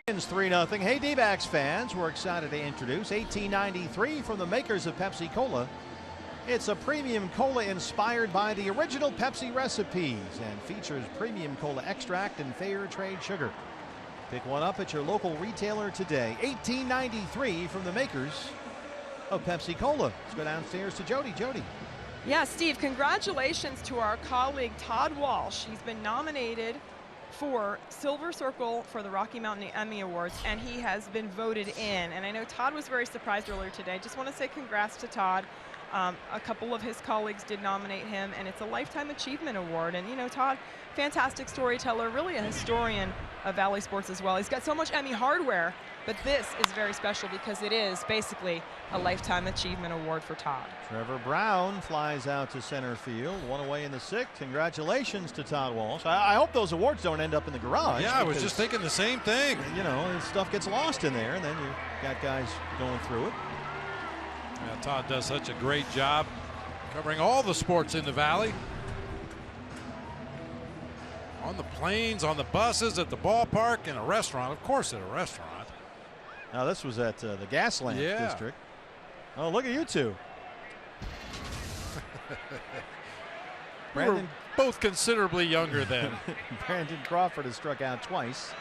Lions 3-0. Hey, D-backs fans, we're excited to introduce 1893 from the makers of Pepsi Cola. It's a premium cola inspired by the original Pepsi recipes and features premium cola extract and fair trade sugar. Pick one up at your local retailer today. 1893 from the makers of Pepsi Cola. Let's go downstairs to Jody. Jody.
Yeah, Steve, congratulations to our colleague Todd Walsh. He's been nominated for Silver Circle for the Rocky Mountain Emmy Awards, and he has been voted in. And I know Todd was very surprised earlier today. Just want to say congrats to Todd. A couple of his colleagues did nominate him, and it's a Lifetime Achievement Award. And, you know, Todd, fantastic storyteller, really a historian of Valley sports as well. He's got so much Emmy hardware, but this is very special because it is basically a Lifetime Achievement Award for Todd.
Trevor Brown flies out to center field, one away in the 6th. Congratulations to Todd Walsh. I hope those awards don't end up in the garage.
Yeah, I was just thinking the same thing.
You know, this stuff gets lost in there, and then you got guys going through it.
Yeah, Todd does such a great job covering all the sports in the Valley. On the planes, on the buses, at the ballpark, in a restaurant. Of course, at a restaurant.
Now, this was at the Gaslamp District. Oh, look at you two.
We were both considerably younger then.
Brandon Crawford has struck out twice.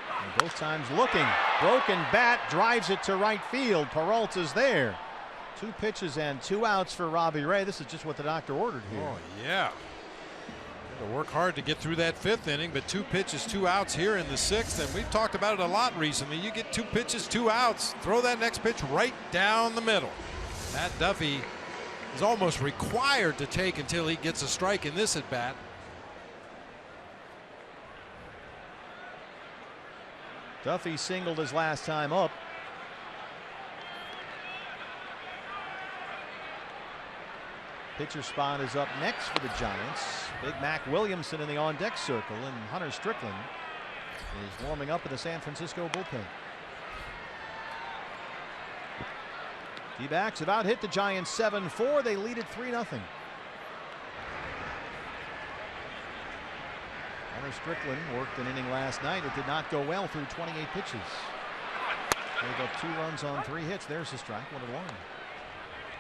And both times looking. Broken bat, drives it to right field. Peralta's there. 2 pitches and 2 outs for Robbie Ray. This is just what the doctor ordered here.
Oh, yeah. Got to work hard to get through that 5th inning, but 2 pitches, 2 outs here in the 6th, and we've talked about it a lot recently. You get 2 pitches, 2 outs, throw that next pitch right down the middle. Matt Duffy is almost required to take until he gets a strike in this at bat.
Duffy singled his last time up. Pitcher spot is up next for the Giants. Big Mac Williamson in the on-deck circle, and Hunter Strickland is warming up in the San Francisco bullpen. D-backs about hit the Giants 7-4. They lead it 3-0. Hunter Strickland worked an inning last night. It did not go well through 28 pitches. Gave up 2 runs on 3 hits. There's the strike, 1-1.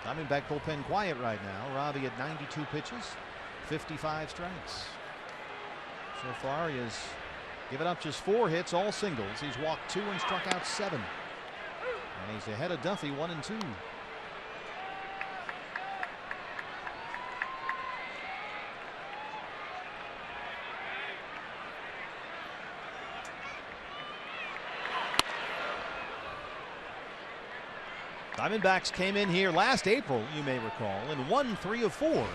Diamondback bullpen quiet right now. Robbie at 92 pitches, 55 strikes. So far he has given up just 4 hits, all singles. He's walked 2 and struck out 7. And he's ahead of Duffy 1-2. Diamondbacks came in here last April, you may recall, and won 3 of 4.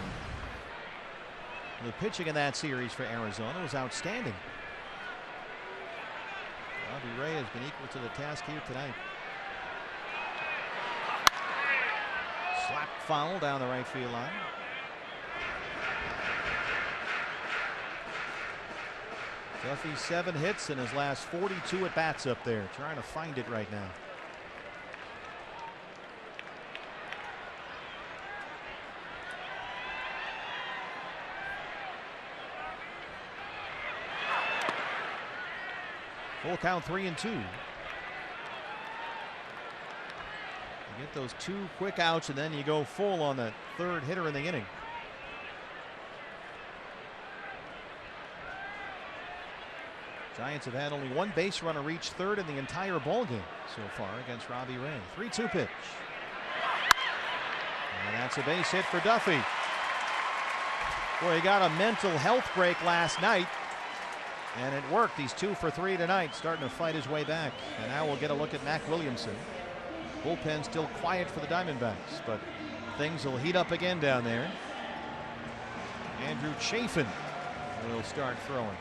The pitching in that series for Arizona was outstanding. Robbie Ray has been equal to the task here tonight. Slapped foul down the right field line. Duffy 7 hits in his last 42 at bats up there, trying to find it right now. Full count 3-2. You get those 2 quick outs and then you go full on the 3rd hitter in the inning. Giants have had only 1 base runner reach 3rd in the entire ball game so far against Robbie Ray. 3-2 pitch. And that's a base hit for Duffy. Boy, he got a mental health break last night. And it worked. He's 2 for 3 tonight, starting to fight his way back. And now we'll get a look at Mac Williamson. Bullpen still quiet for the Diamondbacks, but things will heat up again down there. Andrew Chafin will start throwing.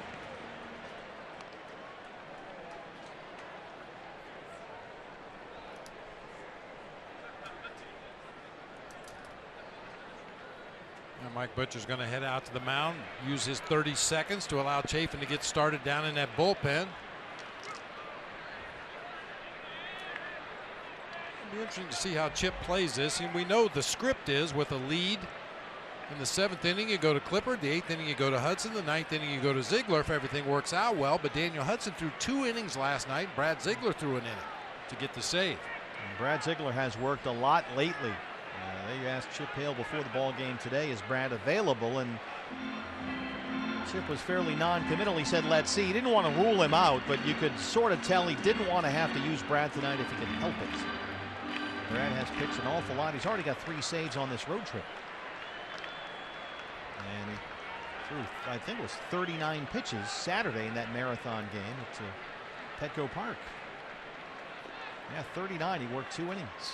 Mike Butcher's going to head out to the mound, use his 30 seconds to allow Chafin to get started down in that bullpen. It'll be interesting to see how Chip plays this. And we know the script is with a lead in the 7th inning, you go to Clippard. The 8th inning, you go to Hudson. The 9th inning, you go to Ziegler if everything works out well. But Daniel Hudson threw 2 innings last night. Brad Ziegler threw an inning to get the save.
And Brad Ziegler has worked a lot lately. They asked Chip Hale before the ball game today, is Brad available? And Chip was fairly non-committal. He said, let's see. He didn't want to rule him out, but you could sort of tell he didn't want to have to use Brad tonight if he could help it. Brad has pitched an awful lot. He's already got 3 saves on this road trip. And he threw, I think it was 39 pitches Saturday in that marathon game at Petco Park. Yeah, 39. He worked 2 innings.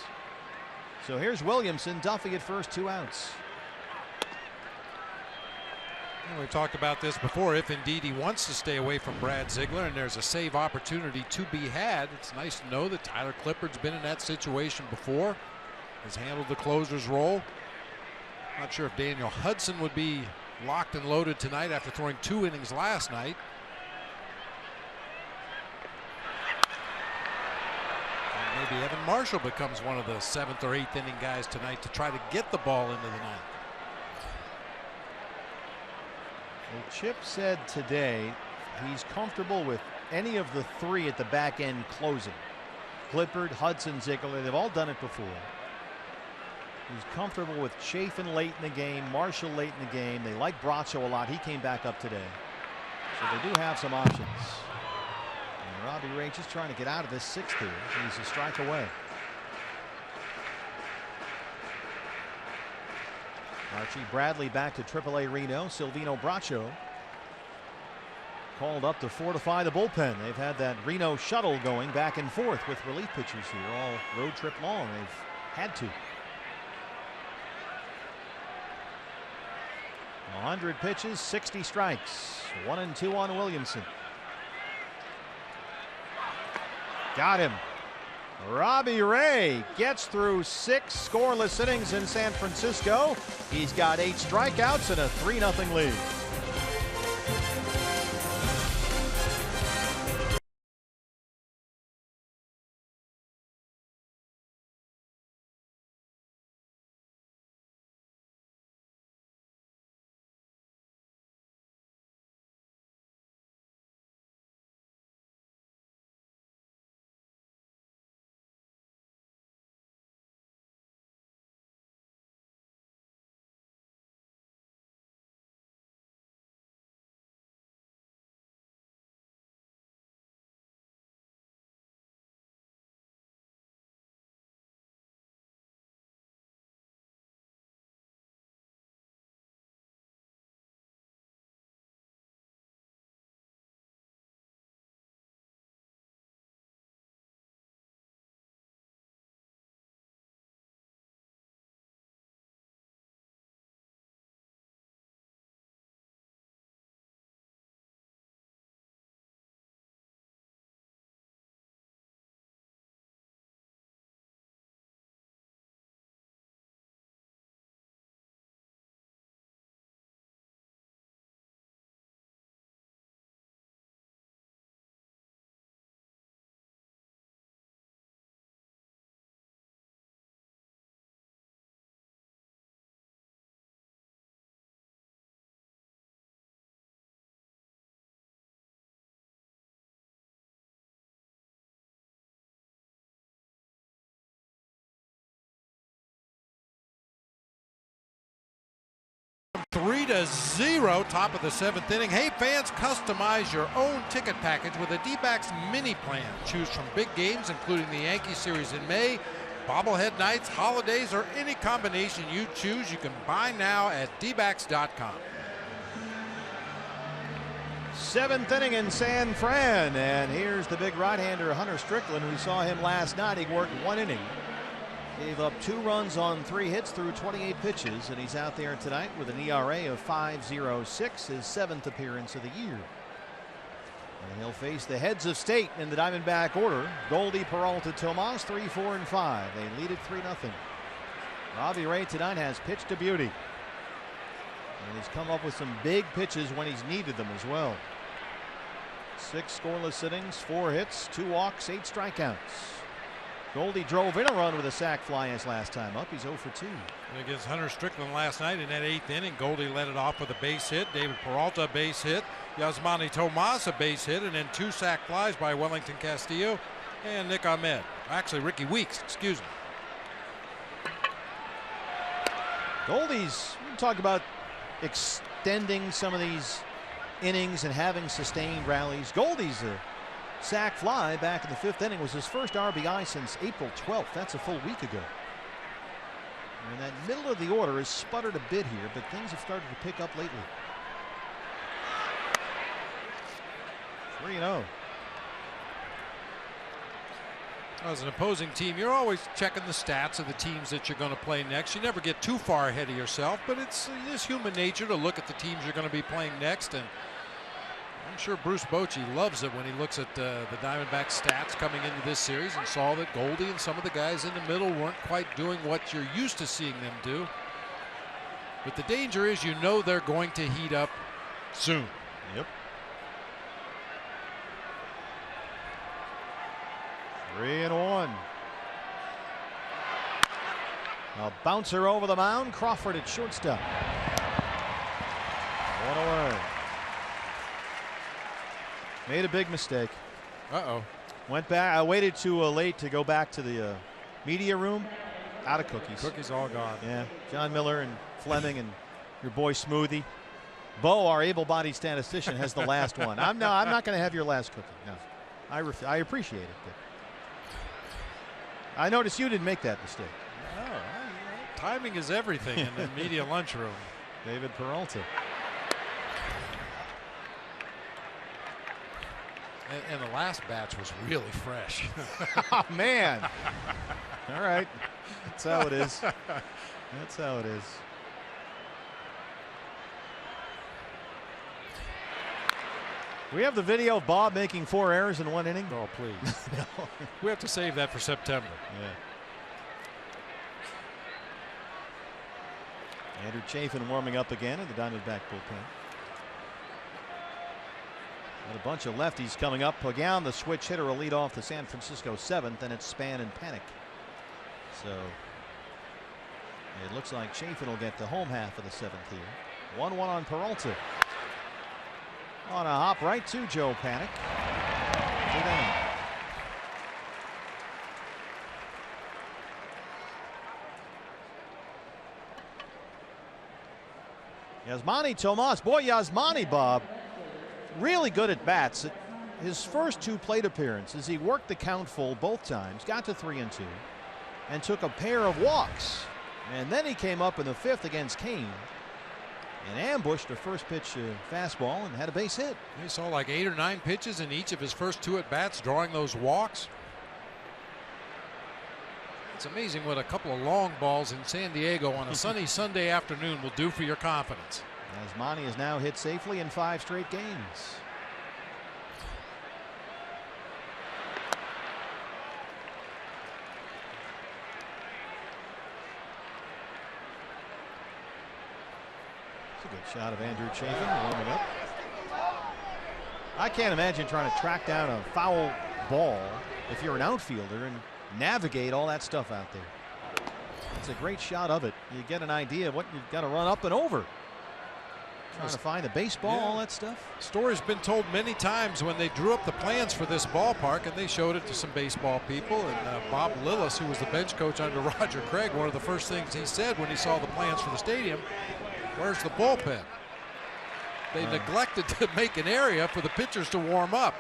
So here's Williamson. Duffy at first, 2 outs.
And we've talked about this before. If indeed he wants to stay away from Brad Ziegler and there's a save opportunity to be had, it's nice to know that Tyler Clippard's been in that situation before, has handled the closer's role. Not sure if Daniel Hudson would be locked and loaded tonight after throwing 2 innings last night. Maybe Evan Marshall becomes one of the 7th or 8th inning guys tonight to try to get the ball into the 9th.
Well, Chip said today he's comfortable with any of the 3 at the back end closing. Clippard, Hudson, Ziegler, they've all done it before. He's comfortable with Chafin late in the game, Marshall late in the game. They like Bracho a lot. He came back up today. So they do have some options. And Robbie Ray just trying to get out of this sixth here. He's a strike away. Archie Bradley back to AAA Reno. Silvino Bracho called up to fortify the bullpen. They've had that Reno shuttle going back and forth with relief pitchers here all road trip long. They've had to. 100 pitches, 60 strikes. 1-2 on Williamson. Got him. Robbie Ray gets through 6 scoreless innings in San Francisco. He's got 8 strikeouts and a 3-0 lead.
Three to 0, top of the 7th inning. Hey fans, customize your own ticket package with a D-backs mini plan. Choose from big games including the Yankee series in May, bobblehead nights, holidays, or any combination you choose. You can buy now at dbacks.com.
7th inning in San Fran, and here's the big right-hander Hunter Strickland. We saw him last night. He worked 1 inning. Gave up 2 runs on 3 hits through 28 pitches, and he's out there tonight with an ERA of 5.06, his 7th appearance of the year. And he'll face the heads of state in the Diamondback order. Goldie, Peralta, Tomas, 3, 4, and 5. They lead it 3-0. Robbie Ray tonight has pitched to beauty. And he's come up with some big pitches when he's needed them as well. 6 scoreless innings, 4 hits, 2 walks, 8 strikeouts. Goldie drove in a run with a sac fly his last time up. He's 0 for 2.
Against Hunter Strickland last night in that 8th inning, Goldie led it off with a base hit. David Peralta a base hit. Yasmani Tomas a base hit, and then 2 sac flies by Wellington Castillo and Nick Ahmed. Actually, Ricky Weeks, excuse me.
Goldie's, we talk about extending some of these innings and having sustained rallies. Goldie's a sac fly back in the 5th inning was his first RBI since April 12th. That's a full week ago. And that middle of the order has sputtered a bit here, but things have started to pick up lately. 3-0.
As an opposing team, you're always checking the stats of the teams that you're going to play next. You never get too far ahead of yourself, but it's human nature to look at the teams you're going to be playing next. And I'm sure Bruce Bochy loves it when he looks at the Diamondback stats coming into this series and saw that Goldie and some of the guys in the middle weren't quite doing what you're used to seeing them do. But the danger is, you know, they're going to heat up soon.
Yep. 3-1. A bouncer over the mound. Crawford at shortstop. 1 away. Made a big mistake.
Uh-oh.
Went back. I waited too late to go back to the media room. Out of cookies.
Cookies all gone.
Yeah, John Miller and Fleming and your boy Smoothie. Bo, our able-bodied statistician, has the last one. I'm not going to have your last cookie. No, I appreciate it. But I noticed you didn't make that mistake.
Oh, timing is everything in the media lunchroom.
David Peralta.
And the last batch was really fresh.
Oh, man. All right. That's how it is. That's how it is. We have the video of Bob making 4 errors in 1 inning.
Oh, please.
No.
We have to save that for September.
Yeah. Andrew Chafin warming up again in the Diamondback bullpen. And a bunch of lefties coming up. Pagan, the switch hitter, will lead off the San Francisco 7th, and it's Span and Panic. So it looks like Chafin will get the home half of the 7th here. 1-1 on Peralta. On a hop right to Joe Panic. 2 down. Yasmani Tomas. Boy, Yasmani, Bob, really good at bats. His first 2 plate appearances, he worked the count full both times, got to 3-2, and took a pair of walks. And then he came up in the 5th against Kane and ambushed a first pitch fastball and had a base hit.
He saw like 8 or 9 pitches in each of his first 2 at bats, drawing those walks. It's amazing what a couple of long balls in San Diego on a sunny Sunday afternoon will do for your confidence.
Yasmani has now hit safely in 5 straight games. It's a good shot of Andrew Chafin warming up. I can't imagine trying to track down a foul ball if you're an outfielder and navigate all that stuff out there. It's a great shot of it. You get an idea of what you've got to run up and over. Trying to find a baseball, all that stuff.
Story's been told many times when they drew up the plans for this ballpark, and they showed it to some baseball people. And Bob Lillis, who was the bench coach under Roger Craig, one of the first things he said when he saw the plans for the stadium, where's the bullpen? They neglected to make an area for the pitchers to warm up.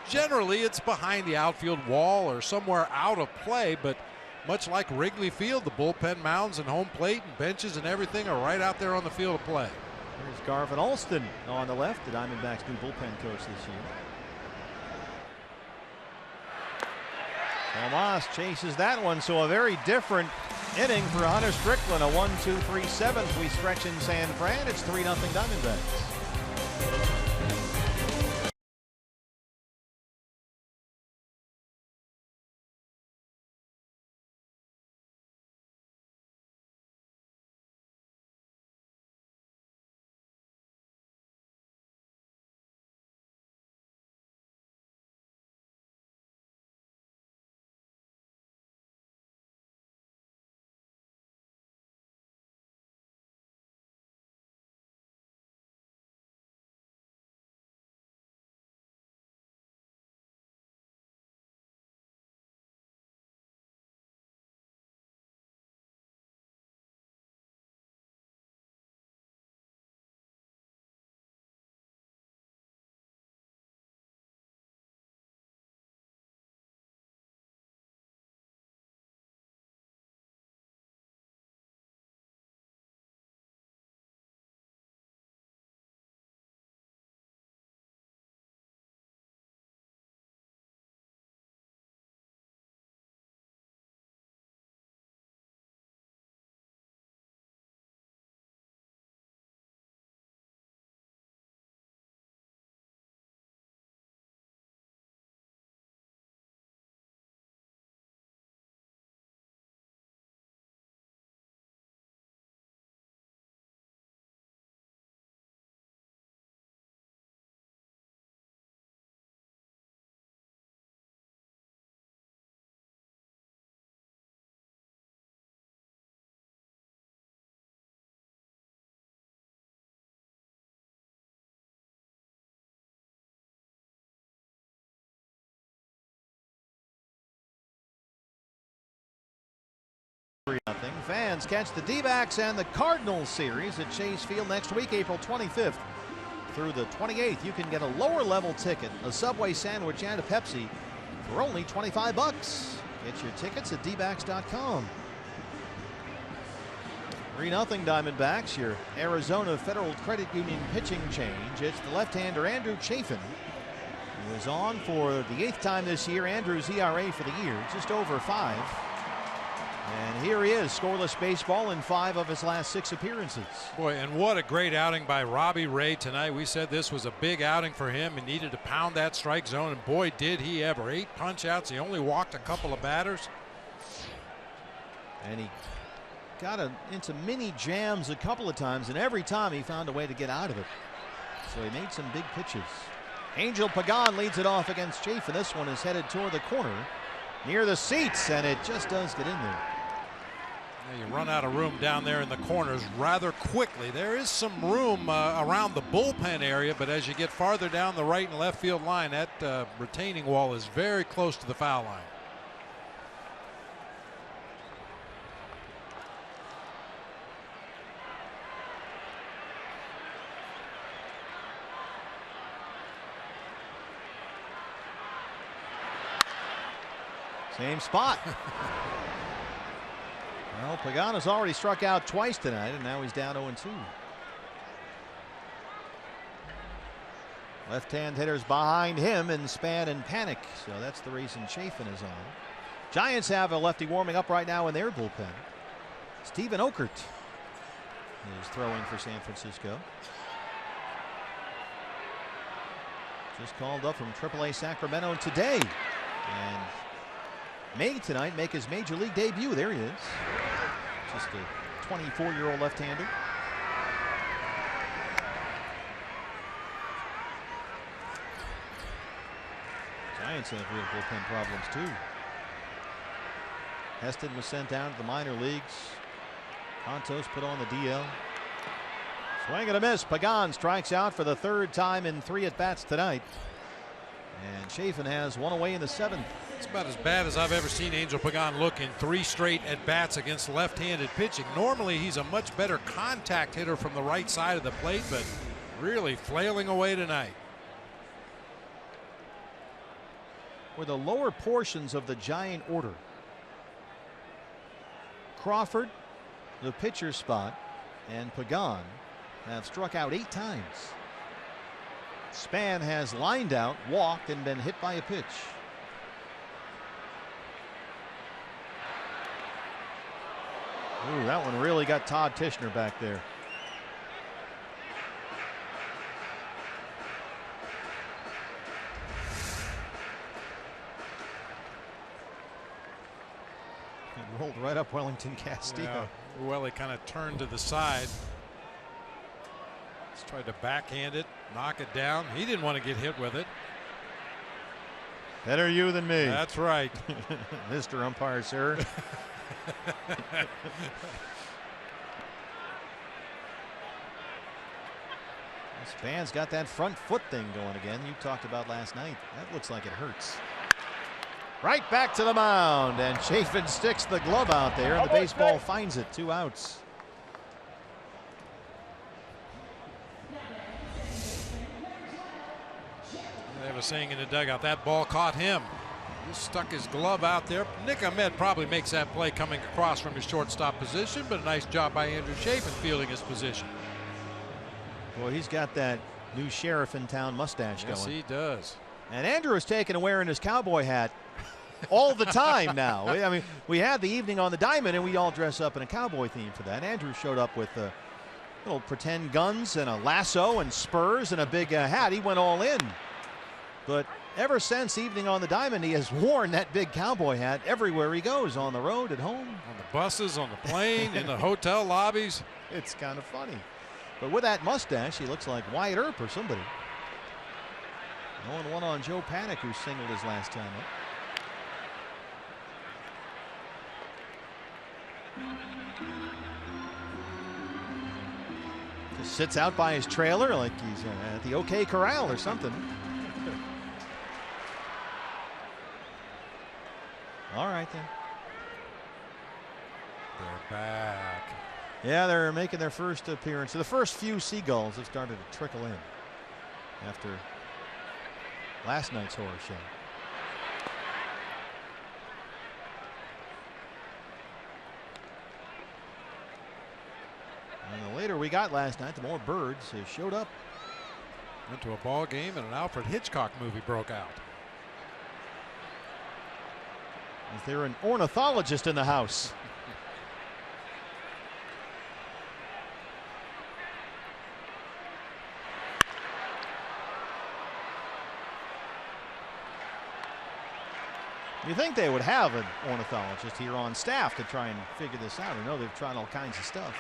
Generally, it's behind the outfield wall or somewhere out of play, but much like Wrigley Field, the bullpen mounds and home plate and benches and everything are right out there on the field of play.
There's Garvin Alston on the left, the Diamondbacks' new bullpen coach this year. Tomas chases that one, so a very different inning for Hunter Strickland. A 1-2-3 7th. We stretch in San Fran. It's 3-0 Diamondbacks. Fans catch the D-backs and the Cardinals series at Chase Field next week, April 25th through the 28th. You can get a lower level ticket, a Subway sandwich, and a Pepsi for only $25. Get your tickets at dbacks.com. 3-0 Diamondbacks, your Arizona Federal Credit Union pitching change. It's the left-hander Andrew Chafin, who is on for the 8th time this year. Andrew's ERA for the year, just over 5. And here he is, scoreless baseball in 5 of his last 6 appearances.
Boy, and what a great outing by Robbie Ray tonight. We said this was a big outing for him. He needed to pound that strike zone, and boy, did he ever. 8 punch-outs. He only walked a couple of batters.
And he got into mini jams a couple of times, and every time he found a way to get out of it. So he made some big pitches. Angel Pagan leads it off against Chafin. This one is headed toward the corner near the seats, and it just does get in there.
You run out of room down there in the corners rather quickly. There is some room around the bullpen area, but as you get farther down the right and left field line, that retaining wall is very close to the foul line.
Same spot. Well, Pagano's already struck out twice tonight, and now he's down 0-2. Left-hand hitters behind him in Span and Panic, so that's the reason Chafin is on. Giants have a lefty warming up right now in their bullpen. Steven Okert is throwing for San Francisco. Just called up from AAA Sacramento today, and may tonight make his major league debut. There he is. Just a 24-year-old left-hander. Giants have real bullpen problems too. Heston was sent down to the minor leagues. Contos put on the DL. Swing and a miss. Pagan strikes out for the 3rd time in 3 at-bats tonight. And Chafin has one away in the 7th.
It's about as bad as I've ever seen Angel Pagan look in 3 straight at-bats against left-handed pitching. Normally he's a much better contact hitter from the right side of the plate, but really flailing away tonight.
Were the lower portions of the Giant order. Crawford, the pitcher spot, and Pagan have struck out 8 times. Span has lined out, walked, and been hit by a pitch. Ooh, that one really got Todd Tishner back there. It rolled right up Wellington Castillo.
Yeah, well, he kind of turned to the side. Just tried to backhand it, knock it down. He didn't want to get hit with it.
Better you than me.
That's right.
Mr. Umpire, sir. Span's got that front foot thing going again you talked about last night. That looks like it hurts. Right back to the mound, and Chafin sticks the glove out there, and the baseball finds it. 2 outs.
They have a saying in the dugout, that ball caught him. He stuck his glove out there. Nick Ahmed probably makes that play coming across from his shortstop position, but a nice job by Andrew Chafin fielding his position.
Well, he's got that new sheriff in town mustache going.
Yes, he does.
And Andrew is taken and wearing his cowboy hat all the time now. I mean, we had the evening on the diamond, and we all dress up in a cowboy theme for that. Andrew showed up with little pretend guns and a lasso and spurs and a big hat. He went all in. But ever since evening on the diamond, he has worn that big cowboy hat everywhere he goes, on the road, at home.
On the buses, on the plane, in the hotel lobbies.
It's kind of funny. But with that mustache, he looks like Wyatt Earp or somebody. 0-1 on Joe Panic, who singled his last time up. Just sits out by his trailer like he's at the OK Corral or something. All right then.
They're back.
Yeah, they're making their first appearance. So the first few Seagulls have started to trickle in after last night's horror show. And the later we got last night, the more birds showed up.
Went to a ball game and an Alfred Hitchcock movie broke out.
Is there an ornithologist in the house? You think they would have an ornithologist here on staff to try and figure this out. I know they've tried all kinds of stuff.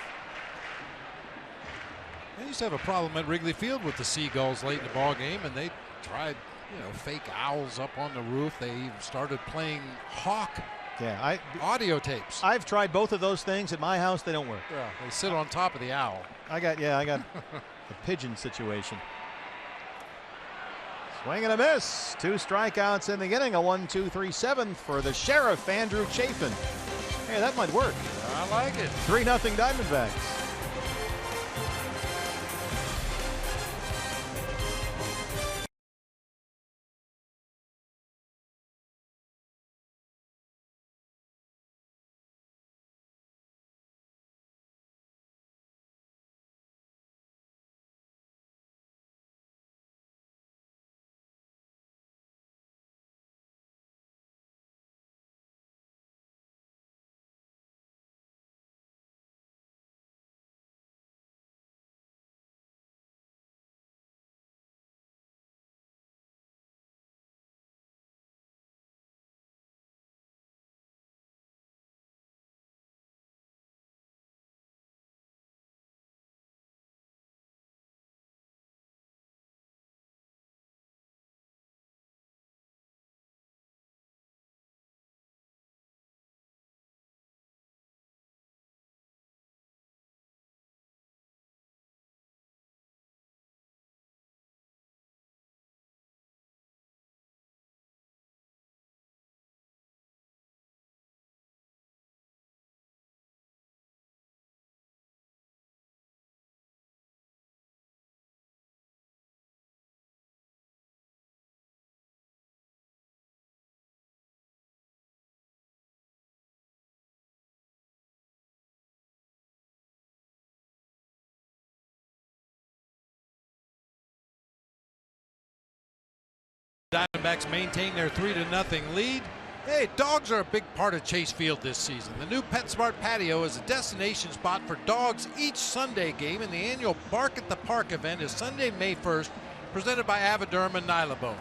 They used to have a problem at Wrigley Field with the Seagulls late in the ball game, and they tried, fake owls up on the roof. They even started playing hawk audio tapes.
I've tried both of those things at my house. They don't work.
Yeah, they sit on top of the owl.
I got a pigeon situation. Swing and a miss. 2 strikeouts in the inning. A 1-2-3 seventh for the Sheriff, Andrew Chafin. Hey, that might work.
I like it.
3-0 Diamondbacks.
Diamondbacks maintain their 3-0 lead. Hey, dogs are a big part of Chase Field this season. The new PetSmart patio is a destination spot for dogs each Sunday game, and the annual Bark at the Park event is Sunday, May 1st, presented by Aviderm and Nylabone.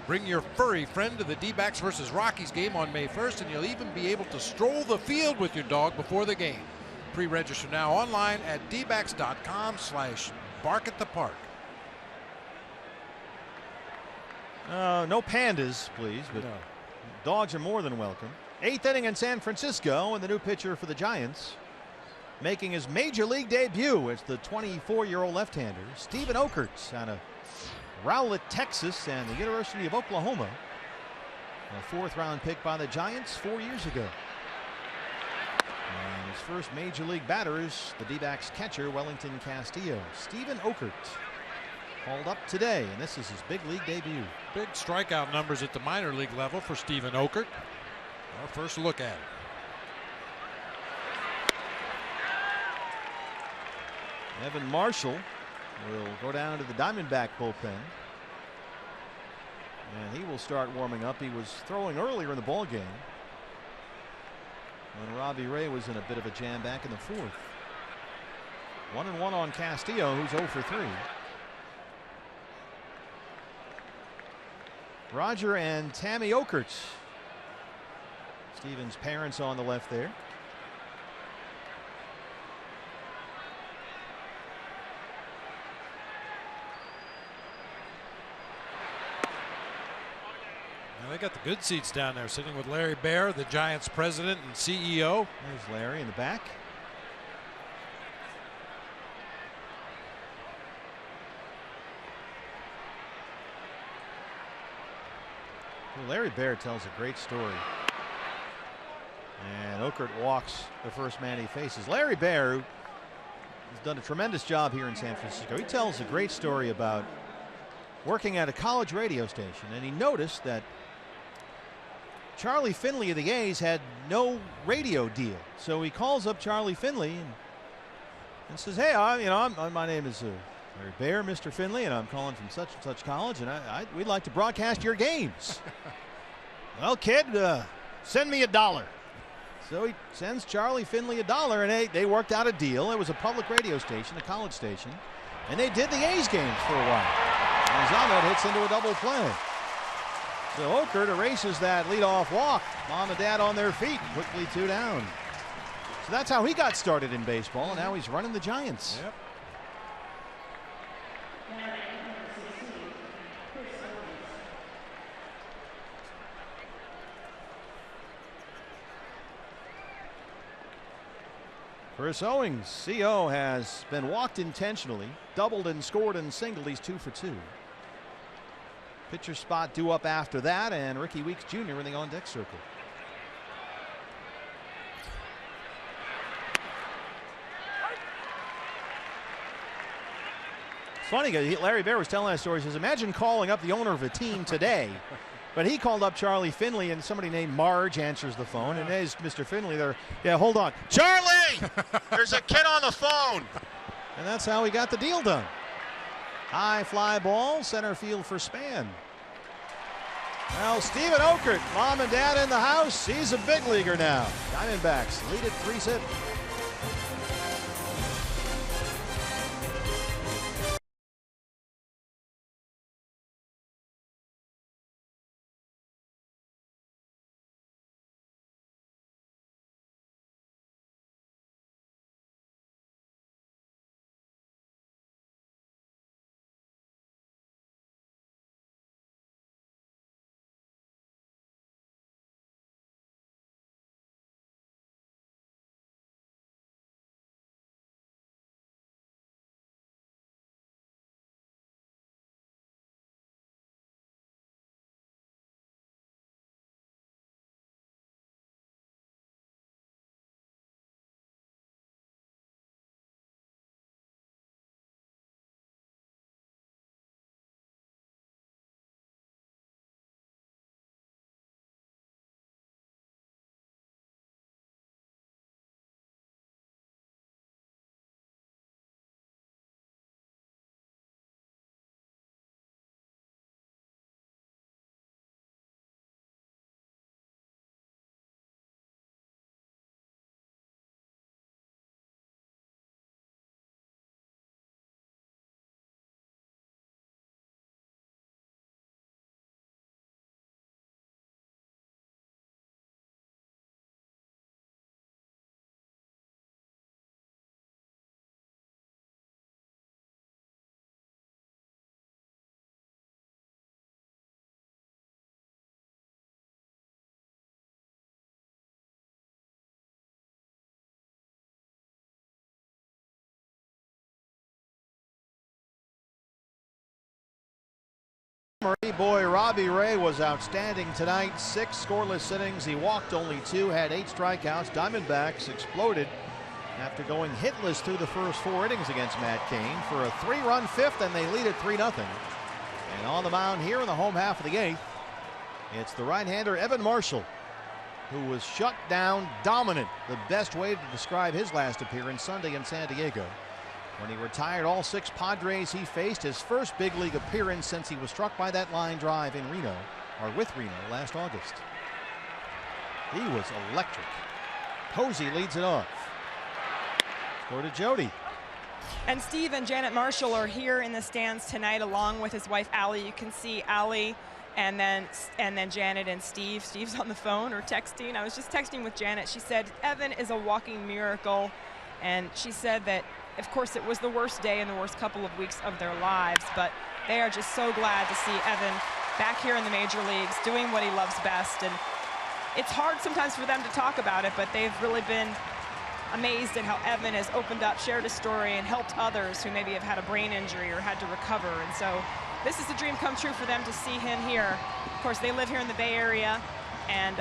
Bring your furry friend to the D-backs versus Rockies game on May 1st, and you'll even be able to stroll the field with your dog before the game. Pre-register now online at dbacks.com/barkatthepark.
No pandas, please, but no. Dogs are more than welcome. 8th inning in San Francisco, and the new pitcher for the Giants making his major league debut. It's the 24-year-old left-hander, Steven Okert, out of Rowlett, Texas, and the University of Oklahoma. A 4th-round pick by the Giants 4 years ago. And his first major league batter is the D-backs catcher, Wellington Castillo. Steven Okert called up today, and this is his big league debut.
Big strikeout numbers at the minor league level for Steven Okert. Our first look at it.
Evan Marshall will go down to the Diamondback bullpen, and he will start warming up. He was throwing earlier in the ball game when Robbie Ray was in a bit of a jam back in the 4th. 1-1 on Castillo, who's 0 for 3. Roger and Tammy Okert, Steven's parents, on the left there.
Now they got the good seats down there, sitting with Larry Baer, the Giants president and CEO.
There's Larry in the back. Larry Baer tells a great story. And Okert walks the first man he faces. Larry Baer, who's done a tremendous job here in San Francisco. He tells a great story about working at a college radio station, and he noticed that Charlie Finley of the A's had no radio deal. So he calls up Charlie Finley and says, hey, my name is Larry Baer, Mr. Finley, and I'm calling from such and such college, and we'd like to broadcast your games. Well, kid, send me $1. So he sends Charlie Finley $1, and they worked out a deal. It was a public radio station, a college station, and they did the A's games for a while. And Zamet hits into a double play. So Okert erases that leadoff walk. Mom and Dad on their feet, quickly 2 down. So that's how he got started in baseball, and now he's running the Giants.
Yep.
Chris Owings, CO, has been walked intentionally, doubled and scored and singled. He's 2 for 2. Pitcher spot due up after that, and Ricky Weeks Jr. in the on-deck circle. It's funny, Larry Baer was telling that story. He says, imagine calling up the owner of a team today. But he called up Charlie Finley, and somebody named Marge answers the phone, and there's Mr. Finley there. Yeah, hold on. Charlie! There's a kid on the phone! And that's how he got the deal done. High fly ball, center field for Span. Now Stephen Okert, Mom and Dad in the house. He's a big leaguer now. Diamondbacks lead it 3-0. Marine boy Robbie Ray was outstanding tonight. 6 scoreless innings. He walked only 2, had 8 strikeouts. Diamondbacks exploded after going hitless through the first 4 innings against Matt Cain for a 3-run 5th, and they lead it 3-0. And on the mound here in the home half of the 8th, it's the right-hander Evan Marshall, who was shut down dominant, the best way to describe his last appearance Sunday in San Diego. When he retired all 6 Padres he faced, his first big league appearance since he was struck by that line drive in Reno, or with Reno, last August. He was electric. Posey leads it off. Go to Jody.
And Steve and Janet Marshall are here in the stands tonight along with his wife Allie. You can see Allie and then Janet and Steve. Steve's on the phone or texting. I was just texting with Janet. She said Evan is a walking miracle, and she said that of course it was the worst day and the worst couple of weeks of their lives, but they are just so glad to see Evan back here in the major leagues doing what he loves best. And it's hard sometimes for them to talk about it, but they've really been amazed at how Evan has opened up, shared his story, and helped others who maybe have had a brain injury or had to recover. And so this is a dream come true for them to see him here. Of course, they live here in the Bay Area, And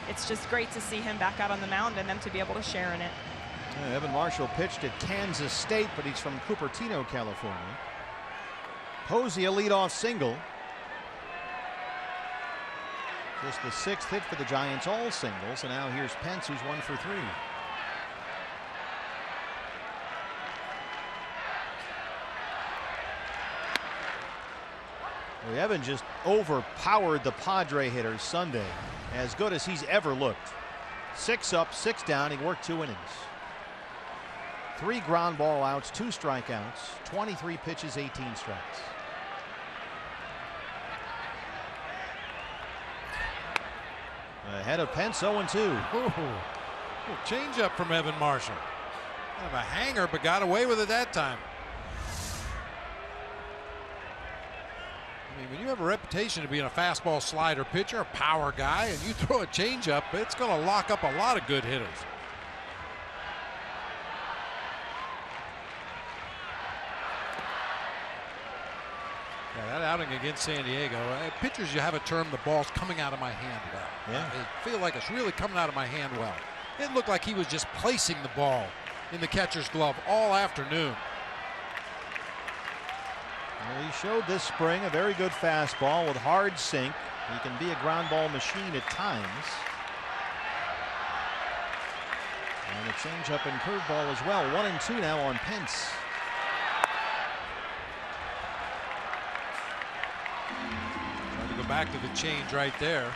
it's just great to see him back out on the mound and them to be able to share in it.
Yeah, Evan Marshall pitched at Kansas State, but he's from Cupertino, California. Posey a leadoff single. Just the 6th hit for the Giants, all singles. And now here's Pence, who's 1 for 3. Well, Evan just overpowered the Padre hitters Sunday. As good as he's ever looked. 6 up, 6 down. He worked 2 innings. 3 ground ball outs, 2 strikeouts, 23 pitches, 18 strikes. Ahead of Pence, 0-2.
Change up from Evan Marshall. Kind of a hanger, but got away with it that time. I mean, when you have a reputation of being a fastball slider pitcher, a power guy, and you throw a changeup, it's going to lock up a lot of good hitters. Yeah, that outing against San Diego, pitchers, you have a term, the ball's coming out of my hand well.
Yeah.
I feel like it's really coming out of my hand well. It looked like he was just placing the ball in the catcher's glove all afternoon.
Well, he showed this spring a very good fastball with hard sink. He can be a ground ball machine at times. And a changeup and curveball as well. 1-2 now on Pence.
Trying to go back to the change right there.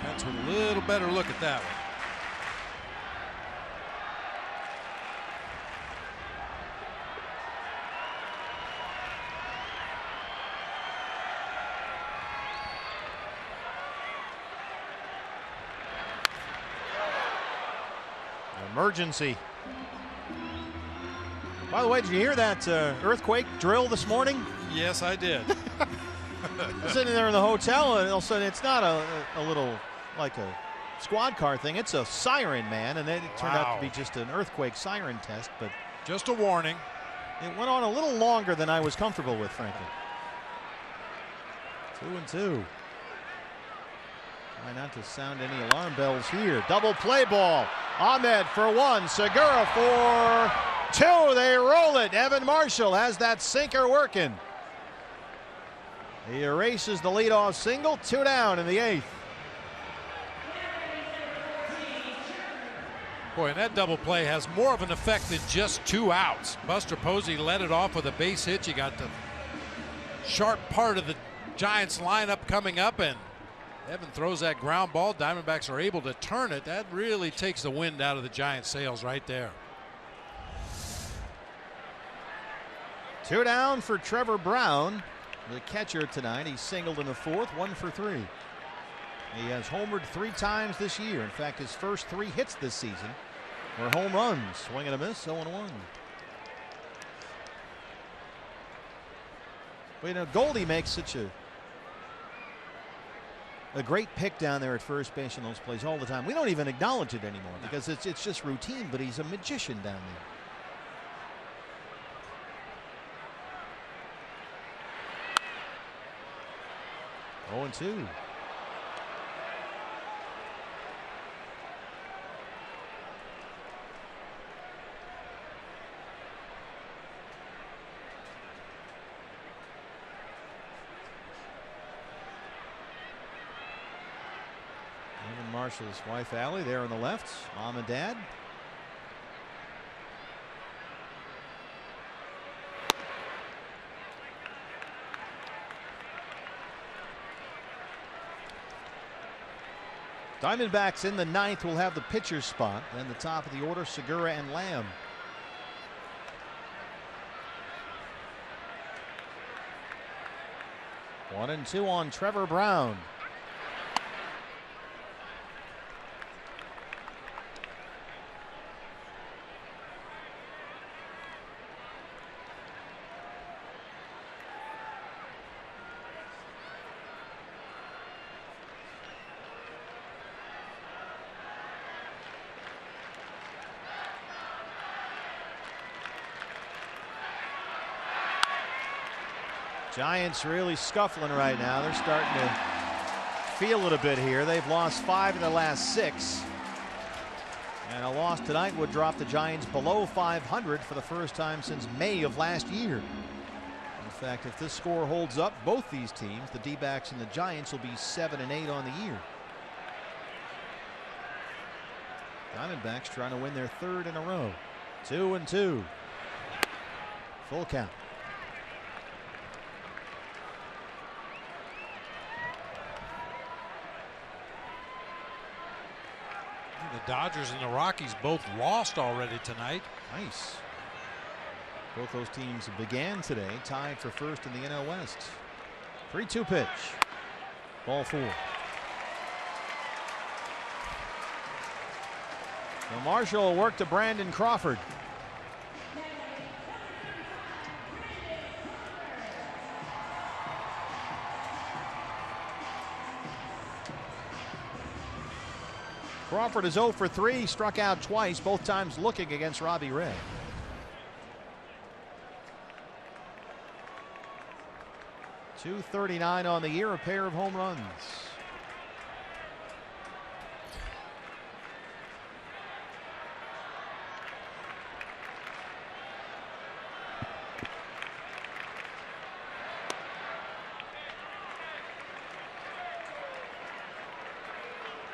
Pence with a little better look at that one.
Emergency. By the way, did you hear that earthquake drill this morning?
Yes, I did.
I was sitting there in the hotel, and all of a sudden it's not a little like a squad car thing. It's a siren, man, and then it turned out to be just an earthquake siren test. But
just a warning.
It went on a little longer than I was comfortable with, frankly. 2-2. Try not to sound any alarm bells here. Double play ball. Ahmed for 1. Segura for 2. They roll it. Evan Marshall has that sinker working. He erases the leadoff single. 2 down in the 8th.
Boy, and that double play has more of an effect than just 2 outs. Buster Posey led it off with a base hit. You got the sharp part of the Giants lineup coming up, and Evan throws that ground ball. Diamondbacks are able to turn it. That really takes the wind out of the Giants' sails right there.
2 down for Trevor Brown, the catcher tonight. He singled in the 4th, 1 for 3. He has homered 3 times this year. In fact, his first 3 hits this season were home runs. Swing and a miss, 0-1. Well, you know, Goldie makes such a great pick down there at first base in those plays all the time. We don't even acknowledge it anymore because it's just routine, but he's a magician down there. 0-2. Marshall's wife Allie there on the left, mom and dad. Diamondbacks in the 9th will have the pitcher's spot. Then the top of the order, Segura and Lamb. One and 2 on Trevor Brown. Giants really scuffling right now. They're starting to feel it a bit here. They've lost 5 in the last 6. And a loss tonight would drop the Giants below 500 for the first time since May of last year. In fact, if this score holds up, both these teams, the D-backs and the Giants, will be 7-8 on the year. Diamondbacks trying to win their 3rd in a row. 2-2. Full count.
The Dodgers and the Rockies both lost already tonight.
Nice. Both those teams began today tied for first in the NL West. 3-2 pitch. Ball 4. So Marshall will work to Brandon Crawford. Crawford is 0 for 3, struck out twice, both times looking against Robbie Ray. .239 on the year, a pair of home runs.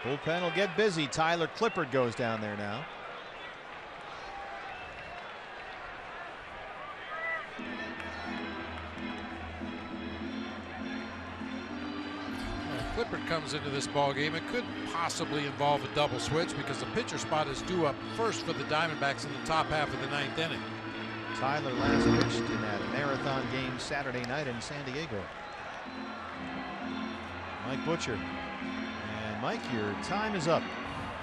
Bullpen will get busy. Tyler Clippard goes down there now.
Clippard comes into this ball game. It could possibly involve a double switch because the pitcher spot is due up first for the Diamondbacks in the top half of the 9th inning.
Tyler last pitched in that marathon game Saturday night in San Diego. Mike Butcher. Mike, your time is up.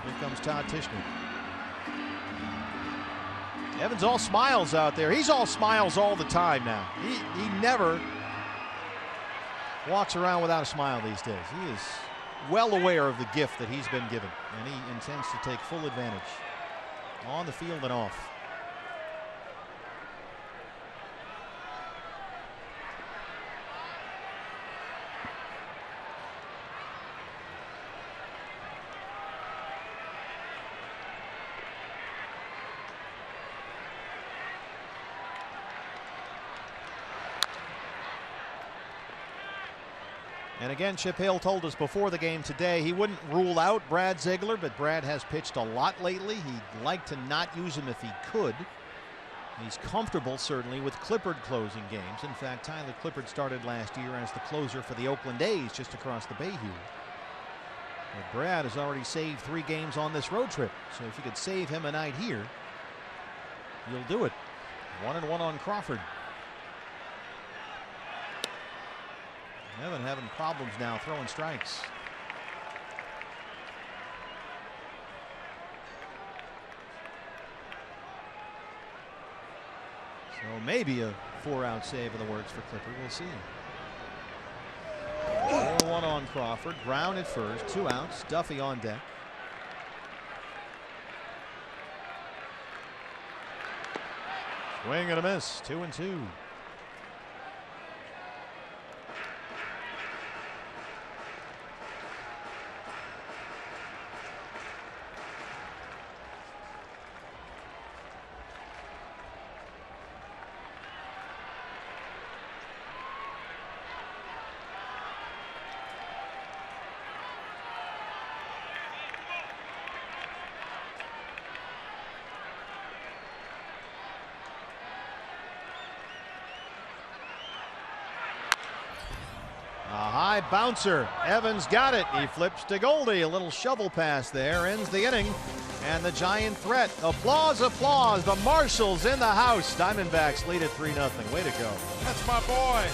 Here comes Todd Tishner. Evans all smiles out there. He's all smiles all the time now. He never walks around without a smile these days. He is well aware of the gift that he's been given, and he intends to take full advantage on the field and off. And again, Chip Hale told us before the game today he wouldn't rule out Brad Ziegler, but Brad has pitched a lot lately. He'd like to not use him if he could. He's comfortable, certainly, with Clippard closing games. In fact, Tyler Clippard started last year as the closer for the Oakland A's just across the bay here. But Brad has already saved 3 games on this road trip. So if you could save him a night here, you'll do it. 1-1 on Crawford. Evan having problems now throwing strikes. So maybe a 4-out save in the works for Clippard. We'll see. 4-1 on Crawford. Brown at first. 2 outs. Duffy on deck. Swing and a miss. 2-2. A high bouncer. Evans got it. He flips to Goldie. A little shovel pass there ends the inning. And the Giant threat. Applause, applause. The Marshalls in the house. Diamondbacks lead at 3-0. Way to go.
That's my boy.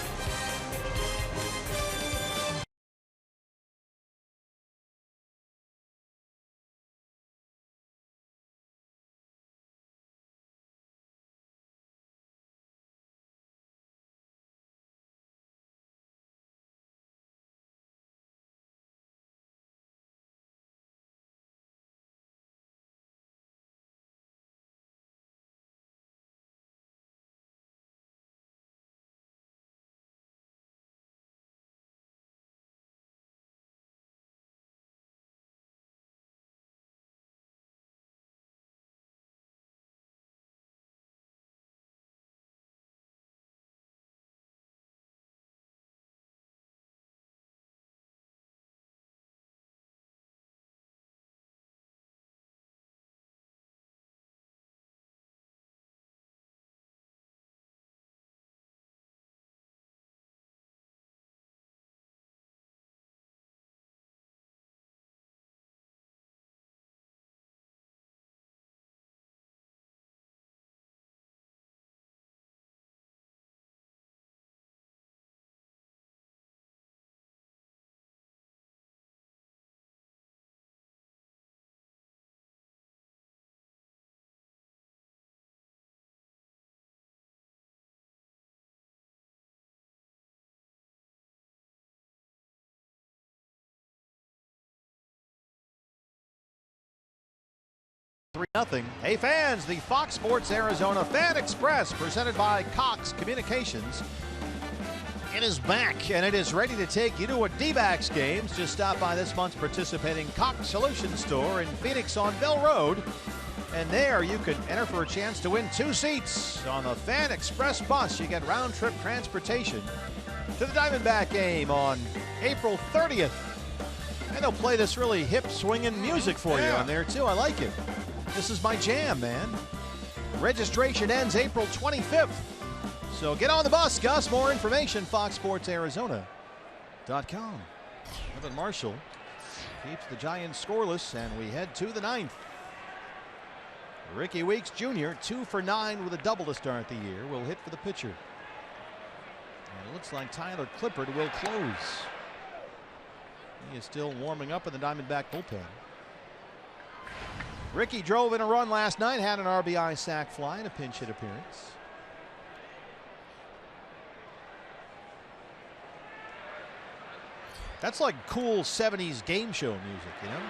3-0. Hey fans, the Fox Sports Arizona Fan Express presented by Cox Communications. It is back and it is ready to take you to a D-backs game. Just stop by this month's participating Cox Solutions store in Phoenix on Bell Road. And there you can enter for a chance to win 2 seats on the Fan Express bus. You get round-trip transportation to the Diamondback game on April 30th. And they'll play this really hip swinging music for you on there too. I like it. This is my jam, man. Registration ends April 25th. So get on the bus, Gus. More information, foxsportsarizona.com. Evan Marshall keeps the Giants scoreless, and we head to the 9th. Ricky Weeks Jr., 2 for 9 with a double to start the year, will hit for the pitcher. And it looks like Tyler Clippard will close. He is still warming up in the Diamondback bullpen. Ricky drove in a run last night, had an RBI sac fly and a pinch hit appearance. That's like cool 70s game show music, you know?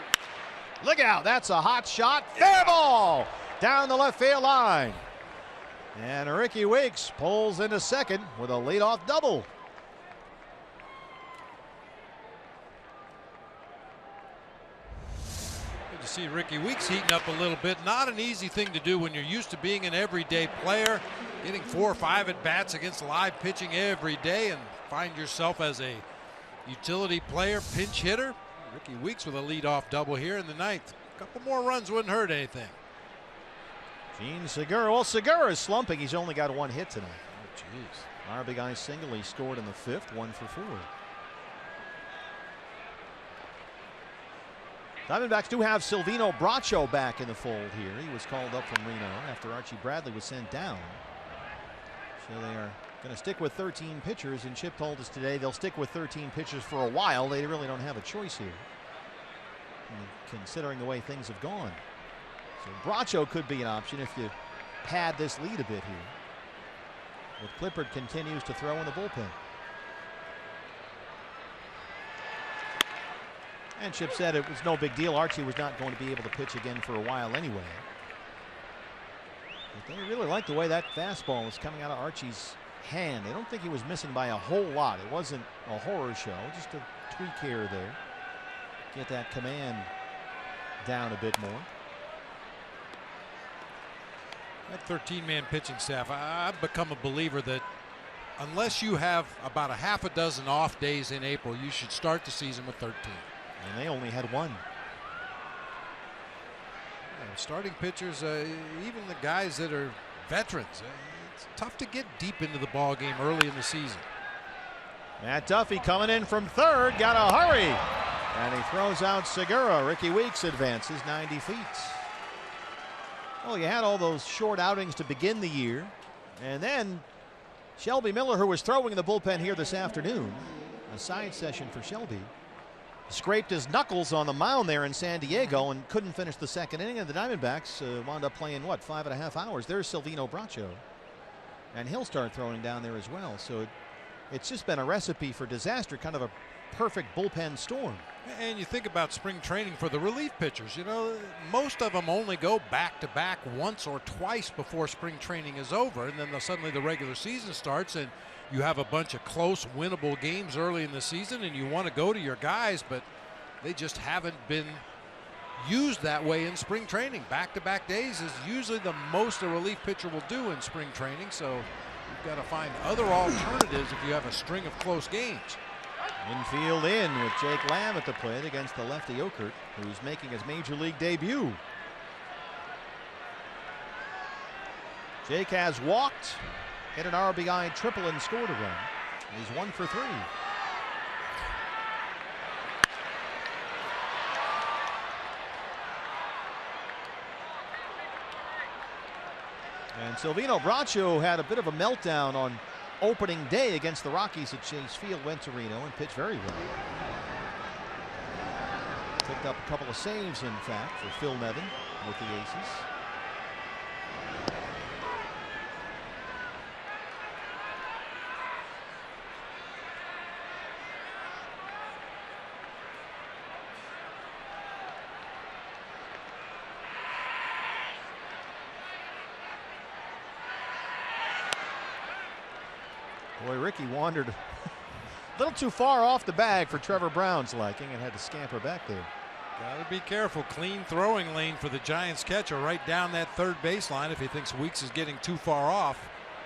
Look out, that's a hot shot. Fair ball down the left field line. And Ricky Weeks pulls into second with a leadoff double.
Good to see Ricky Weeks heating up a little bit. Not an easy thing to do when you're used to being an everyday player, getting 4 or 5 at bats against live pitching every day, and find yourself as a utility player, pinch hitter. Ricky Weeks with a leadoff double here in the 9th. A couple more runs wouldn't hurt anything.
Gene Segura. Well, Segura is slumping. He's only got 1 hit tonight.
Oh, jeez.
RBI single he scored in the 5th, 1 for 4. Diamondbacks do have Silvino Bracho back in the fold here. He was called up from Reno after Archie Bradley was sent down. So they are going to stick with 13 pitchers, and Chip told us today they'll stick with 13 pitchers for a while. They really don't have a choice here, considering the way things have gone. So Bracho could be an option if you pad this lead a bit here. But Clippard continues to throw in the bullpen. And Chip said it was no big deal. Archie was not going to be able to pitch again for a while anyway. But they really like the way that fastball is coming out of Archie's hand. They don't think he was missing by a whole lot. It wasn't a horror show, just a tweak here or there. Get that command down a bit more.
That 13-man pitching staff, I've become a believer that unless you have about a half a dozen off days in April, you should start the season with 13.
And they only had 1.
Starting pitchers, even the guys that are veterans, it's tough to get deep into the ball game early in the season.
Matt Duffy coming in from third, got to hurry, and he throws out Segura. Ricky Weeks advances 90 feet. Well, you had all those short outings to begin the year, and then Shelby Miller, who was throwing in the bullpen here this afternoon, a side session for Shelby, scraped his knuckles on the mound there in San Diego and couldn't finish the 2nd inning. And the Diamondbacks wound up playing, what, 5.5 hours. There's Silvino Bracho, and he'll start throwing down there as well. So it's just been a recipe for disaster, kind of a perfect bullpen storm.
And you think about spring training for the relief pitchers, you know, most of them only go back-to-back once or twice before spring training is over, and then suddenly the regular season starts and you have a bunch of close winnable games early in the season and you want to go to your guys, but they just haven't been used that way in spring training. Back-to-back days is usually the most a relief pitcher will do in spring training, so you've got to find other alternatives if you have a string of close games.
Infield in with Jake Lamb at the plate against the lefty Okert, who's making his major league debut. Jake has walked, hit an RBI triple, and scored a run. He's 1 for 3. And Silvino Bracho had a bit of a meltdown on opening day against the Rockies at Chase Field. Went to Reno and pitched very well. Picked up a couple of saves, in fact, for Phil Nevin with the Aces. Boy, Ricky wandered a little too far off the bag for Trevor Brown's liking and had to scamper back there.
Got to be careful. Clean throwing lane for the Giants catcher right down that third baseline if he thinks Weeks is getting too far off.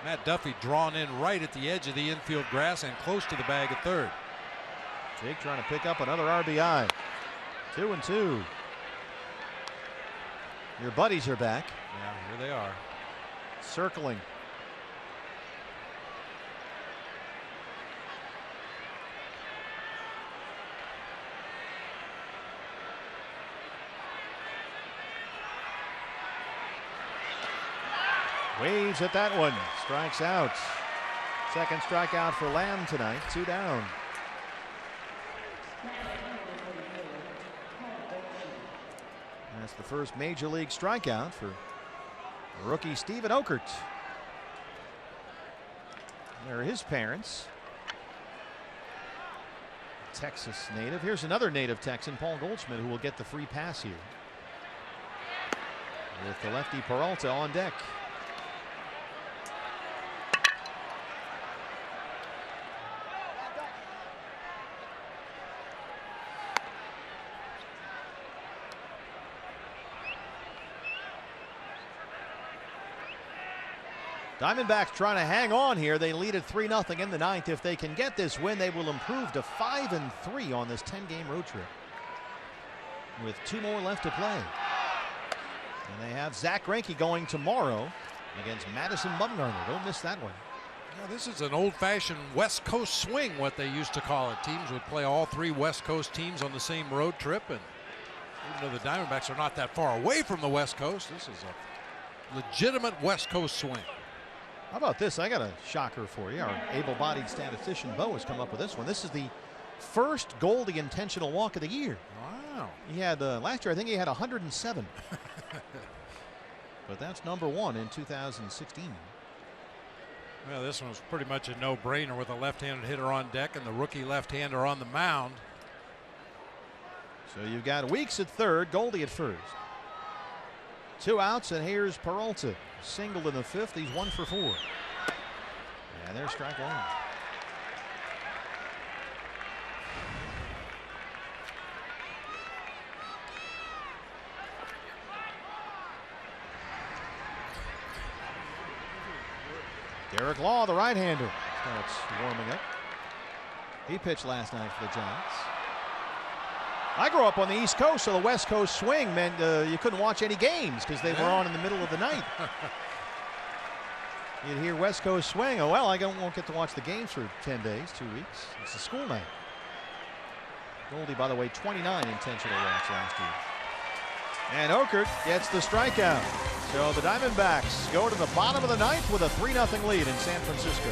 Matt Duffy drawn in right at the edge of the infield grass and close to the bag at third.
Jake trying to pick up another RBI. 2-2. Your buddies are back.
Yeah, here they are.
Circling. Waves at that one. Strikes out. Second strikeout for Lamb tonight. 2 down. That's the first major league strikeout for rookie Steven Okert. There are his parents. Texas native. Here's another native Texan, Paul Goldschmidt, who will get the free pass here. With the lefty Peralta on deck. Diamondbacks trying to hang on here. They lead at 3-0 in the ninth. If they can get this win, they will improve to 5-3 on this 10-game road trip, with 2 more left to play. And they have Zach Greinke going tomorrow against Madison Bumgarner. Don't miss that one.
Yeah, this is an old-fashioned West Coast swing, what they used to call it. Teams would play all 3 West Coast teams on the same road trip, and even though the Diamondbacks are not that far away from the West Coast, this is a legitimate West Coast swing.
How about this? I got a shocker for you. Our able-bodied statistician Bo has come up with this one. This is the first Goldie intentional walk of the year.
Wow.
He had last year, I think he had 107. But that's number 1 in 2016.
Well, this one was pretty much a no-brainer with a left-handed hitter on deck and the rookie left-hander on the mound.
So you've got Weeks at third, Goldie at first. 2 outs, and here's Peralta. Singled in the 5th. He's 1 for 4. And there's strike 1. Derek Law, the right-hander, starts warming up. He pitched last night for the Giants. I grew up on the East Coast, so the West Coast swing meant you couldn't watch any games because they were on in the middle of the night. You'd hear West Coast swing. Oh, well, I won't get to watch the games for 10 days, 2 weeks. It's a school night. Goldie, by the way, 29 intentional walks last year. And Okert gets the strikeout. So the Diamondbacks go to the bottom of the ninth with a 3-0 lead in San Francisco.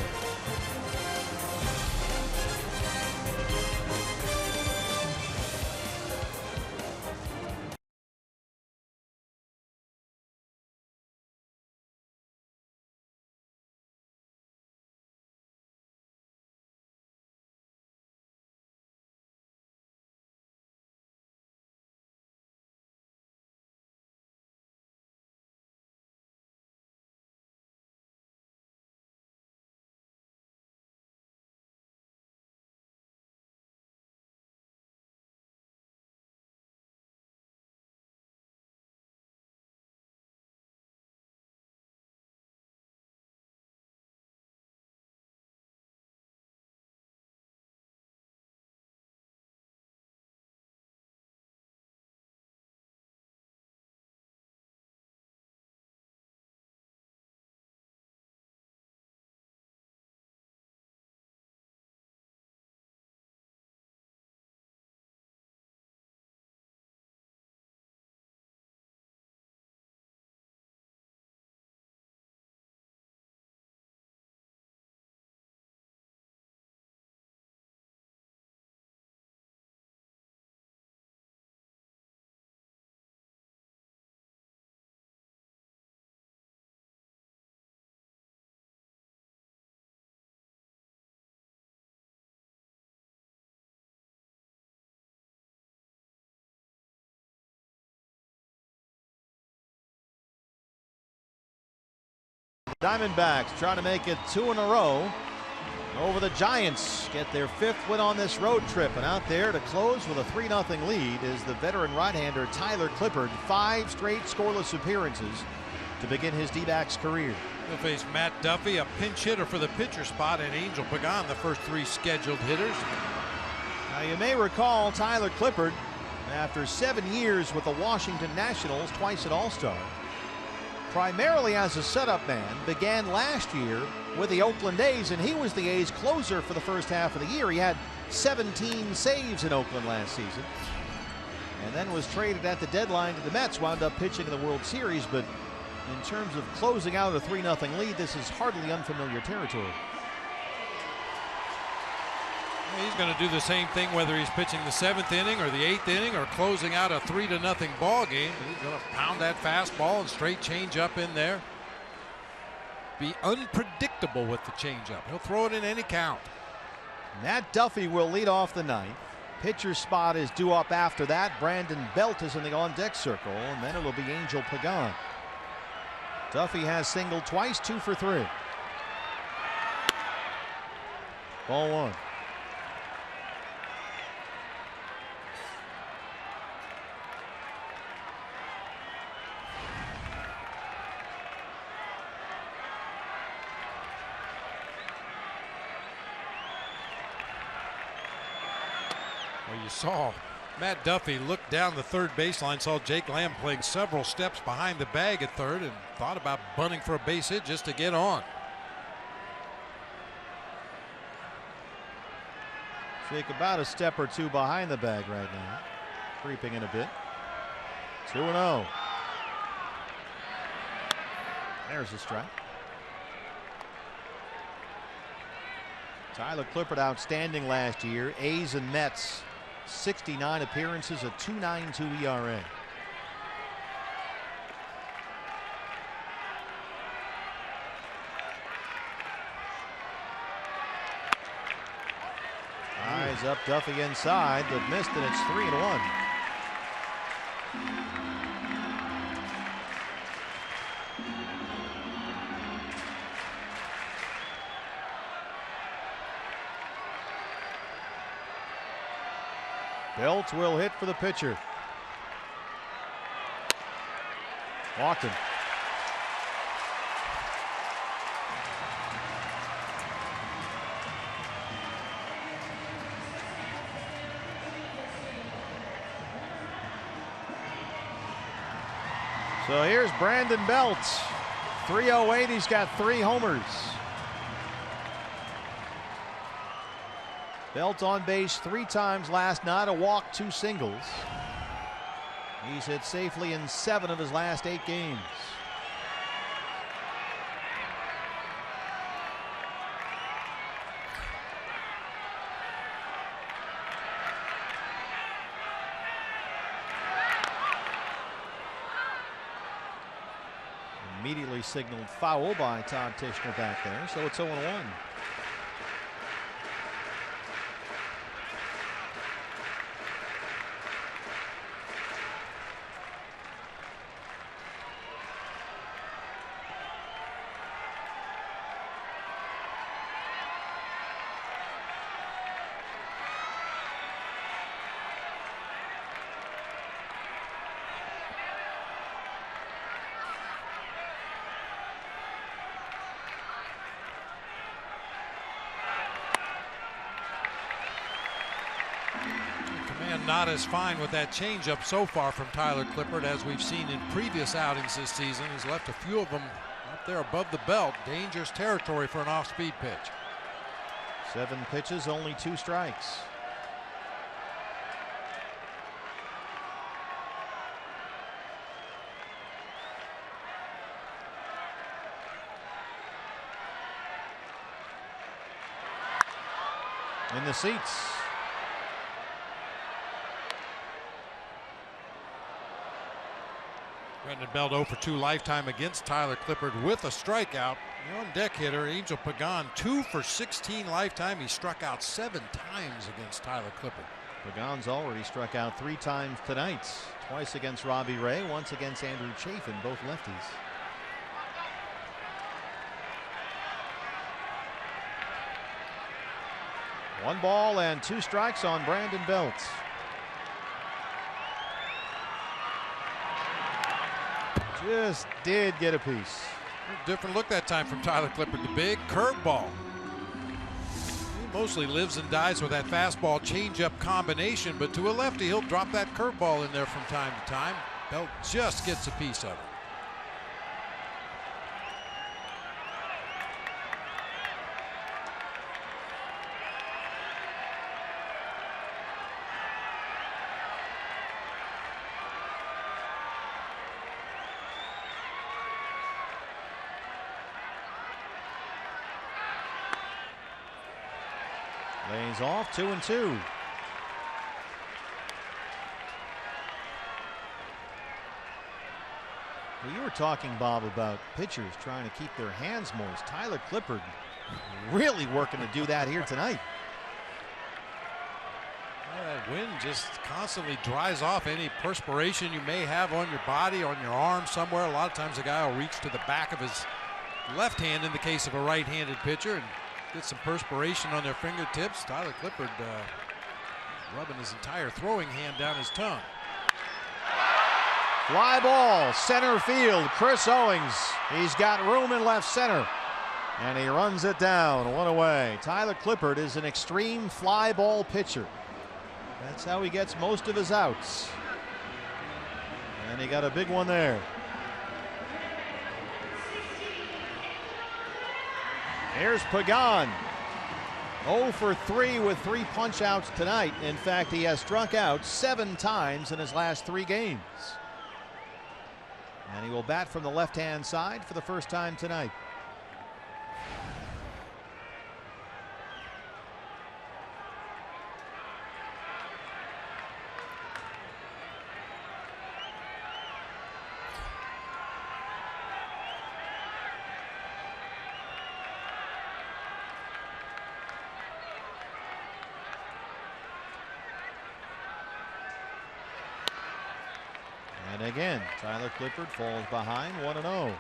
Diamondbacks trying to make it 2 in a row. over the Giants. Get their 5th win on this road trip. And out there to close with a 3-0 lead is the veteran right-hander Tyler Clippard. 5 straight scoreless appearances to begin his D-backs career.
He'll face Matt Duffy, a pinch hitter for the pitcher spot, and Angel Pagan, the first 3 scheduled hitters.
Now you may recall Tyler Clippard, after 7 years with the Washington Nationals, twice an All-Star, primarily as a setup man, began last year with the Oakland A's, and he was the A's closer for the first half of the year. He had 17 saves in Oakland last season, and then was traded at the deadline to the Mets, wound up pitching in the World Series. But in terms of closing out a 3-0 lead, this is hardly unfamiliar territory.
He's going to do the same thing whether he's pitching the 7th inning or the 8th inning or closing out a 3-0 ball game. He's going to pound that fastball and straight change up in there. Be unpredictable with the changeup. He'll throw it in any count.
Matt Duffy will lead off the 9th. Pitcher spot is due up after that. Brandon Belt is in the on-deck circle, and then it'll be Angel Pagan. Duffy has singled twice, 2 for 3. Ball 1.
Well, you saw Matt Duffy look down the third baseline, saw Jake Lamb playing several steps behind the bag at third, and thought about bunting for a base hit just to get on.
Jake about a step or 2 behind the bag right now, creeping in a bit. 2-0. There's a strike. Tyler Clippard outstanding last year. A's and Mets, 69 appearances, a 2.92 ERA. Eyes up, Duffy inside, but missed, and it's 3-1. Belt will hit for the pitcher. Walked him. So here's Brandon Belt. 308. He's got 3 homers. Belt on base 3 times last night, a walk, 2 singles. He's hit safely in 7 of his last 8 games. Immediately signaled foul by Todd Tischner back there, so it's 0-1.
Not as fine with that changeup so far from Tyler Clippard as we've seen in previous outings this season. He's left a few of them up there above the belt. Dangerous territory for an off-speed pitch.
7 pitches, only 2 strikes. In the seats.
Brandon Belt 0 for 2 lifetime against Tyler Clippard with a strikeout. The on-deck hitter, Angel Pagan, 2 for 16 lifetime. He struck out 7 times against Tyler Clippard.
Pagan's already struck out 3 times tonight. Twice against Robbie Ray, once against Andrew Chafin, both lefties. 1 ball and 2 strikes on Brandon Belt. Just did get a piece.
A different look that time from Tyler Clippard. The big curveball. He mostly lives and dies with that fastball changeup combination, but to a lefty, he'll drop that curveball in there from time to time. Belt just gets a piece of it.
Lays off 2-2. Well, you were talking, Bob, about pitchers trying to keep their hands moist. Tyler Clippard really working to do that here tonight.
That wind just constantly dries off any perspiration you may have on your body, on your arm somewhere. A lot of times a guy will reach to the back of his left hand in the case of a right-handed pitcher and get some perspiration on their fingertips. Tyler Clippard rubbing his entire throwing hand down his tongue.
Fly ball, center field. Chris Owings. He's got room in left center. And he runs it down, 1 away. Tyler Clippard is an extreme fly ball pitcher. That's how he gets most of his outs. And he got a big one there. Here's Pagan. 0 for 3 with 3 punch outs tonight. In fact, he has struck out 7 times in his last 3 games. And he will bat from the left-hand side for the first time tonight. And again, Tyler Clippard falls behind 1-0.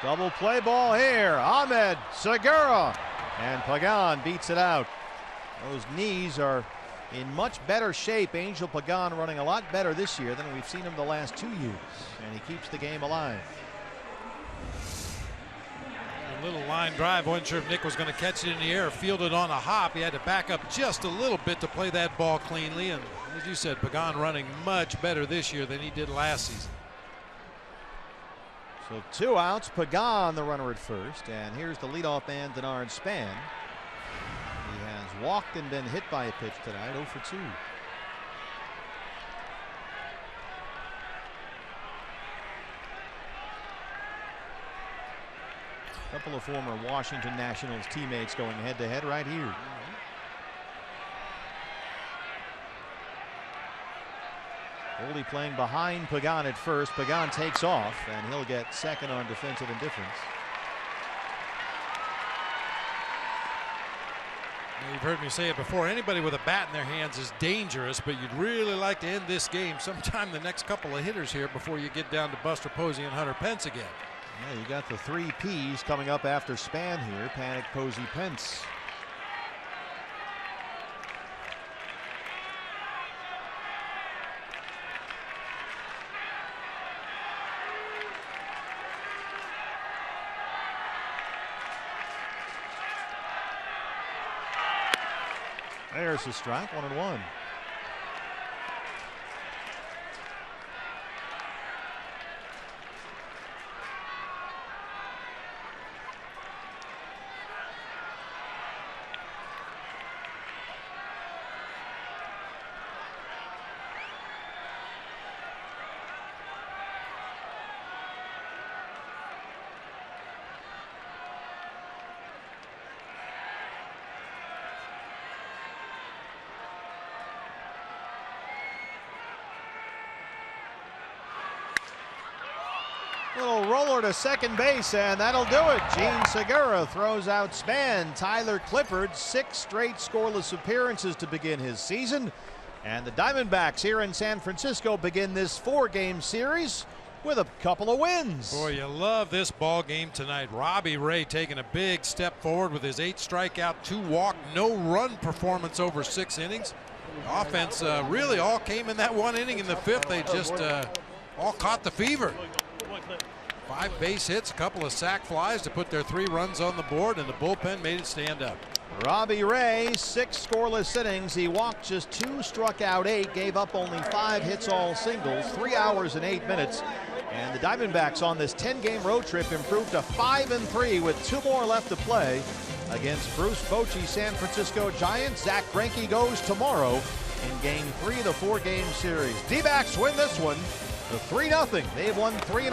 Double play ball here. Ahmed Segura. And Pagan beats it out. Those knees are in much better shape. Angel Pagan running a lot better this year than we've seen him the last 2 years. And he keeps the game alive.
A little line drive. Wasn't sure if Nick was going to catch it in the air or field it on a hop. He had to back up just a little bit to play that ball cleanly. And as you said, Pagan running much better this year than he did last season.
So 2 outs, Pagan the runner at first, and here's the leadoff man, Denard Span. He has walked and been hit by a pitch tonight, 0 for 2. A couple of former Washington Nationals teammates going head-to-head right here. Goldie playing behind Pagan at first. Pagan takes off, and he'll get second on defensive indifference.
You've heard me say it before. Anybody with a bat in their hands is dangerous, but you'd really like to end this game sometime the next couple of hitters here before you get down to Buster Posey and Hunter Pence again.
Yeah, you got the 3 Ps coming up after Span here. Panik, Posey, Pence. There's a strike, 1-1. Little roller to second base, and that'll do it. Gene Segura throws out Span. Tyler Clifford, 6 straight scoreless appearances to begin his season. And the Diamondbacks here in San Francisco begin this 4-game series with a couple of wins.
Boy, you love this ball game tonight. Robbie Ray taking a big step forward with his 8 strikeout, 2 walk, no run performance over 6 innings. The offense really all came in that 1 inning. In the 5th, they just all caught the fever. 5 base hits, a couple of sac flies to put their 3 runs on the board, and the bullpen made it stand up.
Robbie Ray, 6 scoreless innings. He walked just 2, struck out 8, gave up only 5 hits, all singles, 3 hours and 8 minutes. And the Diamondbacks on this 10-game road trip improved to 5-3 with 2 more left to play against Bruce Bochy's San Francisco Giants. Zach Greinke goes tomorrow in Game 3 of the 4-game series. D-backs win this one, 3-0. They've won 3 in a